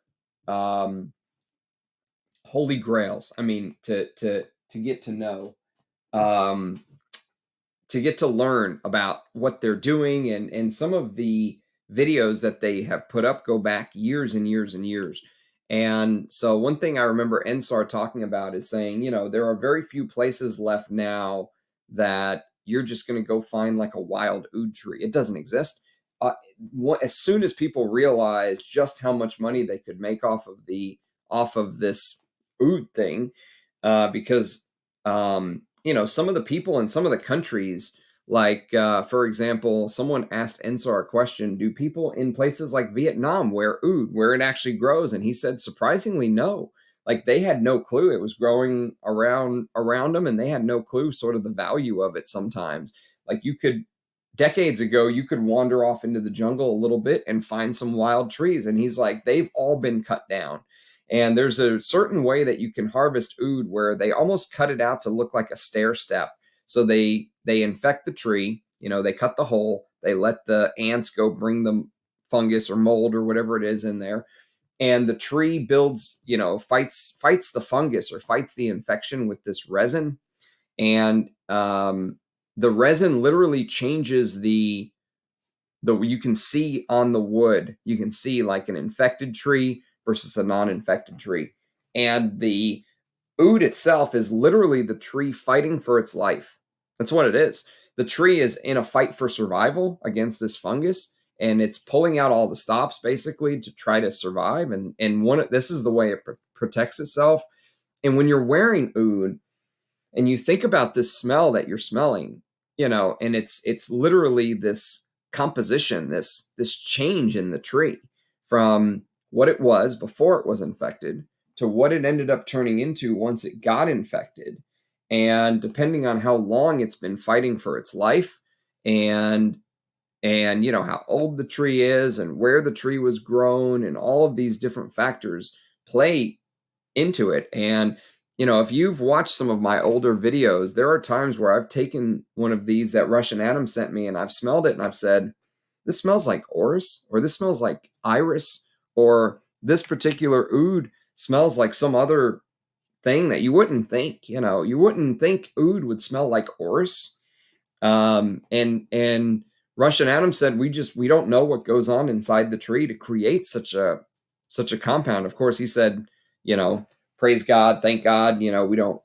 holy grails. I mean, to get to know, to get to learn about what they're doing, and some of the videos that they have put up go back years and years and years. And so one thing I remember Ensar talking about is saying, there are very few places left now that you're just going to go find like a wild oud tree. It doesn't exist. As soon as people realized just how much money they could make off of this oud thing, because some of the people in some of the countries, like for example, someone asked Ensar a question: do people in places like Vietnam wear oud, where it actually grows? And he said, surprisingly, no. Like, they had no clue it was growing around them, and they had no clue sort of the value of it sometimes. Like, decades ago, you could wander off into the jungle a little bit and find some wild trees. And he's like, they've all been cut down. And there's a certain way that you can harvest oud where they almost cut it out to look like a stair step. So they infect the tree, they cut the hole, they let the ants go bring the fungus or mold or whatever it is in there. And the tree builds, fights the fungus or fights the infection with this resin. And the resin literally changes you can see on the wood, you can see like an infected tree versus a non-infected tree. And the oud itself is literally the tree fighting for its life. That's what it is. The tree is in a fight for survival against this fungus, and it's pulling out all the stops basically to try to survive. And this is the way it protects itself. And when you're wearing oud and you think about this smell that you're smelling, and it's literally this composition, this change in the tree from what it was before it was infected to what it ended up turning into once it got infected. And depending on how long it's been fighting for its life, and how old the tree is and where the tree was grown, and all of these different factors play into it. And if you've watched some of my older videos, there are times where I've taken one of these that Russian Adam sent me, and I've smelled it and I've said, this smells like orris, or this smells like iris, or this particular oud smells like some other thing that you wouldn't think. You wouldn't think oud would smell like orris. And Russian Adam said, we don't know what goes on inside the tree to create such a compound. Of course, he said, praise God, thank God, we don't,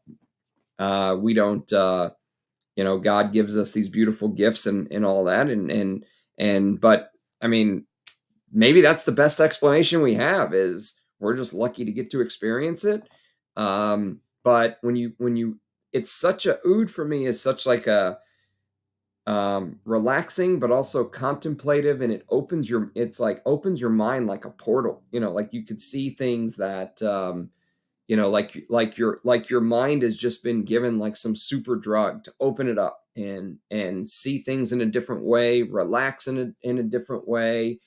God gives us these beautiful gifts and all that. But I mean, maybe that's the best explanation we have, is we're just lucky to get to experience it. But when you, it's such a oud for me is such like a, relaxing, but also contemplative, and it opens your mind like a portal, like you could see things that, like your mind has just been given like some super drug to open it up and see things in a different way, relax in a different way.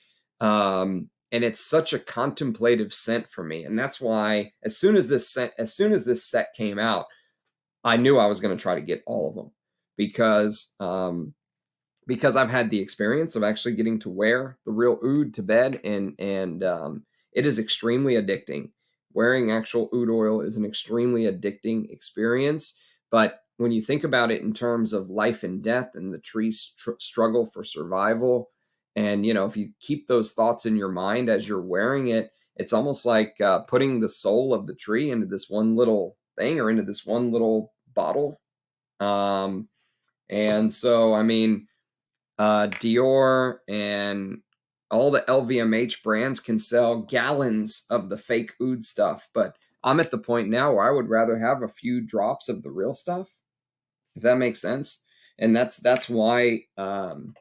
And it's such a contemplative scent for me. And that's why as soon as this set came out, I knew I was going to try to get all of them, because I've had the experience of actually getting to wear the real oud to bed, and it is extremely addicting. Wearing actual oud oil is an extremely addicting experience. But when you think about it in terms of life and death and the tree's struggle for survival, and if you keep those thoughts in your mind as you're wearing it, it's almost like putting the soul of the tree into this one little thing, or into this one little bottle. And so, I mean, Dior and all the LVMH brands can sell gallons of the fake oud stuff, but I'm at the point now where I would rather have a few drops of the real stuff, if that makes sense. And that's why I'm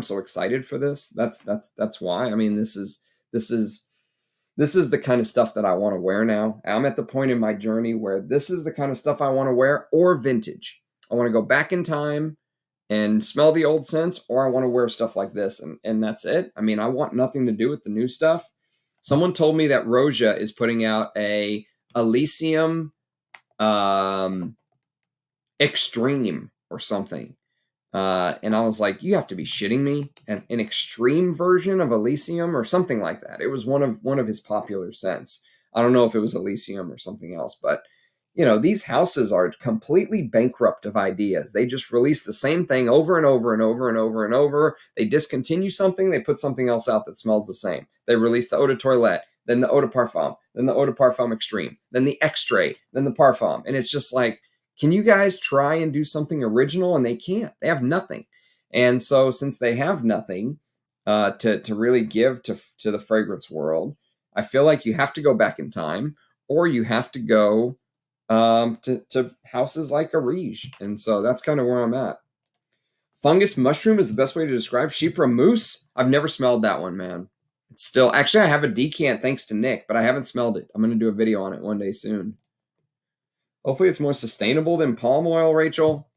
so excited for this. That's why. I mean, this is the kind of stuff that I want to wear now. I'm at the point in my journey where this is the kind of stuff I want to wear, or vintage. I want to go back in time and smell the old scents, or I want to wear stuff like this, and that's it. I mean, I want nothing to do with the new stuff. Someone told me that Roja is putting out a Elysium Extreme or something. And I was like, you have to be shitting me. An extreme version of Elysium or something like that. It was one of his popular scents. I don't know if it was Elysium or something else, but these houses are completely bankrupt of ideas. They just release the same thing over and over and over and over and over. They discontinue something, they put something else out that smells the same. They release the eau de toilette. then the Eau de Parfum, then the Eau de Parfum Extreme, then the Extrait, then the Parfum. And it's just like, can you guys try and do something original? And they can't. They have nothing. And so since they have nothing to really give to the fragrance world, I feel like you have to go back in time, or you have to go to houses like Areej. And so that's kind of where I'm at. Fungus mushroom is the best way to describe Chypre mousse. I've never smelled that one, man. It's still, actually, I have a decant thanks to Nick, but I haven't smelled it. I'm going to do a video on it one day soon. Hopefully it's more sustainable than palm oil, Rachel.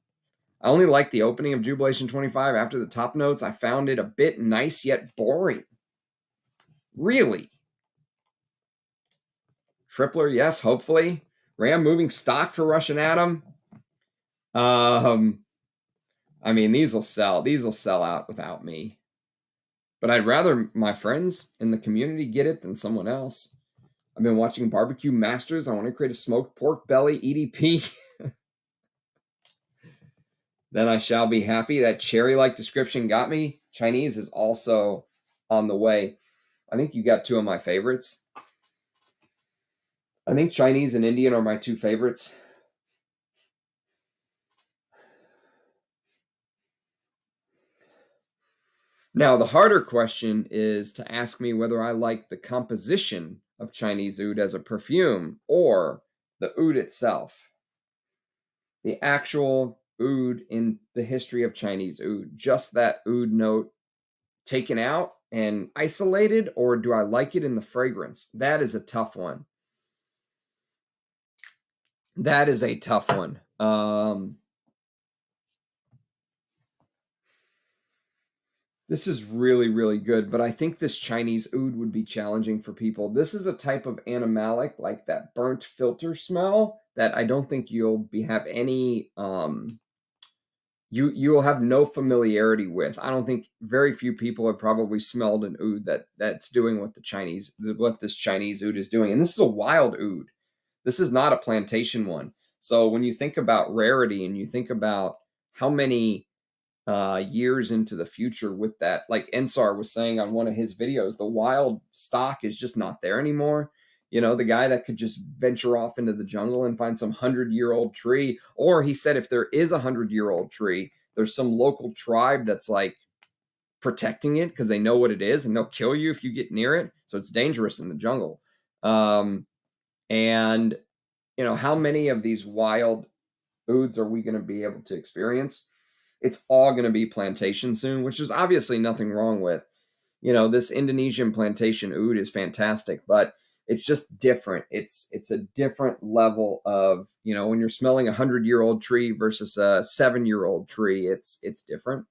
I only like the opening of Jubilation 25. After the top notes, I found it a bit nice yet boring. Really? Tripler, yes, hopefully. Ram moving stock for Russian Atom. I mean, these will sell. These will sell out without me. But I'd rather my friends in the community get it than someone else. I've been watching Barbecue Masters. I want to create a smoked pork belly EDP. Then I shall be happy. That cherry-like description got me. Chinese is also on the way. I think you got two of my favorites. I think Chinese and Indian are my two favorites. Now, the harder question is to ask me whether I like the composition of Chinese oud as a perfume or the oud itself. The actual oud in the history of Chinese oud. Just that oud note taken out and isolated, or do I like it in the fragrance? That is a tough one. That is a tough one. This is really, really good, but I think this Chinese oud would be challenging for people. This is a type of animalic, like that burnt filter smell, that I don't think you'll have any, you'll have no familiarity with. I don't think very few people have probably smelled an oud that's doing what this Chinese oud is doing. And this is a wild oud. This is not a plantation one. So when you think about rarity and you think about how many years into the future with that, like Ensar was saying on one of his videos, the wild stock is just not there anymore. You know, the guy that could just venture off into the jungle and find some 100-year-old tree. Or he said if there is a 100-year-old tree, there's some local tribe that's like protecting it because they know what it is and they'll kill you if you get near it. So it's dangerous in the jungle. And, you know, how many of these wild ouds are we going to be able to experience? It's all going to be plantation soon, which is obviously nothing wrong with. You know, this Indonesian plantation oud is fantastic, but it's just different. It's a different level of, you know, when you're smelling a 100-year-old tree versus a 7-year-old tree, it's different.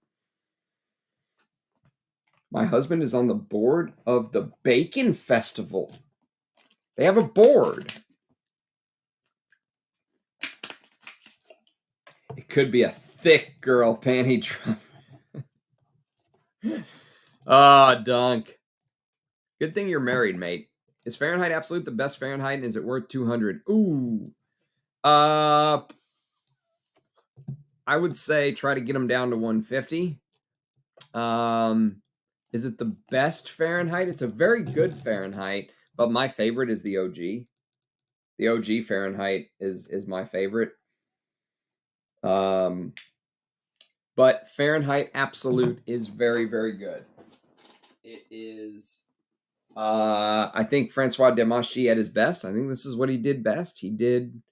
My husband is on the board of the Bacon Festival. They have a board. It could be a thick girl panty drum. Dunk. Good thing you're married, mate. Is Fahrenheit Absolute the best Fahrenheit, and is it worth 200? Ooh. I would say try to get them down to 150. Is it the best Fahrenheit? It's a very good Fahrenheit, but my favorite is the OG. The OG Fahrenheit is my favorite. But Fahrenheit Absolute is very, very good. It is, I think Francois Demachy at his best. I think this is what he did best. He did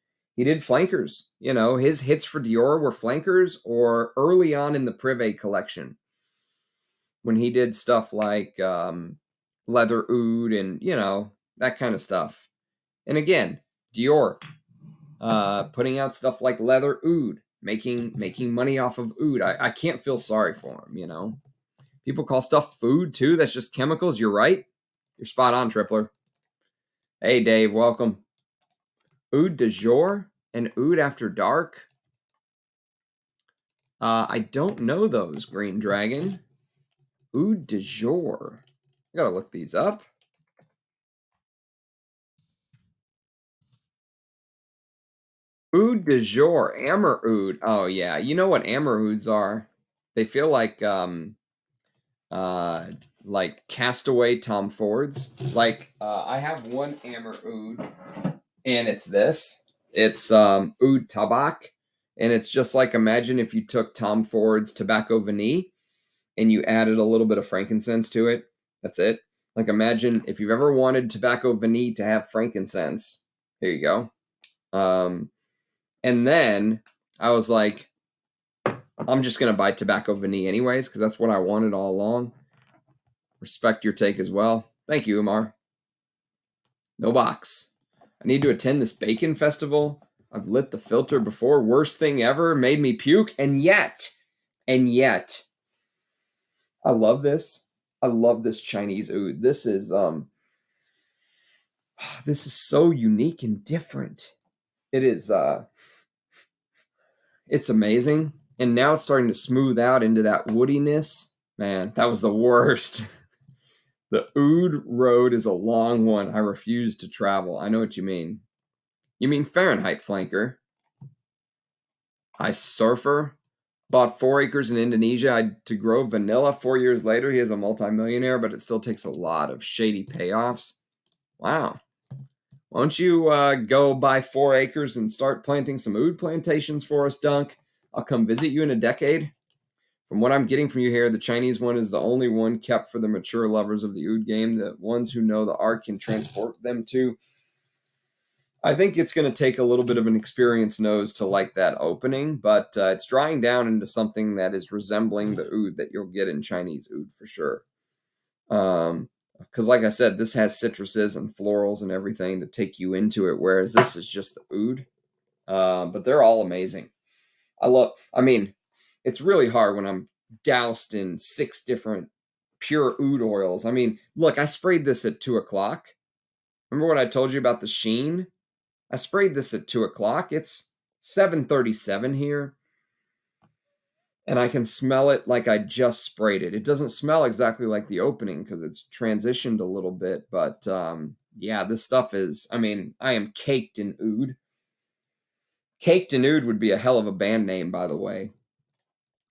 flankers. You know, his hits for Dior were flankers or early on in the Privé collection when he did stuff like Leather Oud and, you know, that kind of stuff. And again, Dior putting out stuff like Leather Oud, making money off of oud. I can't feel sorry for him, you know. People call stuff food too. That's just chemicals. You're right. You're spot on, Tripler. Hey, Dave, welcome. Oud de jour and Oud after dark. I don't know those, Green Dragon. Oud de jour. I gotta look these up. Oud de jour, Amber Oud. Oh yeah, you know what Amber Ouds are? They feel like like castaway Tom Fords. Like I have one Amber Oud, and it's this. It's Oud Tabak, and it's just like, imagine if you took Tom Ford's Tobacco Vanille and you added a little bit of frankincense to it. That's it. Like, imagine if you've ever wanted Tobacco Vanille to have frankincense. Here you go. And then I was like, I'm just going to buy Tobacco Vanille anyways, because that's what I wanted all along. Respect your take as well. Thank you, Umar. No box. I need to attend this bacon festival. I've lit the filter before. Worst thing ever. Made me puke. And yet, I love this. I love this Chinese Oud. This is so unique and different. It is it's amazing. And now it's starting to smooth out into that woodiness. Man, that was the worst. The Oud road is a long one. I refuse to travel. I know what you mean. You mean Fahrenheit flanker. I surfer. Bought 4 acres in Indonesia to grow vanilla. 4 years later, he is a multimillionaire, but it still takes a lot of shady payoffs. Wow. Why don't you go buy 4 acres and start planting some oud plantations for us, Dunk? I'll come visit you in a decade. From what I'm getting from you here, the Chinese one is the only one kept for the mature lovers of the oud game, the ones who know the art can transport them to. I think it's going to take a little bit of an experienced nose to like that opening, but it's drying down into something that is resembling the oud that you'll get in Chinese oud for sure. Because like I said, this has citruses and florals and everything to take you into it, whereas this is just the oud. But they're all amazing. I mean, it's really hard when I'm doused in 6 different pure oud oils. I mean, look, I sprayed this at 2 o'clock. Remember what I told you about the sheen? I sprayed this at 2 o'clock. It's 7:37 here. And I can smell it like I just sprayed it. It doesn't smell exactly like the opening because it's transitioned a little bit. But yeah, this stuff is, I mean, I am caked in oud. Caked in Oud would be a hell of a band name, by the way.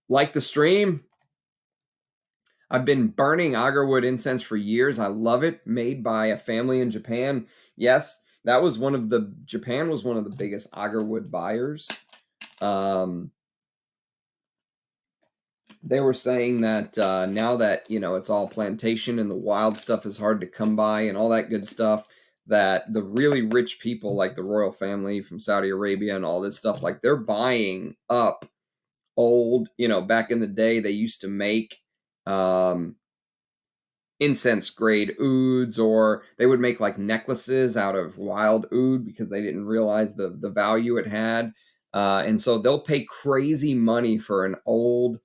Like the stream? I've been burning agarwood incense for years. I love it. Made by a family in Japan. Yes, that was Japan was one of the biggest agarwood buyers. They were saying that now that, it's all plantation and the wild stuff is hard to come by and all that good stuff, that the really rich people like the royal family from Saudi Arabia and all this stuff, like they're buying up old, back in the day, they used to make incense grade ouds, or they would make like necklaces out of wild oud because they didn't realize the value it had. And so they'll pay crazy money for an old,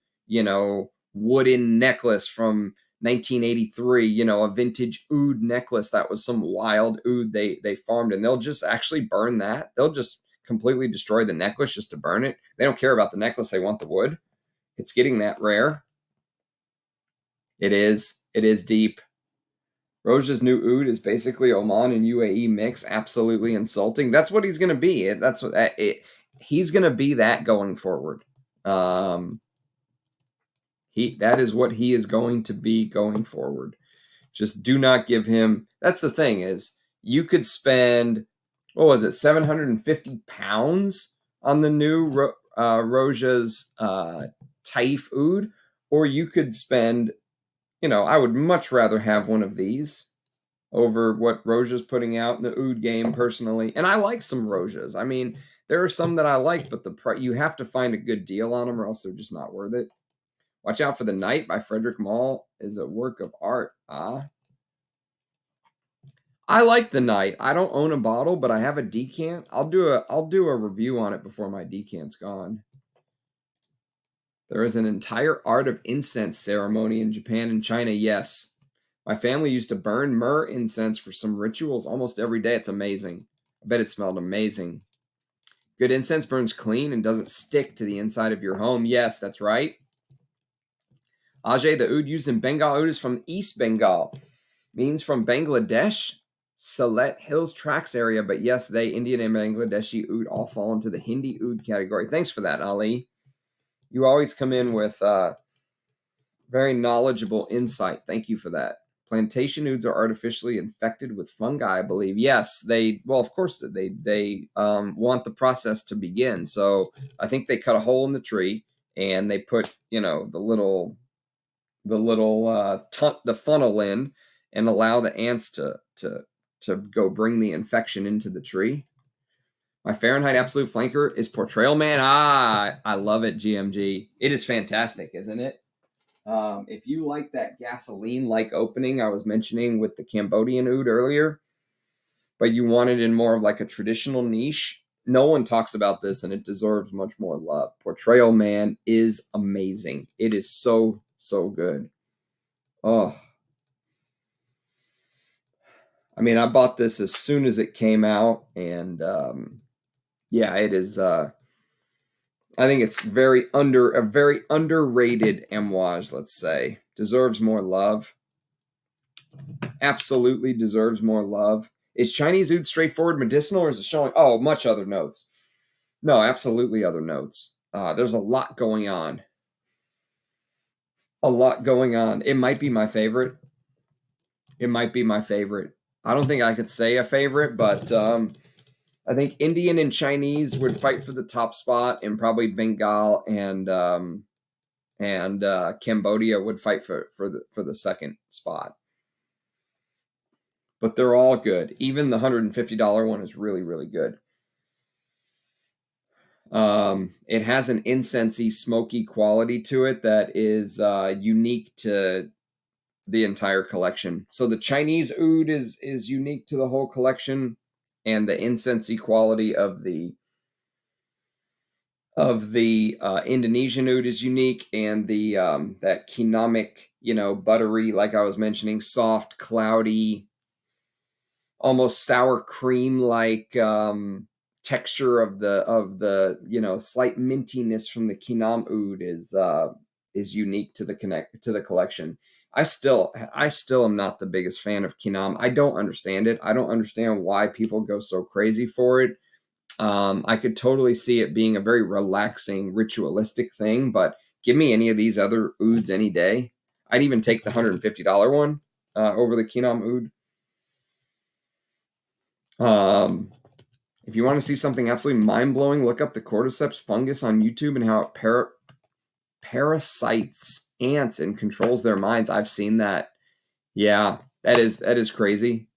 wooden necklace from 1983, a vintage oud necklace that was some wild oud they farmed, and they'll just actually burn that. They'll just completely destroy the necklace just to burn it. They don't care about the necklace, they want the wood. It's getting that rare. It is deep. Roja's new oud is basically Oman and UAE mix. Absolutely insulting. That's what he's going to be. He's going to be that going forward. That is what he is going to be going forward. Just do not give him. That's the thing, is you could spend, what was it, 750 pounds on the new Roja's Taif oud, or you could spend, I would much rather have one of these over what Roja's putting out in the oud game personally. And I like some Rojas. I mean, there are some that I like, but you have to find a good deal on them or else they're just not worth it. Watch Out for the Night by Frederick Mall is a work of art. I like the Night. I don't own a bottle, but I have a decant. I'll do a review on it before my decant's gone. There is an entire art of incense ceremony in Japan and China. Yes. My family used to burn myrrh incense for some rituals almost every day. It's amazing. I bet it smelled amazing. Good incense burns clean and doesn't stick to the inside of your home. Yes, that's right. Ajay, the oud used in Bengal Oud is from East Bengal. Means from Bangladesh, Sylhet Hills Tracts area. But yes, Indian and Bangladeshi oud all fall into the Hindi oud category. Thanks for that, Ali. You always come in with Very knowledgeable insight. Thank you for that. Plantation ouds are artificially infected with fungi, I believe. Yes, they. Well, of course they want the process to begin. So I think they cut a hole in the tree and they put the funnel in and allow the ants to go bring the infection into the tree. My Fahrenheit absolute flanker is Portrayal Man. I love it, GMG. It is fantastic, isn't it? If you like that gasoline-like opening I was mentioning with the Cambodian Oud earlier, but you want it in more of like a traditional niche, no one talks about this and it deserves much more love. Portrayal Man is amazing. It is so, so good. Oh, I mean, I bought this as soon as it came out, and yeah, it is. I think it's a very underrated amouage. Let's say deserves more love. Absolutely deserves more love. Is Chinese Oud straightforward medicinal, or is it showing? Oh, much other notes. No, absolutely other notes. There's a lot going on. A lot going on. It might be my favorite. It might be my favorite. I don't think I could say a favorite, but I think Indian and Chinese would fight for the top spot, and probably Bengal and Cambodia would fight for the second spot. But they're all good. Even the $150 one is really, really good. It has an incensey, smoky quality to it that is unique to the entire collection. So the Chinese Oud is unique to the whole collection, and the incensey quality of the Indonesian Oud is unique, and the that kinamic, buttery, like I was mentioning, soft, cloudy, almost sour cream like texture of the slight mintiness from the Kinam Oud is unique to the collection. I still am not the biggest fan of Kinam. I don't understand it. I don't understand why people go so crazy for it. I could totally see it being a very relaxing, ritualistic thing, but give me any of these other ouds any day. I'd even take the $150 one over the Kinam Oud. If you want to see something absolutely mind-blowing, look up the cordyceps fungus on YouTube and how it parasites ants and controls their minds. I've seen that. Yeah, that is crazy.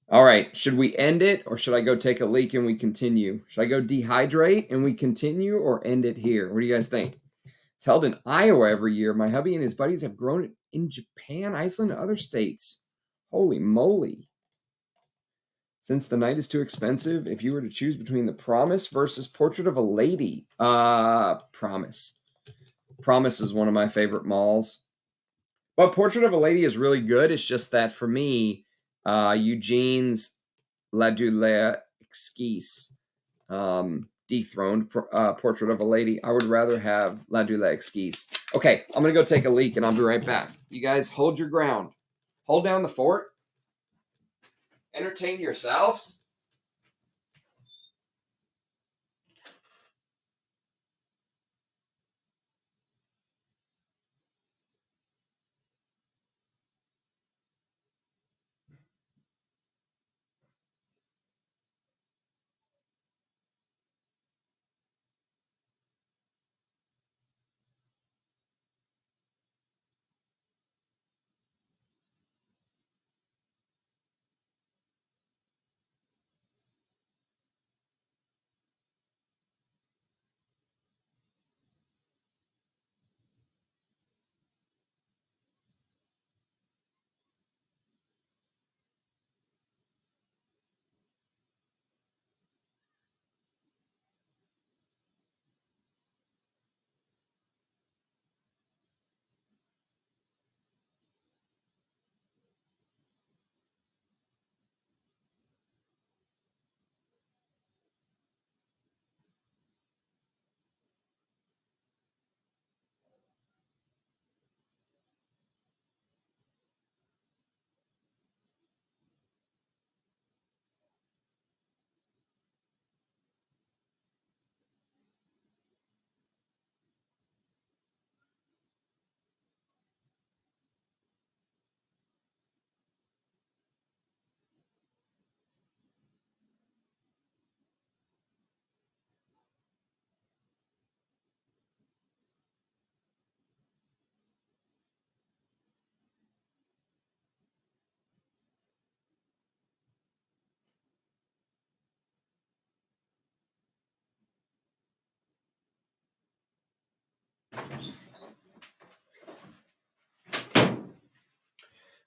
All right, should we end it, or should I go take a leak and we continue? Should I go dehydrate and we continue, or end it here? What do you guys think? It's held in Iowa every year. My hubby and his buddies have grown it in Japan, Iceland, and other states. Holy moly. Since the night is too expensive, if you were to choose between the Promise versus Portrait of a Lady, Promise. Promise is one of my favorite malls. But Portrait of a Lady is really good. It's just that for me, Eugene's La Douleur Exquise dethroned Portrait of a Lady. I would rather have La Douleur Exquise. Okay, I'm going to go take a leak and I'll be right back. You guys hold your ground. Hold down the fort. Entertain yourselves.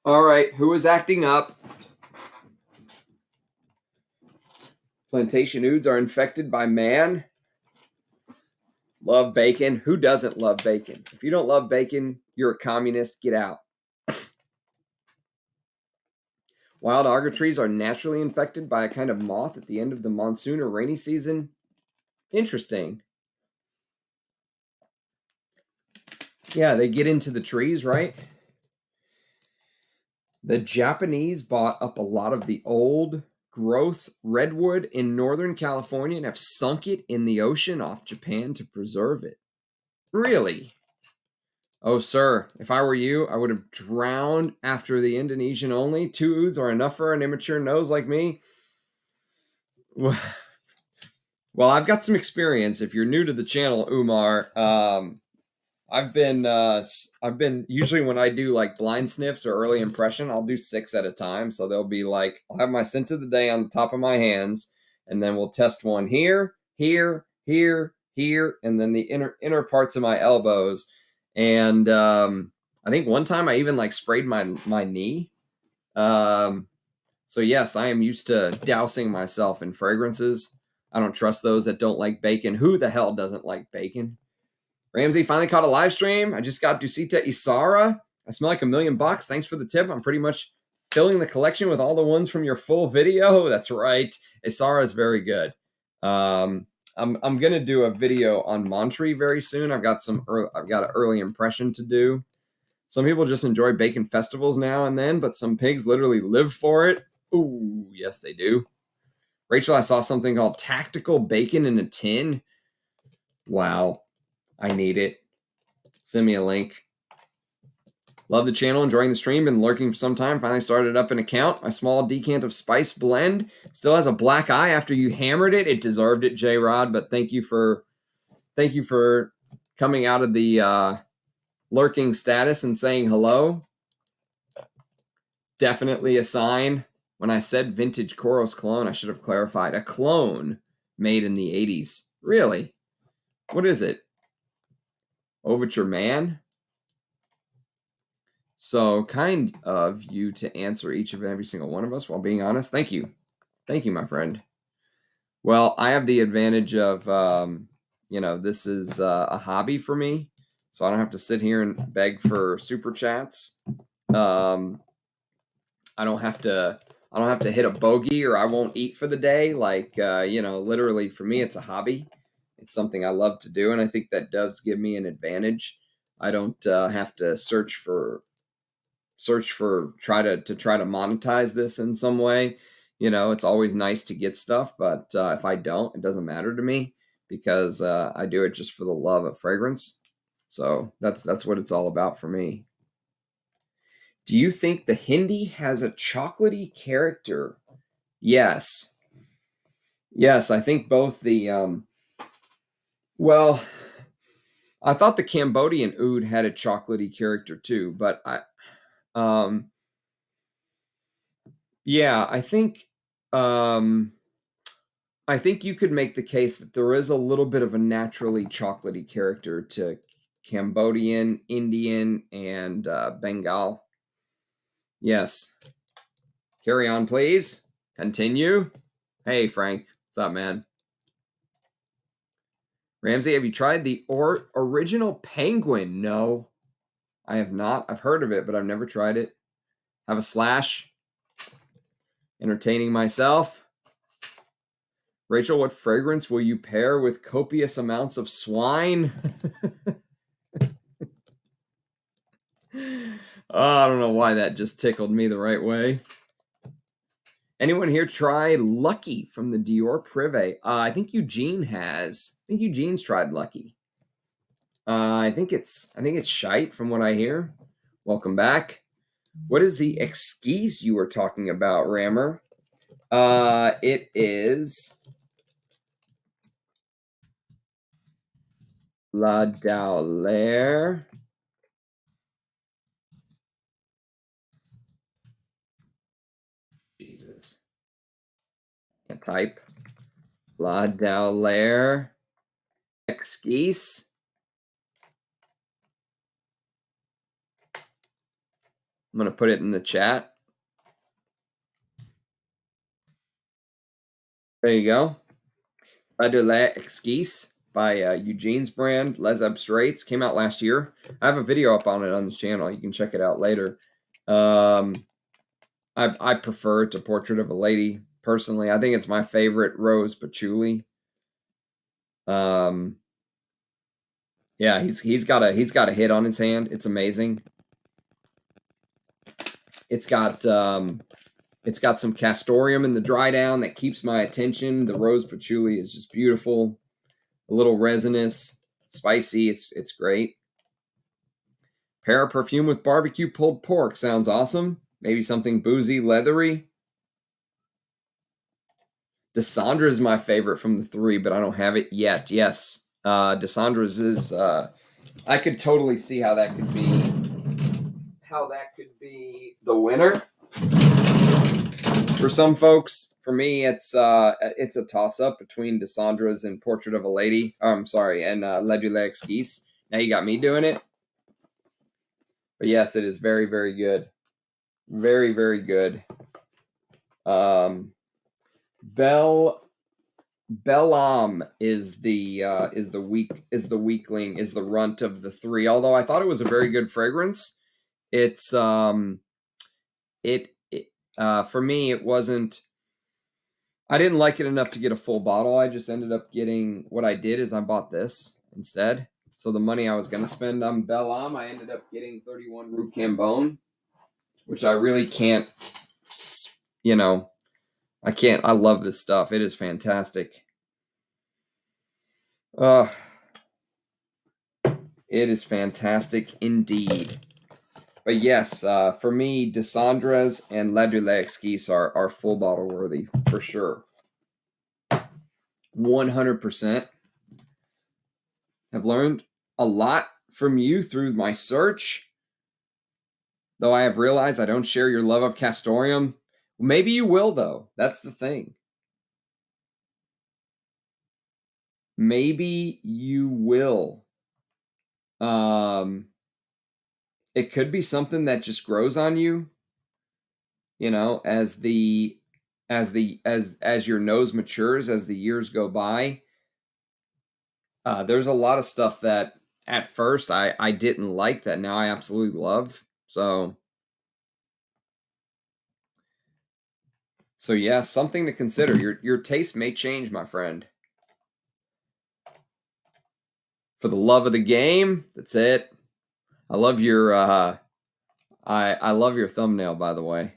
All right, who is acting up? Plantation Ouds are infected by man. Love bacon. Who doesn't love bacon? If you don't love bacon, you're a communist. Get out. Wild agar trees are naturally infected by a kind of moth at the end of the monsoon or rainy season. Interesting. Yeah, they get into the trees, right? The Japanese bought up a lot of the old growth redwood in Northern California and have sunk it in the ocean off Japan to preserve it. Really? Oh, sir, if I were you, I would have drowned after the Indonesian only. 2 ouds are enough for an immature nose like me. Well, I've got some experience. If you're new to the channel, Umar, I've been usually when I do like blind sniffs or early impression, I'll do 6 at a time. So they'll be like, I'll have my scent of the day on the top of my hands, and then we'll test one here, here, here, here, and then the inner parts of my elbows. And I think one time I even like sprayed my knee. So yes, I am used to dousing myself in fragrances. I don't trust those that don't like bacon. Who the hell doesn't like bacon? Ramsey finally caught a live stream. I just got Dusita Isara. I smell like $1,000,000. Thanks for the tip. I'm pretty much filling the collection with all the ones from your full video. That's right. Isara is very good. I'm gonna do a video on Monterey very soon. I've got an early impression to do. Some people just enjoy bacon festivals now and then, but some pigs literally live for it. Ooh, yes, they do. Rachel, I saw something called tactical bacon in a tin. Wow, I need it. Send me a link. Love the channel, enjoying the stream, been lurking for some time. Finally started up an account. My small decant of spice blend still has a black eye after you hammered it. It deserved it, J Rod, but thank you for coming out of the lurking status and saying hello. Definitely a sign. When I said vintage Koros cologne, I should have clarified. A clone made in the 80s. Really? What is it? Overture Man? So kind of you to answer each of every single one of us while being honest. Thank you. Thank you, my friend. Well, I have the advantage of, this is a hobby for me. So I don't have to sit here and beg for super chats. I don't have to hit a bogey or I won't eat for the day. Like, literally for me, it's a hobby. It's something I love to do. And I think that does give me an advantage. I don't have to try to monetize this in some way. It's always nice to get stuff, but if I don't, it doesn't matter to me because I do it just for the love of fragrance. So that's what it's all about for me. Do you think the Hindi has a chocolatey character? Yes. Yes, I think both the well, I thought the Cambodian Oud had a chocolatey character too, but yeah, I think you could make the case that there is a little bit of a naturally chocolatey character to Cambodian, Indian, and Bengal. Yes. Carry on, please. Continue. Hey, Frank. What's up, man? Ramsey, have you tried the original penguin? No, I have not. I've heard of it, but I've never tried it. Have a slash. Entertaining myself. Rachel, what fragrance will you pair with copious amounts of swine? I don't know why that just tickled me the right way. Anyone here try Lucky from the Dior Privé? I think Eugene has. I think Eugene's tried Lucky. I think it's shite from what I hear. Welcome back. What is the esquisse you were talking about, Rammer? It is La Daulaire. Jesus. Can't type. La Daulaire esquisse. I'm going to put it in the chat. There you go. Lalique by Eugene's brand, Les Abstraits. Came out last year. I have a video up on it on the channel. You can check it out later. I prefer it to Portrait of a Lady. Personally, I think it's my favorite rose patchouli. Yeah, he's got a hit on his hand. It's amazing. It's got some castoreum in the dry down that keeps my attention. The rose patchouli is just beautiful. A little resinous, spicy. It's great. Pair of perfume with barbecue pulled pork sounds awesome. Maybe something boozy, leathery. Dessandra's is my favorite from the three, but I don't have it yet. Yes, Dessandra's is. I could totally see how that could be. The winner for some folks. For me, it's a toss-up between Dessandra's and Portrait of a Lady. I'm sorry, and Le Dure. Now you got me doing it. But yes, it is very, very good. Very, very good. Bellam is the weakling, is the runt of the three. Although I thought it was a very good fragrance. It's for me, it wasn't. I didn't like it enough to get a full bottle. I just ended up getting, what I did is I bought this instead. So the money I was going to spend on Bellam, I ended up getting 31 Rue Cambon, which I really can't, I can't. I love this stuff. It is fantastic. It is fantastic indeed. But yes, for me, Dessandra's and Le Dure are full bottle worthy for sure. 100%. Have learned a lot from you through my search. Though I have realized I don't share your love of castoreum. Maybe you will, though. That's the thing. Maybe you will. It could be something that just grows on you, as your nose matures, as the years go by. There's a lot of stuff that at first I didn't like that now I absolutely love. So yeah, something to consider. Your taste may change, my friend. For the love of the game, that's it. I love your I love your thumbnail, by the way.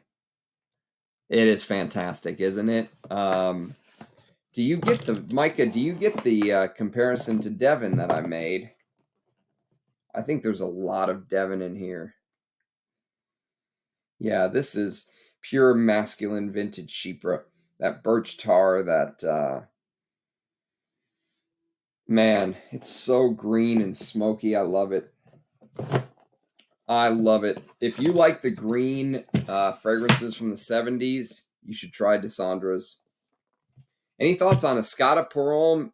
It is fantastic, isn't it? Do you get the Micah? Do you get the comparison to Devon that I made? I think there's a lot of Devon in here. Yeah, this is pure masculine vintage Chypre. That birch tar, that man, it's so green and smoky. I love it. I love it. If you like the green fragrances from the 70s, you should try Dessandra's. Any thoughts on Escada Porom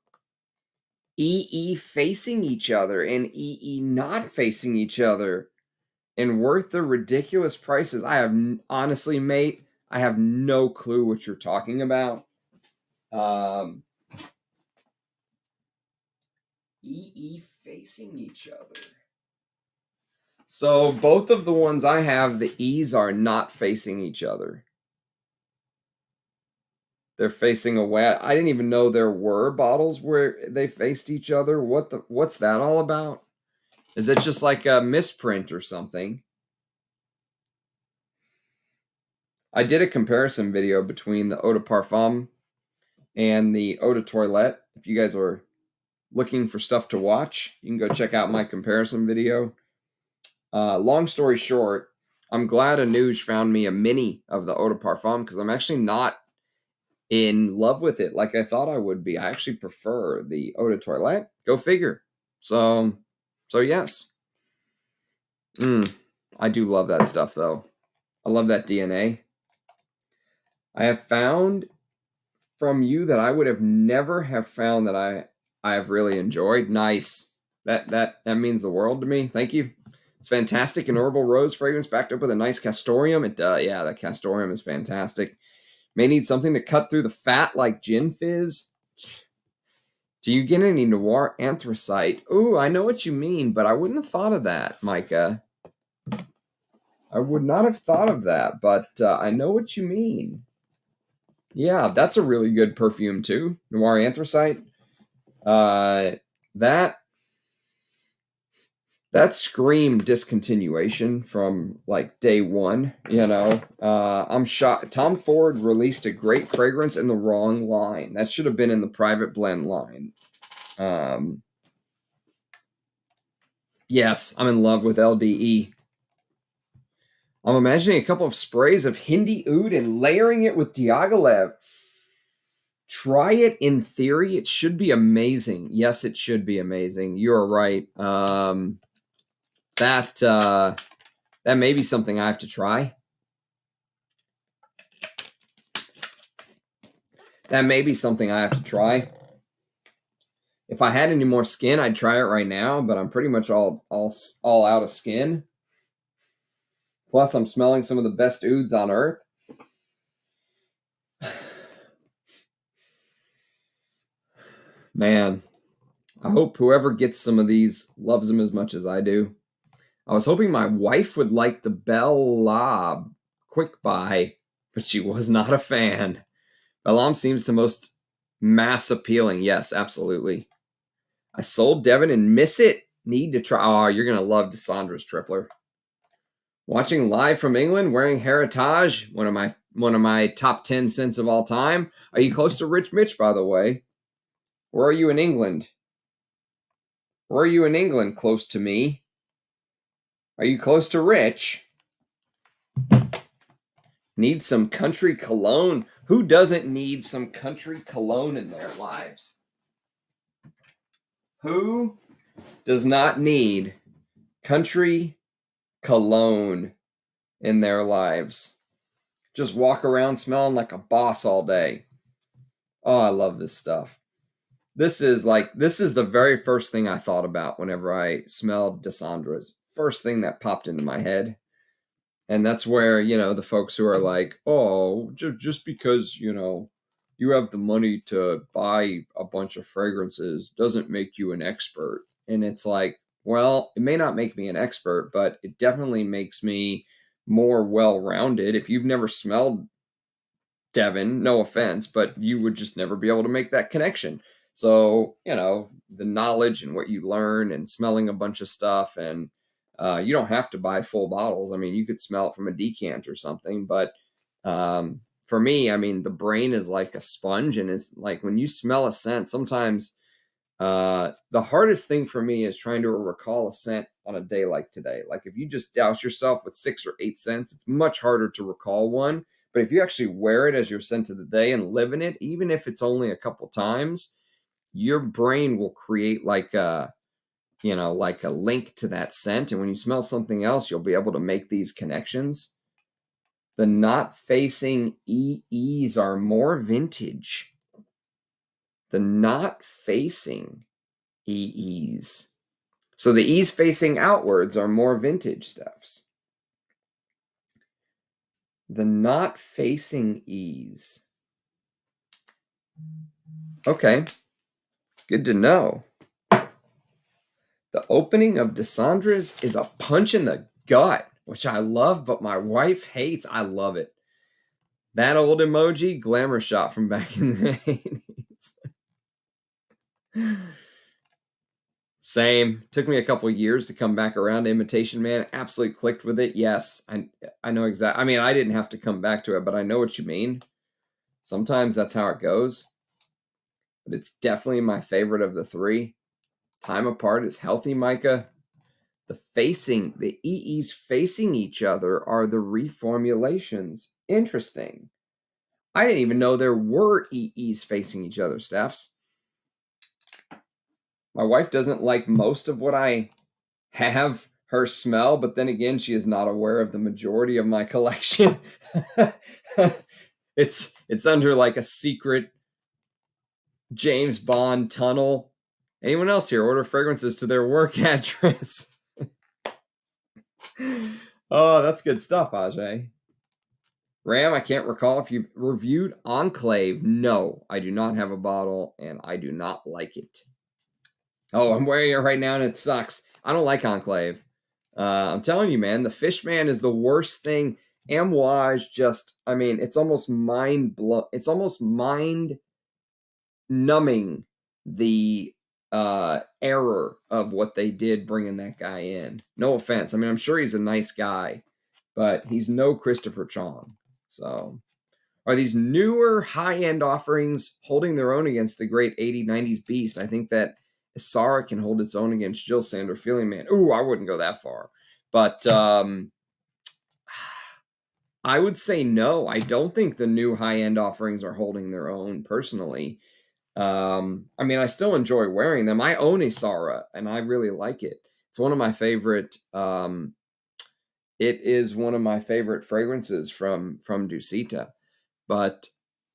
EE facing each other and EE not facing each other and worth the ridiculous prices? I have, honestly, mate, I have no clue what you're talking about. EE facing each other. So both of the ones I have, the E's are not facing each other. They're facing away. I didn't even know there were bottles where they faced each other. What's that all about? Is it just like a misprint or something? I did a comparison video between the Eau de Parfum and the Eau de Toilette. If you guys are looking for stuff to watch, you can go check out my comparison video. Long story short, I'm glad Anuj found me a mini of the Eau de Parfum because I'm actually not in love with it like I thought I would be. I actually prefer the Eau de Toilette. Go figure. So yes. I do love that stuff, though. I love that DNA. I have found from you that I would have never have found that I have really enjoyed. Nice. That means the world to me. Thank you. It's fantastic. An herbal rose fragrance backed up with a nice castoreum. Yeah, that castoreum is fantastic. May need something to cut through the fat like gin fizz. Do you get any Noir anthracite? Ooh, I know what you mean, but I wouldn't have thought of that, Micah. I would not have thought of that, but I know what you mean. Yeah, that's a really good perfume too. Noir anthracite. That screamed discontinuation from like day one. I'm shocked. Tom Ford released a great fragrance in the wrong line. That should have been in the private blend line. Yes, I'm in love with LDE. I'm imagining a couple of sprays of Hindi Oud and layering it with Diaghilev. Try it in theory. It should be amazing. Yes, it should be amazing. You're right. That may be something I have to try. That may be something I have to try. If I had any more skin, I'd try it right now, but I'm pretty much all out of skin. Plus, I'm smelling some of the best ouds on earth. Man, I hope whoever gets some of these loves them as much as I do. I was hoping my wife would like the Belle Quick Buy, but she was not a fan. Belle seems the most mass appealing. Yes, absolutely. I sold Devin and miss it. Need to try. Oh, you're going to love Dessandra's Tripler. Watching live from England, wearing Heritage, one of my top 10 scents of all time. Are you close to Rich Mitch, by the way? Where are you in England? Where are you in England? Close to me. Are you close to Rich? Need some country cologne? Who doesn't need some country cologne in their lives? Who does not need country cologne in their lives? Just walk around smelling like a boss all day. Oh, I love this stuff. This is the very first thing I thought about whenever I smelled Dessandra's. First thing that popped into my head. And that's where, the folks who are like, oh, just because, you have the money to buy a bunch of fragrances doesn't make you an expert. And it's like, well, it may not make me an expert, but it definitely makes me more well-rounded. If you've never smelled Devin, no offense, but you would just never be able to make that connection. So, the knowledge and what you learn and smelling a bunch of stuff, and you don't have to buy full bottles. I mean, you could smell it from a decant or something, but for me, I mean, the brain is like a sponge, and it's like when you smell a scent, sometimes the hardest thing for me is trying to recall a scent on a day like today. Like if you just douse yourself with 6 or 8 scents, it's much harder to recall one. But if you actually wear it as your scent of the day and live in it, even if it's only a couple times, your brain will create like a link to that scent. And when you smell something else, you'll be able to make these connections. The not facing EEs are more vintage. The not facing EEs. So the E's facing outwards are more vintage stuffs. The not facing E's. Okay. Good to know. The opening of Dessandra's is a punch in the gut, which I love, but my wife hates. I love it. That old emoji, glamour shot from back in the 80s. Same. Took me a couple years to come back around to Imitation Man. Absolutely clicked with it. Yes, I know exactly. I mean, I didn't have to come back to it, but I know what you mean. Sometimes that's how it goes. But it's definitely my favorite of the 3. Time apart is healthy, Micah. The EEs facing each other are the reformulations. Interesting. I didn't even know there were EEs facing each other, Stephs. My wife doesn't like most of what I have her smell, but then again, she is not aware of the majority of my collection. It's under like a secret James Bond tunnel. Anyone else here order fragrances to their work address? Oh, that's good stuff, Ajay. Ram, I can't recall if you've reviewed Enclave. No, I do not have a bottle, and I do not like it. Oh, I'm wearing it right now, and it sucks. I don't like Enclave. I'm telling you, man, the Fishman is the worst thing. Amouage just, I mean, it's almost it's almost mind numbing the error of what they did bringing that guy in. No offense. I mean, I'm sure he's a nice guy, but he's no Christopher Chong. So, are these newer high-end offerings holding their own against the great 80s, 90s beast? I think that Isara can hold its own against Jill Sander Feeling Man. Ooh, I wouldn't go that far. But I would say no. I don't think the new high-end offerings are holding their own personally. I mean, I still enjoy wearing them. I own a Sara, and I really like it. It's one of my favorite. It is one of my favorite fragrances from Dusita, but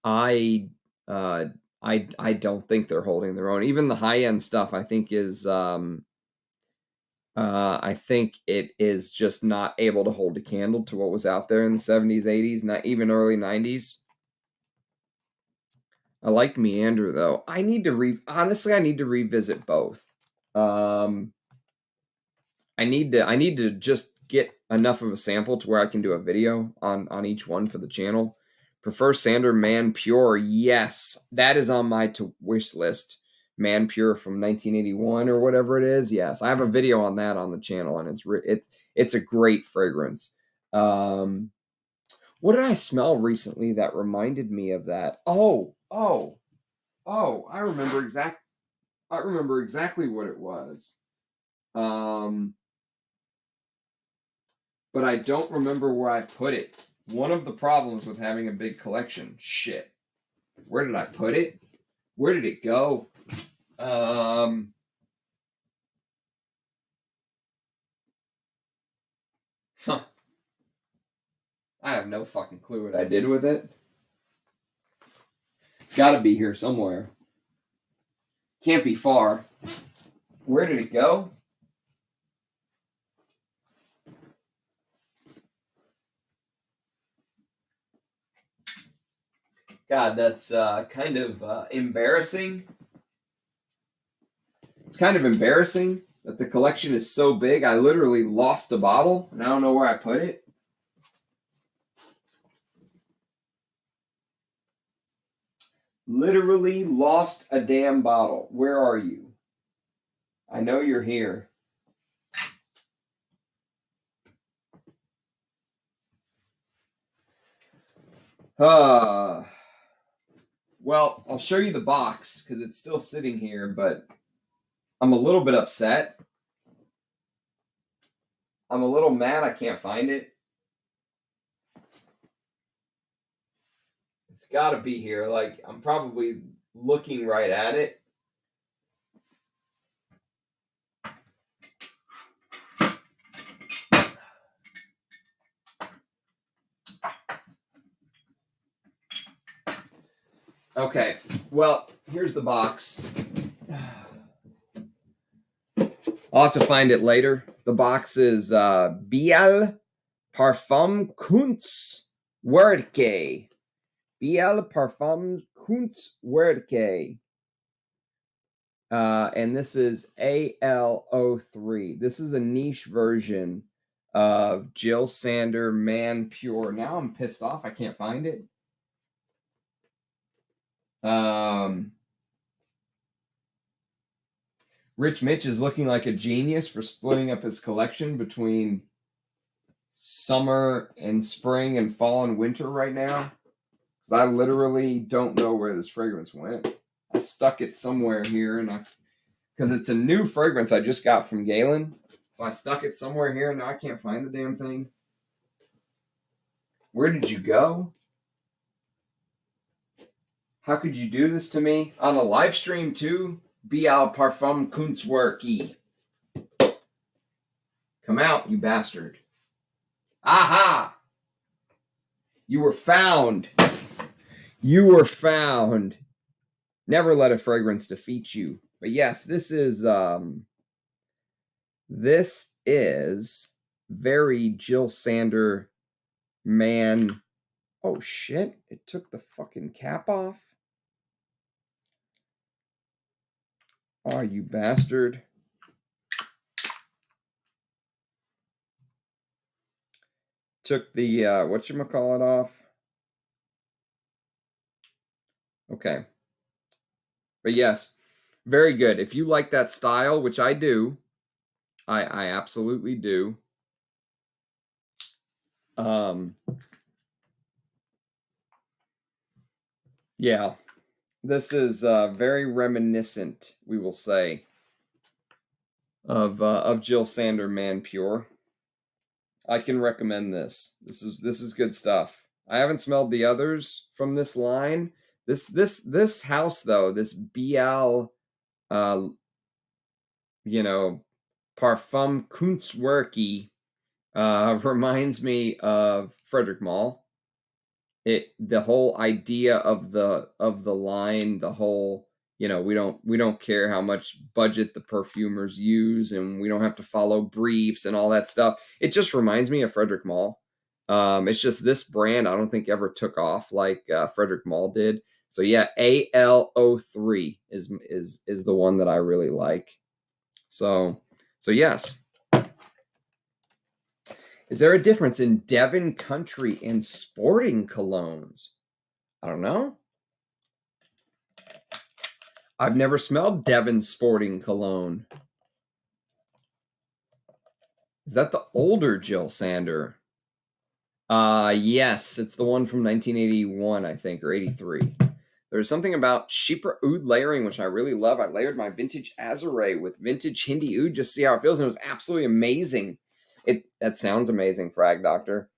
I I don't think they're holding their own. Even the high end stuff, I think is I think it is just not able to hold a candle to what was out there in the 70s, 80s, not even early 90s. I like Meander though. I need to honestly I need to revisit both. I need to just get enough of a sample to where I can do a video on each one for the channel. Prefer Sander Man Pure. Yes, that is on my wish list. Man Pure from 1981 or whatever it is. Yes, I have a video on that on the channel, and it's a great fragrance. What did I smell recently that reminded me of that? Oh, I remember exactly what it was. But I don't remember where I put it. One of the problems with having a big collection. Shit. Where did I put it? Where did it go? Huh. I have no fucking clue what I did with it. It's got to be here somewhere. Can't be far. Where did it go? God, that's kind of embarrassing. It's kind of embarrassing that the collection is so big. I literally lost a bottle, and I don't know where I put it. Literally lost a damn bottle. Where are you? I know you're here. Well, I'll show you the box because it's still sitting here, but I'm a little bit upset. I'm a little mad I can't find it. It's got to be here. Like, I'm probably looking right at it. Okay, well, here's the box. I'll have to find it later. The box is Biehl Parfumkunstwerke. Biehl Parfumkunstwerke. And this is ALO3. This is a niche version of Jill Sander Man Pure. Now I'm pissed off. I can't find it. Rich Mitch is looking like a genius for splitting up his collection between summer and spring and fall and winter right now. Because I literally don't know where this fragrance went. I stuck it somewhere here, and because it's a new fragrance I just got from Galen. So I stuck it somewhere here, and now I can't find the damn thing. Where did you go? How could you do this to me? On a live stream, too? Biehl Parfumkunstwerke. Come out, you bastard. Aha! You were found. You were found. Never let a fragrance defeat you. But yes, this is very Jill Sander man. Oh shit, it took the fucking cap off. Oh, you bastard. Took the whatchamacallit off. Okay. But yes, very good. If you like that style, which I do, I absolutely do. Yeah, this is very reminiscent, we will say, of Jill Sander Man Pure. I can recommend this. This is good stuff. I haven't smelled the others from this line. This house though, this Biehl, Parfumkunstwerke, reminds me of Frederick Mall. The whole idea of the line, the whole, we don't care how much budget the perfumers use, and we don't have to follow briefs and all that stuff. It just reminds me of Frederick Mall. It's just this brand I don't think ever took off like Frederick Mall did. So yeah, ALO3 is the one that I really like. So yes. Is there a difference in Devon country and sporting colognes? I don't know. I've never smelled Devon sporting cologne. Is that the older Jill Sander? Yes, it's the one from 1981, I think, or 83. There's something about cheaper oud layering, which I really love. I layered my vintage Azure with vintage Hindi oud, just see how it feels, and it was absolutely amazing. That sounds amazing, Frag Doctor.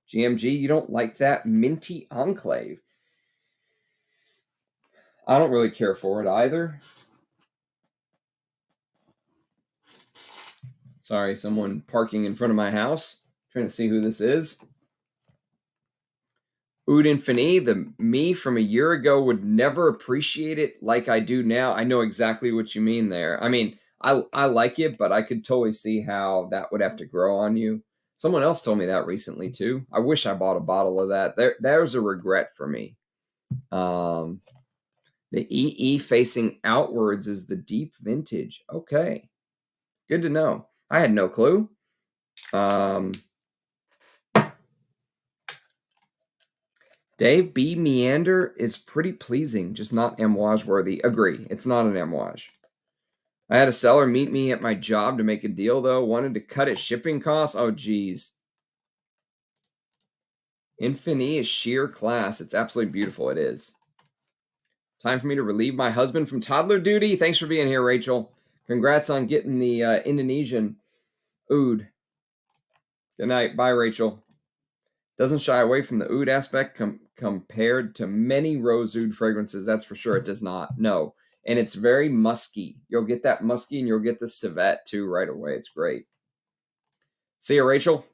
GMG, you don't like that minty enclave? I don't really care for it either. Sorry, someone parking in front of my house. Trying to see who this is. Oud Infini, the me from a year ago would never appreciate it like I do now. I know exactly what you mean there. I mean, I like it, but I could totally see how that would have to grow on you. Someone else told me that recently too. I wish I bought a bottle of that. There's a regret for me. The EE facing outwards is the deep vintage. Okay. Good to know. I had no clue. Dave B. Meander is pretty pleasing, just not amouage worthy. Agree. It's not an amouage. I had a seller meet me at my job to make a deal, though. Wanted to cut his shipping costs. Oh, geez. Infini is sheer class. It's absolutely beautiful. It is. Time for me to relieve my husband from toddler duty. Thanks for being here, Rachel. Congrats on getting the Indonesian Oud. Good night. Bye, Rachel. Doesn't shy away from the oud aspect compared to many rose oud fragrances. That's for sure. It does not. No. And it's very musky. You'll get that musky and you'll get the civet too right away. It's great. See you, Rachel.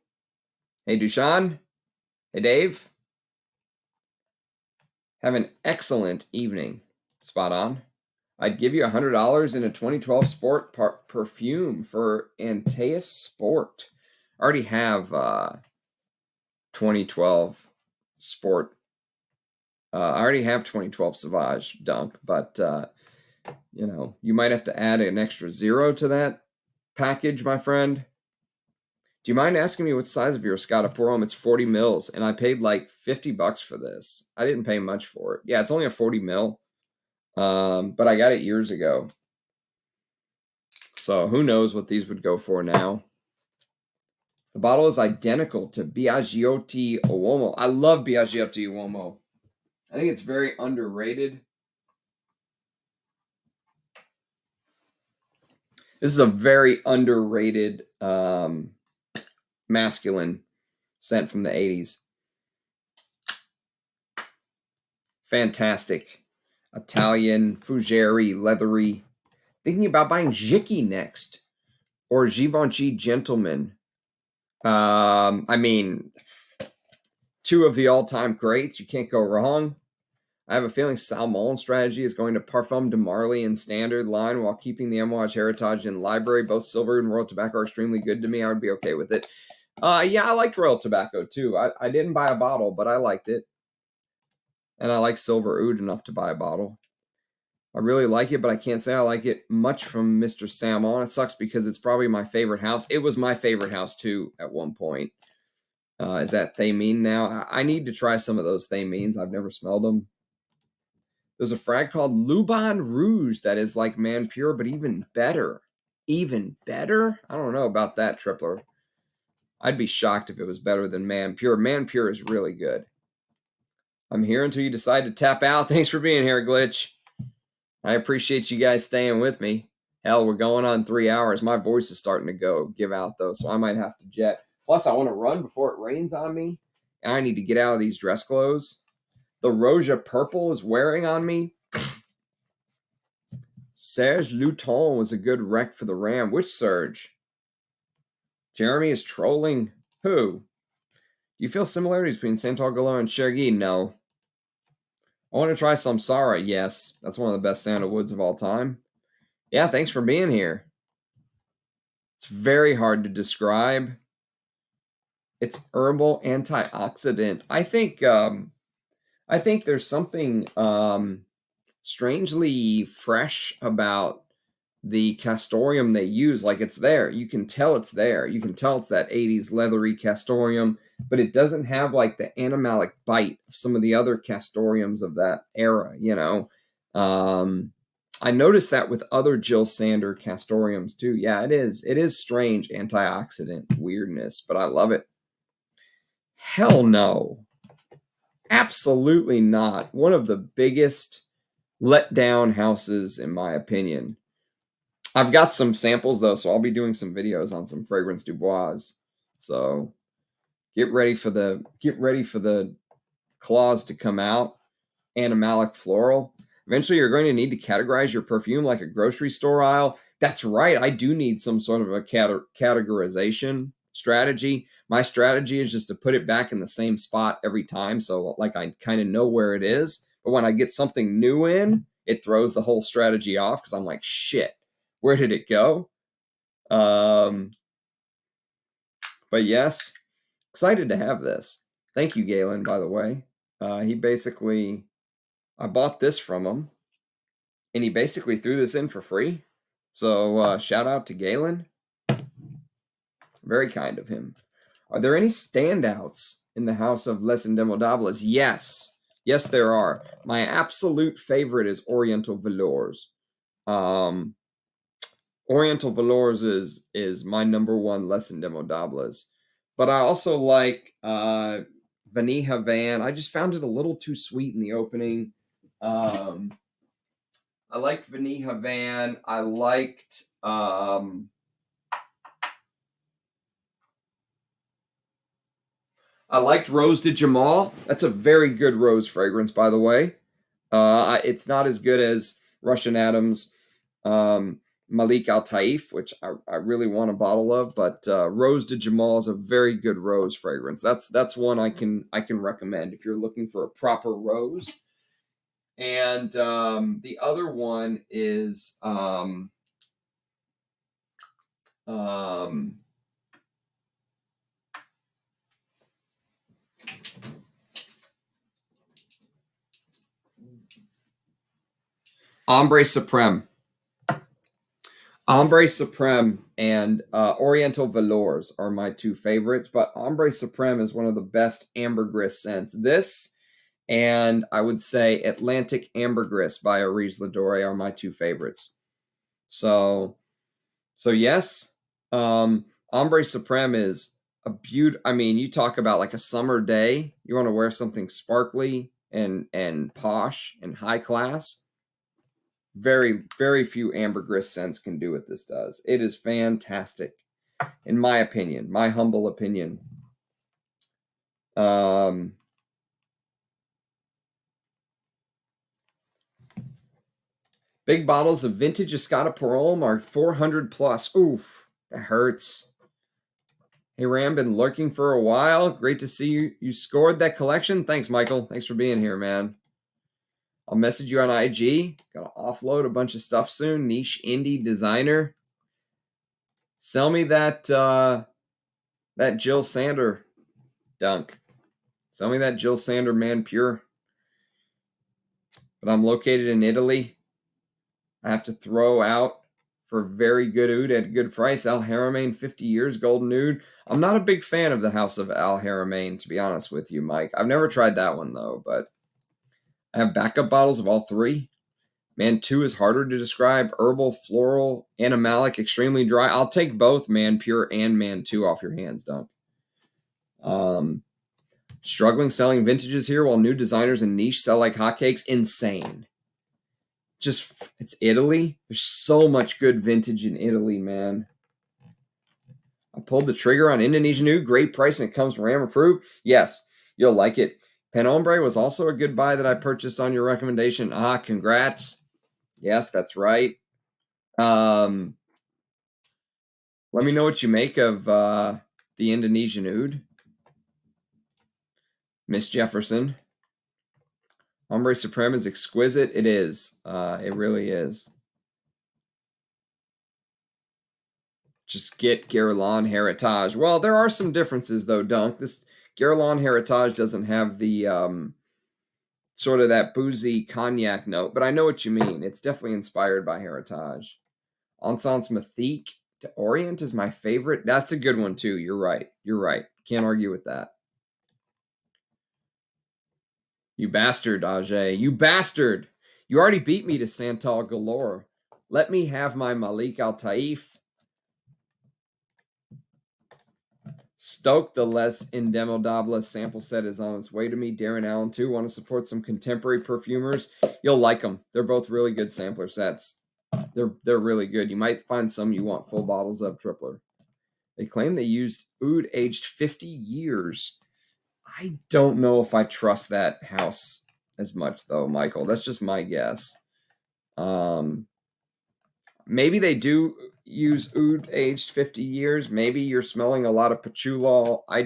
Hey, Dushan. Hey, Dave. Have an excellent evening. Spot on. I'd give you $100 in a 2012 Sport perfume for Antaeus Sport. I already have 2012 Sport. I already have 2012 Sauvage Dunk, but you might have to add an extra 0 to that package, my friend. Do you mind asking me what size of your Escada Pour Homme? It's 40 mils, and I paid like $50 for this. I didn't pay much for it. Yeah, it's only a 40 mil, but I got it years ago. So who knows what these would go for now. The bottle is identical to Biagiotti Uomo. I love Biagiotti Uomo. I think it's very underrated. This is a very underrated masculine scent from the 80s. Fantastic. Italian, Fougere, leathery. Thinking about buying Jickie next. Or Givenchy Gentleman. I mean, 2 of the all-time greats. You can't go wrong. I have a feeling Salmon's strategy is going to Parfum de Marly in standard line while keeping the Amouage Heritage in library. Both silver and Royal Tobacco are extremely good to me. I would be okay with it. Yeah, I liked Royal Tobacco too. I didn't buy a bottle, but I liked it. And I like Silver Oud enough to buy a bottle. I really like it, but I can't say I like it much from Mr. Salmon. It sucks because it's probably my favorite house. It was my favorite house too at one point. Is that Thamine now? I need to try some of those Thamines. I've never smelled them. There's a frag called Luban Rouge that is like Man Pure, but even better. Even better? I don't know about that, Tripler. I'd be shocked if it was better than Man Pure. Man Pure is really good. I'm here until you decide to tap out. Thanks for being here, Glitch. I appreciate you guys staying with me. Hell, we're going on 3 hours. My voice is starting to give out, though, so I might have to jet. Plus, I want to run before it rains on me, and I need to get out of these dress clothes. The Roja purple is wearing on me. Serge Luton was a good wreck for the Ram. Which Serge? Jeremy is trolling who? Do you feel similarities between Santal Galore and Chergui? No. I want to try Samsara. Yes. That's one of the best sandalwoods of all time. Yeah, thanks for being here. It's very hard to describe. It's herbal antioxidant. I think there's something strangely fresh about the castoreum they use. Like, it's there. You can tell it's there. You can tell it's that 80s leathery castoreum, but it doesn't have like the animalic bite of some of the other castoreums of that era, you know. I noticed that with other Jill Sander castoreums too. Yeah, it is strange antioxidant weirdness, but I love it. Hell no. Absolutely not. One of the biggest letdown houses, in my opinion. I've got some samples though, so I'll be doing some videos on some Fragrance Du Bois. So get ready for the claws to come out. Animalic floral. Eventually, you're going to need to categorize your perfume like a grocery store aisle. That's right. I do need some sort of a categorization strategy. My strategy is just to put it back in the same spot every time. So like I kind of know where it is. But when I get something new in, it throws the whole strategy off because I'm like, shit, where did it go? But yes, excited to have this. Thank you, Galen, by the way. He basically... I bought this from him, and he basically threw this in for free. So shout out to Galen. Very kind of him. Are there any standouts in the house of Les Indemodables? Yes. Yes, there are. My absolute favorite is Oriental Velours. Oriental Velours is my number one Les Indemodables. But I also like Vanille Havane. I just found it a little too sweet in the opening. I liked Vanille Havane. I liked Rose de Jamal. That's a very good rose fragrance, by the way. It's not as good as Russian Adams Malik Al Taif, which I really want a bottle of, but Rose de Jamal is a very good rose fragrance. That's one I can recommend if you're looking for a proper rose. And the other one is Ombre Supreme. Ombre Supreme and Oriental Velours are my two favorites, but Ombre Supreme is one of the best ambergris scents. This and I would say Atlantic Ambergris by Areej Le Dore are my two favorites. So yes, Ombre Supreme is a beaut. I mean, you talk about like a summer day. You want to wear something sparkly and posh and high class. Very, very few ambergris scents can do what this does. It is fantastic, in my opinion, my humble opinion. Big bottles of vintage Escada Parome are 400 plus. Oof, that hurts. Hey, Ram, been lurking for a while. Great to see you. You scored that collection. Thanks, Michael. Thanks for being here, man. I'll message you on IG. Gotta offload a bunch of stuff soon. Niche indie designer. Sell me that that Jill Sander dunk. Sell me that Jill Sander Man Pure. But I'm located in Italy. I have to throw out for very good oud at a good price. Al Haramain 50 years golden oud. I'm not a big fan of the House of Al Haramain, to be honest with you, Mike. I've never tried that one though, but I have backup bottles of all three. Man 2 is harder to describe. Herbal, floral, animalic, extremely dry. I'll take both Man Pure and Man 2 off your hands, Dunk. Struggling selling vintages here while new designers and niche sell like hotcakes. Insane. Just, it's Italy. There's so much good vintage in Italy, man. I pulled the trigger on Indonesian Oud. Great price, and it comes from RAM approved. Yes, you'll like it. Pen Ombre was also a good buy that I purchased on your recommendation. Ah, congrats. Yes, that's right. Let me know what you make of the Indonesian Oud. Miss Jefferson. Ombre Supreme is exquisite. It is. It really is. Just get Guerlain Heritage. Well, there are some differences, though, Dunk. This Guerlain Heritage doesn't have the sort of that boozy cognac note, but I know what you mean. It's definitely inspired by Heritage. Encens Mythique to Orient is my favorite. That's a good one, too. You're right. You're right. Can't argue with that. You bastard, Ajay. You bastard. You already beat me to Santal Galore. Let me have my Malik Al-Taif. Stoke, the Les Indemodables sample set is on its way to me. Darren Allen, too. Want to support some contemporary perfumers? You'll like them. They're both really good sampler sets. They're really good. You might find some you want full bottles of, Tripler. They claim they used oud aged 50 years. I don't know if I trust that house as much, though, Michael. That's just my guess. Maybe they do use oud aged 50 years. Maybe you're smelling a lot of patchouli. I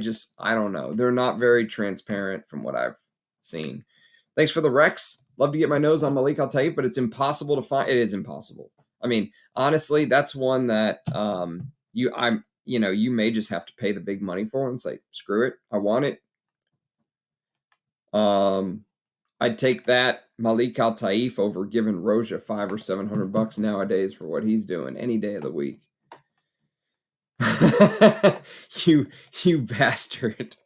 don't know. They're not very transparent from what I've seen. Thanks for the Rex. Love to get my nose on Malik Al-Taif, but it's impossible to find. It is impossible. I mean, honestly, that's one that you may just have to pay the big money for and say, screw it, I want it. I'd take that Malik Al-Taif over giving Roja $500 or $700 nowadays for what he's doing any day of the week. you bastard.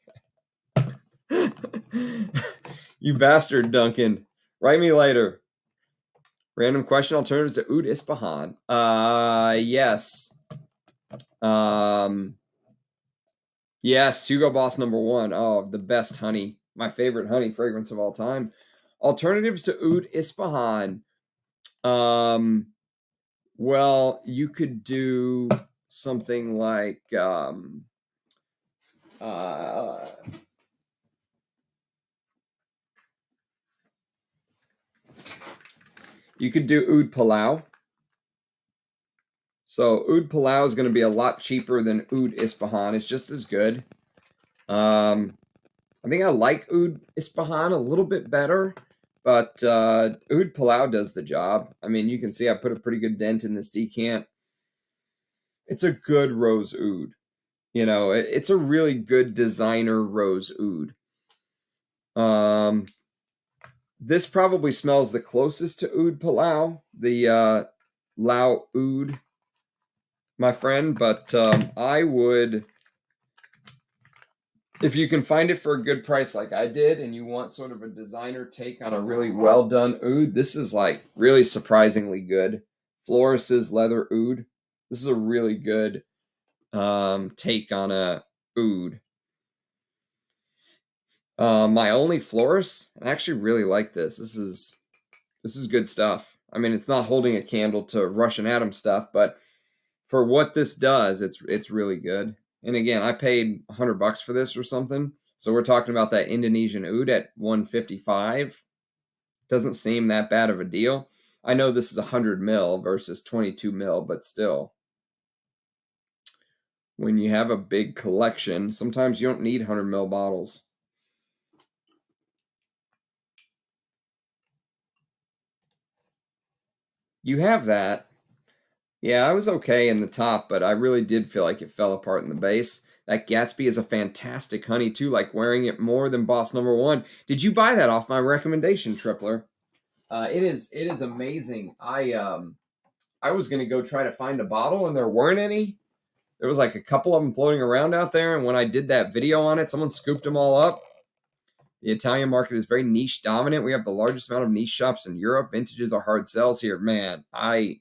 You bastard, Duncan. Write me later. Random question, alternatives to Oud Ispahan. Yes. Yes, Hugo Boss #1. Oh, the best honey. My favorite honey fragrance of all time. Alternatives to Oud Ispahan. Well, you could do something like you could do Oud Palao. So Oud Palao is going to be a lot cheaper than Oud Ispahan. It's just as good. I think I like Oud Ispahan a little bit better, but Oud Palao does the job. I mean, you can see I put a pretty good dent in this decant. It's a good rose oud. You know, it's a really good designer rose oud. This probably smells the closest to Oud Palao, the Lao Oud, my friend, but I would, if you can find it for a good price like I did, and you want sort of a designer take on a really well done oud, this is like really surprisingly good. Floris's Leather Oud. This is a really good take on a oud. My Only Florist, I actually really like this. This is good stuff. I mean, it's not holding a candle to Russian Atom stuff, but for what this does, it's really good. And again, I paid $100 for this or something. So we're talking about that Indonesian Oud at $155. Doesn't seem that bad of a deal. I know this is 100 ml versus 22 ml, but still. When you have a big collection, sometimes you don't need 100 ml bottles. You have that. Yeah, I was okay in the top, but I really did feel like it fell apart in the base. That Gatsby is a fantastic honey too, like wearing it more than Boss Number One. Did you buy that off my recommendation, Tripler? It is amazing. I was gonna go try to find a bottle and there weren't any. There was like a couple of them floating around out there, and when I did that video on it, someone scooped them all up. The Italian market is very niche dominant. We have the largest amount of niche shops in Europe. Vintages are hard sells here. Man, I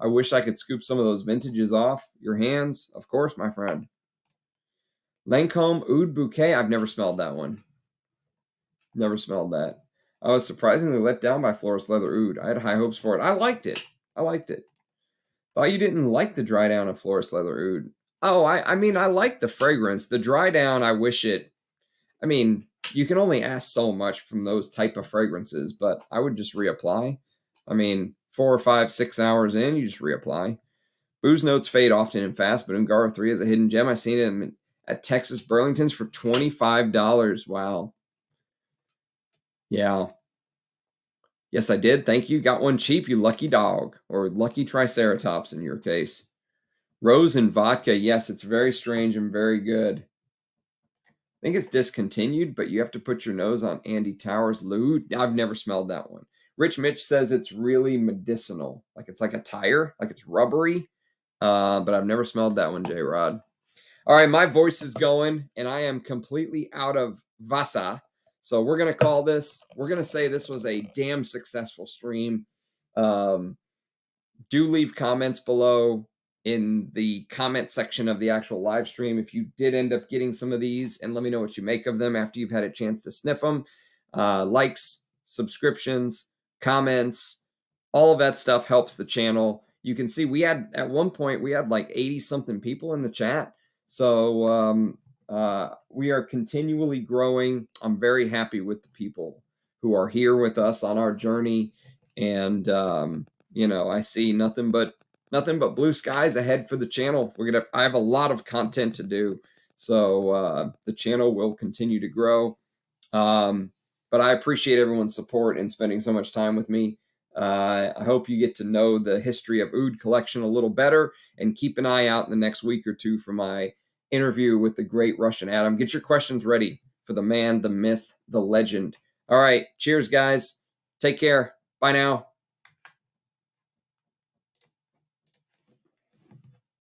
wish I could scoop some of those vintages off your hands. Of course, my friend. Lancome Oud Bouquet. I've never smelled that one. Never smelled that. I was surprisingly let down by Florist Leather Oud. I had high hopes for it. I liked it. Thought you didn't like the dry down of Florist Leather Oud. Oh, I mean, I like the fragrance. The dry down, I wish it. I mean, you can only ask so much from those type of fragrances, but I would just reapply. I mean, 4 or 5, 6 hours in, you just reapply. Booze notes fade often and fast, but Ungaro 3 is a hidden gem. I seen it at Texas Burlington's for $25. Wow. Yeah. Yes, I did. Thank you. Got one cheap, you lucky dog. Or lucky triceratops in your case. Rose and vodka. Yes, it's very strange and very good. I think it's discontinued, but you have to put your nose on Andy Towers' Lou. I've never smelled that one. Rich Mitch says it's really medicinal. Like it's like a tire, like it's rubbery. But I've never smelled that one, J-Rod. All right, my voice is going, and I am completely out of Vasa. So we're going to say this was a damn successful stream. Do leave comments below in the comment section of the actual live stream if you did end up getting some of these, and let me know what you make of them after you've had a chance to sniff them. Likes, subscriptions, comments, all of that stuff helps the channel. You can see at one point we had like 80 something people in the chat. So we are continually growing. I'm very happy with the people who are here with us on our journey. And, I see nothing but blue skies ahead for the channel. I have a lot of content to do. So the channel will continue to grow. But I appreciate everyone's support and spending so much time with me. I hope you get to know the History of Oud collection a little better, and keep an eye out in the next week or two for my interview with the great Russian Adam. Get your questions ready for the man, the myth, the legend. All right. Cheers, guys. Take care. Bye now.